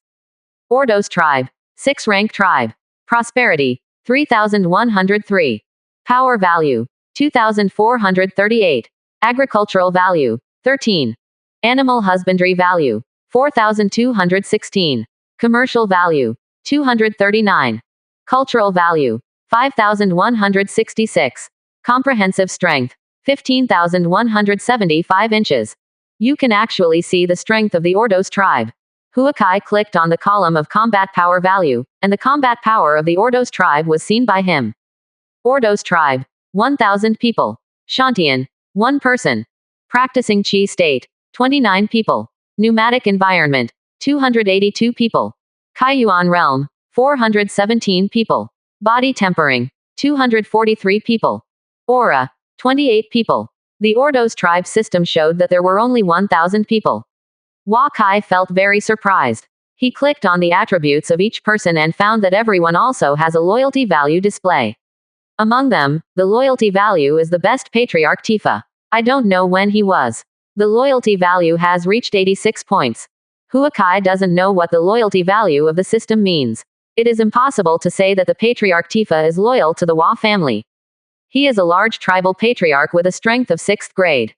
Ordos tribe. 6 rank tribe. Prosperity. 3,103. Power value. 2,438. Agricultural value. 13. Animal husbandry value. 4,216. Commercial value. 239. Cultural value. 5,166. Comprehensive strength. 15,175 inches. You can actually see the strength of the Ordos tribe. Huakai clicked on the column of combat power value, and the combat power of the Ordos tribe was seen by him. Ordos tribe. 1,000 people. Shantian. 1 person. Practicing Chi state. 29 people. Pneumatic environment. 282 people. Kaiyuan realm. 417 people. Body tempering. 243 people. Aura. 28 people. The Ordos tribe system showed that there were only 1,000 people. Wakai felt very surprised. He clicked on the attributes of each person and found that everyone also has a loyalty value display. Among them, the loyalty value is the best Patriarch Tifa. I don't know when he was. The loyalty value has reached 86 points. Huakai doesn't know what the loyalty value of the system means. It is impossible to say that the Patriarch Tifa is loyal to the Hua family. He is a large tribal patriarch with a strength of 6th grade.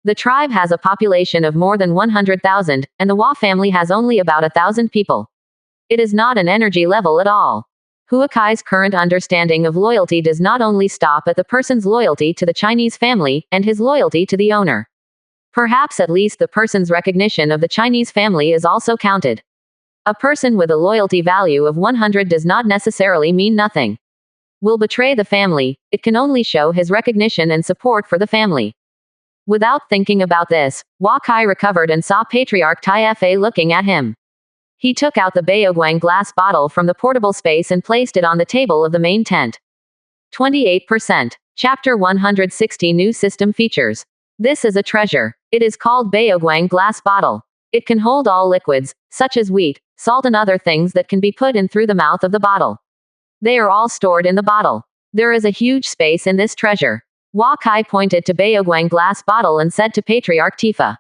The tribe has a population of more than 100,000, and the Hua family has only about 1,000 people. It is not an energy level at all. Huakai's current understanding of loyalty does not only stop at the person's loyalty to the Chinese family, and his loyalty to the owner. Perhaps at least the person's recognition of the Chinese family is also counted. A person with a loyalty value of 100 does not necessarily mean nothing. Will betray the family, it can only show his recognition and support for the family. Without thinking about this, Huakai recovered and saw Patriarch Tifa looking at him. He took out the Baoguang glass bottle from the portable space and placed it on the table of the main tent. 28%. Chapter 160 New System Features. This is a treasure. It is called Baoguang glass bottle. It can hold all liquids, such as wheat, salt and other things that can be put in through the mouth of the bottle. They are all stored in the bottle. There is a huge space in this treasure. Huakai pointed to Baoguang glass bottle and said to Patriarch Tifa.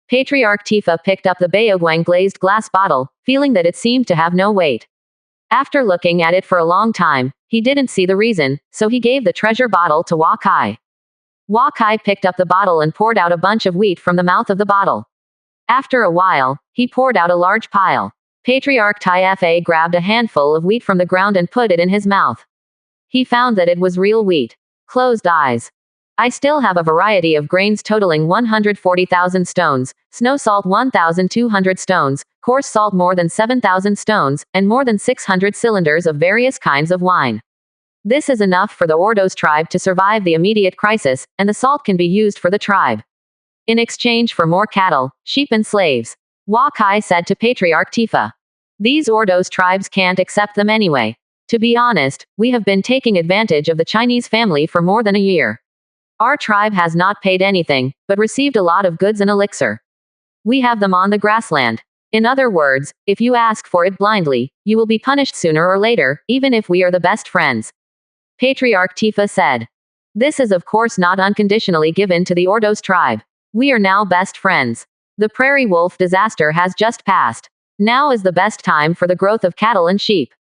Patriarch Tifa picked up the Baoguang glazed glass bottle, feeling that it seemed to have no weight. After looking at it for a long time, he didn't see the reason, so he gave the treasure bottle to Huakai. Huakai picked up the bottle and poured out a bunch of wheat from the mouth of the bottle. After a while, he poured out a large pile. Patriarch Tifa grabbed a handful of wheat from the ground and put it in his mouth. He found that it was real wheat. Closed eyes. I still have a variety of grains totaling 140,000 stones, snow salt 1,200 stones, coarse salt more than 7,000 stones, and more than 600 cylinders of various kinds of wine. This is enough for the Ordos tribe to survive the immediate crisis, and the salt can be used for the tribe. In exchange for more cattle, sheep and slaves. Huakai said to Patriarch Tifa. These Ordos tribes can't accept them anyway. To be honest, we have been taking advantage of the Chinese family for more than a year. Our tribe has not paid anything, but received a lot of goods and elixir. We have them on the grassland. In other words, if you ask for it blindly, you will be punished sooner or later, even if we are the best friends. Patriarch Tifa said. This is of course not unconditionally given to the Ordos tribe. We are now best friends. The prairie wolf disaster has just passed. Now is the best time for the growth of cattle and sheep.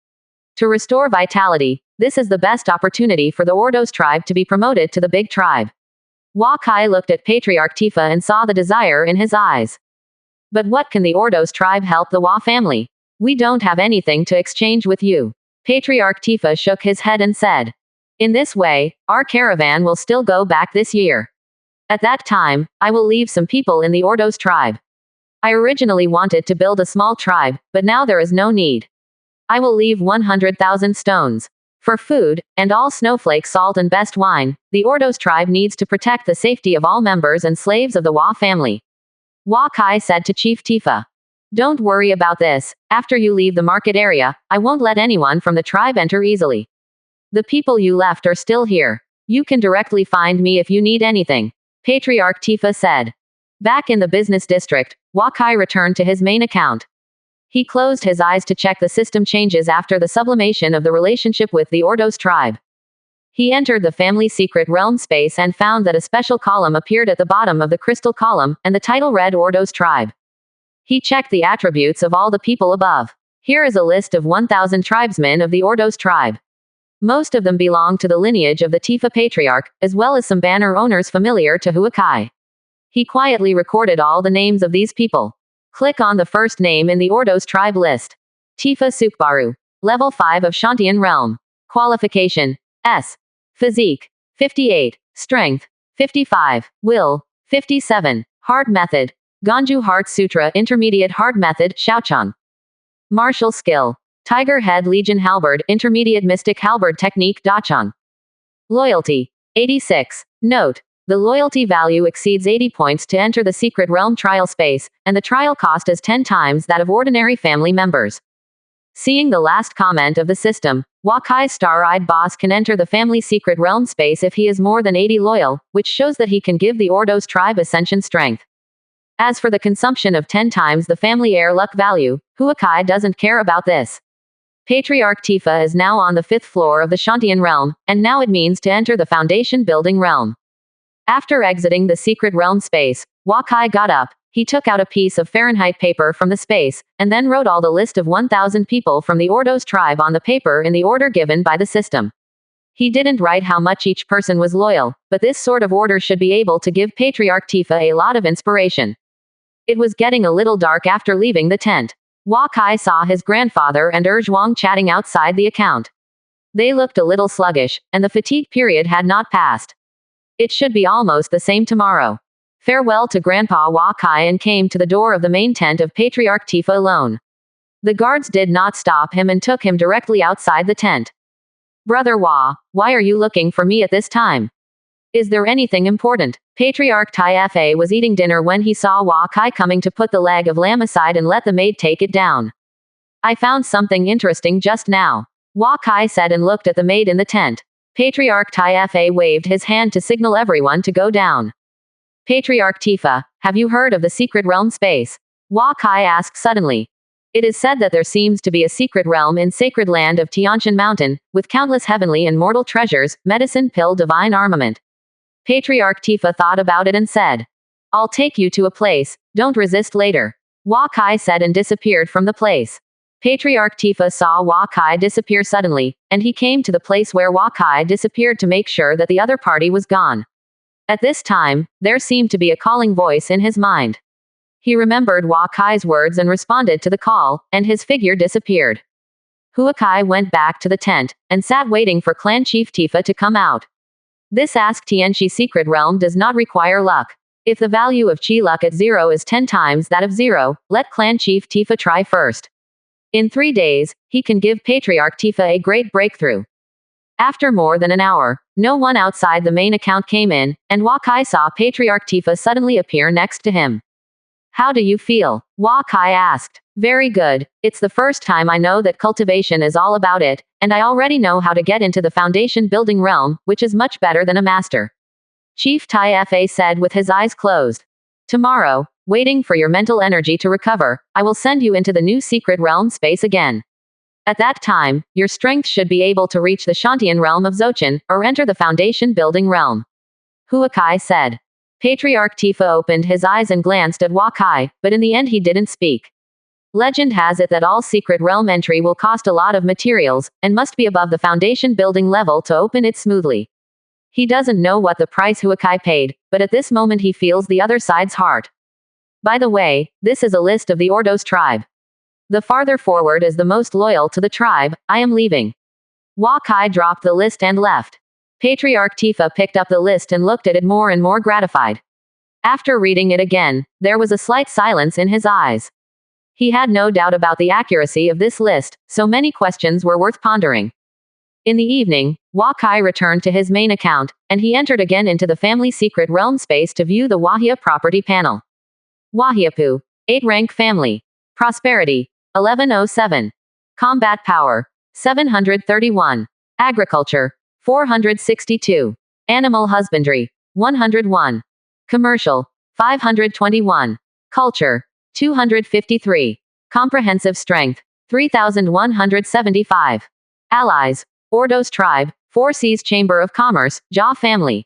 To restore vitality, this is the best opportunity for the Ordos tribe to be promoted to the big tribe. Huakai looked at Patriarch Tifa and saw the desire in his eyes. But what can the Ordos tribe help the Hua family? We don't have anything to exchange with you. Patriarch Tifa shook his head and said. In this way, our caravan will still go back this year. At that time, I will leave some people in the Ordos tribe. I originally wanted to build a small tribe, but now there is no need. I will leave 100,000 stones. For food, and all snowflake salt and best wine, the Ordos tribe needs to protect the safety of all members and slaves of the Hua family. Huakai said to Chief Tifa. Don't worry about this. After you leave the market area, I won't let anyone from the tribe enter easily. The people you left are still here. You can directly find me if you need anything. Patriarch Tifa said. Back in the business district, Huakai returned to his main account. He closed his eyes to check the system changes after the sublimation of the relationship with the Ordos tribe. He entered the family secret realm space and found that a special column appeared at the bottom of the crystal column, and the title read Ordos tribe. He checked the attributes of all the people above. Here is a list of 1,000 tribesmen of the Ordos tribe. Most of them belong to the lineage of the Tifa Patriarch, as well as some banner owners familiar to Huakai. He quietly recorded all the names of these people. Click on the first name in the Ordos tribe list. Tifa Sukbaru. Level 5 of Shantian Realm. Qualification. S. Physique. 58. Strength. 55. Will. 57. Hard Method. Ganju Heart Sutra Intermediate Hard Method, Shaochang. Martial Skill. Tiger Head Legion Halberd Intermediate Mystic Halberd Technique Dachang. Loyalty. 86. Note. The loyalty value exceeds 80 points to enter the secret realm trial space, and the trial cost is 10 times that of ordinary family members. Seeing the last comment of the system, Huakai's star-eyed boss can enter the family secret realm space if he is more than 80 loyal, which shows that he can give the Ordos tribe ascension strength. As for the consumption of 10 times the family heir luck value, Huakai doesn't care about this. Patriarch Tifa is now on the 5th floor of the Shantian realm, and now it means to enter the foundation building realm. After exiting the secret realm space, Wakai got up. He took out a piece of Fahrenheit paper from the space, and then wrote all the list of 1,000 people from the Ordos tribe on the paper in the order given by the system. He didn't write how much each person was loyal, but this sort of order should be able to give Patriarch Tifa a lot of inspiration. It was getting a little dark after leaving the tent. Wakai saw his grandfather and Wang chatting outside the account. They looked a little sluggish, and the fatigue period had not passed. It should be almost the same tomorrow. Farewell to Grandpa Wakai and came to the door of the main tent of Patriarch Tifa alone. The guards did not stop him and took him directly outside the tent. Brother Wa, why are you looking for me at this time? Is there anything important? Patriarch Tifa was eating dinner when he saw Wakai coming to put the leg of lamb aside and let the maid take it down. I found something interesting just now, Wakai said and looked at the maid in the tent. Patriarch Tifa waved his hand to signal everyone to go down. Patriarch Tifa, have you heard of the secret realm space? Wakai asked suddenly. It is said that there seems to be a secret realm in sacred land of Tianshan Mountain, with countless heavenly and mortal treasures, medicine pill divine armament. Patriarch Tifa thought about it and said, I'll take you to a place, don't resist later. Wakai said and disappeared from the place. Patriarch Tifa saw Wakai disappear suddenly, and he came to the place where Wakai disappeared to make sure that the other party was gone. At this time, there seemed to be a calling voice in his mind. He remembered Wakai's words and responded to the call, and his figure disappeared. Huakai went back to the tent, and sat waiting for Clan Chief Tifa to come out. This Ask Tianchi secret realm does not require luck. If the value of Chi luck at 0 is 10 times that of 0, let Clan Chief Tifa try first. In 3 days, he can give Patriarch Tifa a great breakthrough. After more than an hour, no one outside the main account came in, and Wakai saw Patriarch Tifa suddenly appear next to him. How do you feel? Wakai asked. Very good. It's the first time I know that cultivation is all about it, and I already know how to get into the foundation building realm, which is much better than a master. Chief Tifa said with his eyes closed. Tomorrow, waiting for your mental energy to recover, I will send you into the new secret realm space again. At that time, your strength should be able to reach the Shantian realm of Zochin, or enter the foundation building realm. Huakai said. Patriarch Tifa opened his eyes and glanced at Wakai, but in the end he didn't speak. Legend has it that all secret realm entry will cost a lot of materials, and must be above the foundation building level to open it smoothly. He doesn't know what the price Huakai paid, but at this moment he feels the other side's heart. By the way, this is a list of the Ordos tribe. The farther forward is the most loyal to the tribe. I am leaving. Wakai dropped the list and left. Patriarch Tifa picked up the list and looked at it more and more gratified. After reading it again, there was a slight silence in his eyes. He had no doubt about the accuracy of this list, so many questions were worth pondering. In the evening, Wakai returned to his main account, and he entered again into the family secret realm space to view the Wahia property panel. Wahiapu, 8 rank family. Prosperity, 1107. Combat power, 731. Agriculture, 462. Animal husbandry, 101. Commercial, 521. Culture, 253. Comprehensive strength, 3175. Allies, Ordos tribe, 4 Seas Chamber of Commerce, Jia family.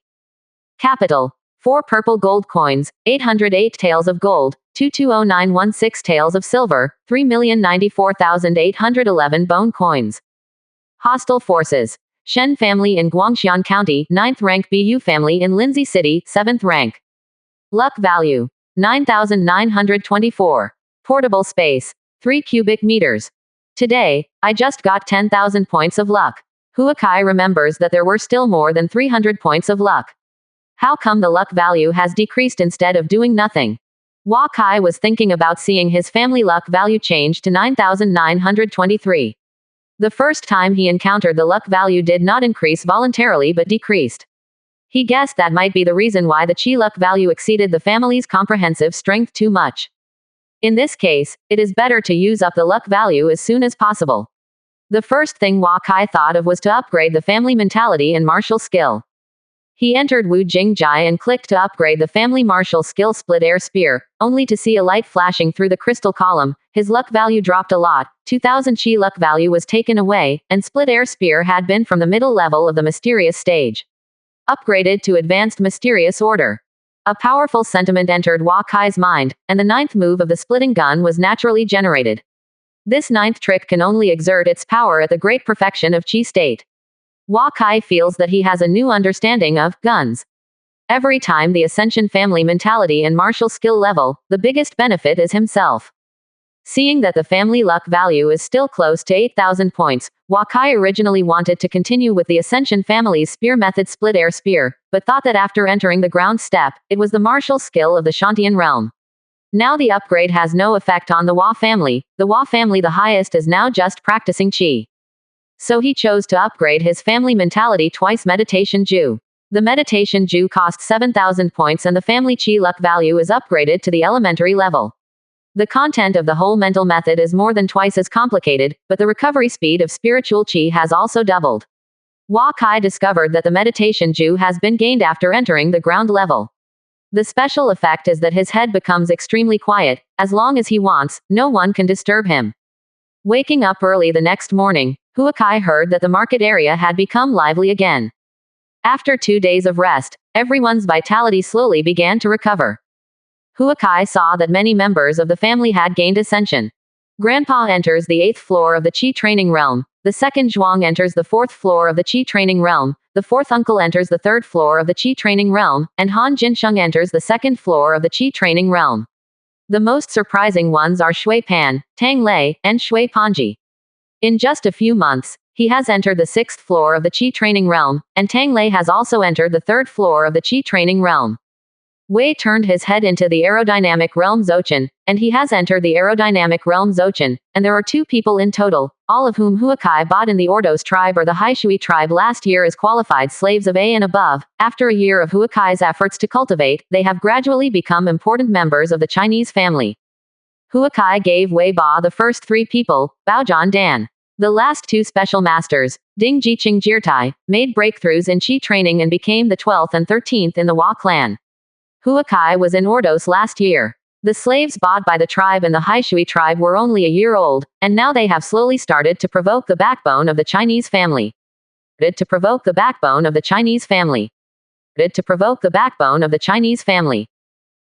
Capital, 4 purple gold coins, 808 taels of gold, 220916 taels of silver, 3,094,811 bone coins. Hostile forces, Shen family in Guangxian County, 9th rank. Bu family in Lindsay City, 7th rank. Luck value, 9,924. Portable space, 3 cubic meters. Today, I just got 10,000 points of luck. Huakai remembers that there were still more than 300 points of luck. How come the luck value has decreased instead of doing nothing? Wakai was thinking about seeing his family luck value change to 9,923. The first time he encountered the luck value did not increase voluntarily but decreased. He guessed that might be the reason why the Chi luck value exceeded the family's comprehensive strength too much. In this case, it is better to use up the luck value as soon as possible. The first thing Wakai thought of was to upgrade the family mentality and martial skill. He entered Wu Jingjai and clicked to upgrade the family martial skill Split Air Spear, only to see a light flashing through the crystal column. His luck value dropped a lot, 2000 Chi luck value was taken away, and Split Air Spear had been from the middle level of the mysterious stage. Upgraded to Advanced Mysterious Order. A powerful sentiment entered Hua Kai's mind, and the ninth move of the splitting gun was naturally generated. This ninth trick can only exert its power at the great perfection of Qi state. Hua Kai feels that he has a new understanding of guns. Every time the Ascension family mentality and martial skill level, the biggest benefit is himself. Seeing that the family luck value is still close to 8,000 points, Hua Kai originally wanted to continue with the Ascension family's spear method split air spear, but thought that after entering the ground step, it was the martial skill of the Shantian realm. Now the upgrade has no effect on the Hua family. The Hua family, the highest, is now just practicing Qi. So he chose to upgrade his family mentality twice meditation Ju. The meditation Ju costs 7,000 points and the family Qi luck value is upgraded to the elementary level. The content of the whole mental method is more than twice as complicated, but the recovery speed of spiritual Qi has also doubled. Hua Kai discovered that the meditation Ju has been gained after entering the ground level. The special effect is that his head becomes extremely quiet. As long as he wants, no one can disturb him. Waking up early the next morning, Hua Kai heard that the market area had become lively again. After 2 days of rest, everyone's vitality slowly began to recover. Hua Kai saw that many members of the family had gained ascension. Grandpa enters the 8th floor of the Qi training realm, the second Zhuang enters the 4th floor of the Qi training realm, the 4th uncle enters the 3rd floor of the Qi training realm, and Han Jinsheng enters the 2nd floor of the Qi training realm. The most surprising ones are Shui Pan, Tang Lei, and Shui Panji. In just a few months, he has entered the 6th floor of the Qi training realm, and Tang Lei has also entered the 3rd floor of the Qi training realm. Wei turned his head into the aerodynamic realm Zochan, and he has entered the aerodynamic realm Zochan, and there are 2 people in total, all of whom Hua Kai bought in the Ordos tribe or the Haishui tribe last year as qualified slaves of A and above. After a year of Hua Kai's efforts to cultivate, they have gradually become important members of the Chinese family. Hua Kai gave Wei Ba the first 3 people, Baozhan Dan. The last 2 special masters, Ding Jiqing Jirtai, made breakthroughs in Qi training and became the 12th and 13th in the Hua clan. Hua Kai was in Ordos last year. The slaves bought by the tribe and the Haishui tribe were only a year old, and now they have slowly started to provoke the backbone of the Chinese family. To provoke the backbone of the Chinese family. To provoke the backbone of the Chinese family.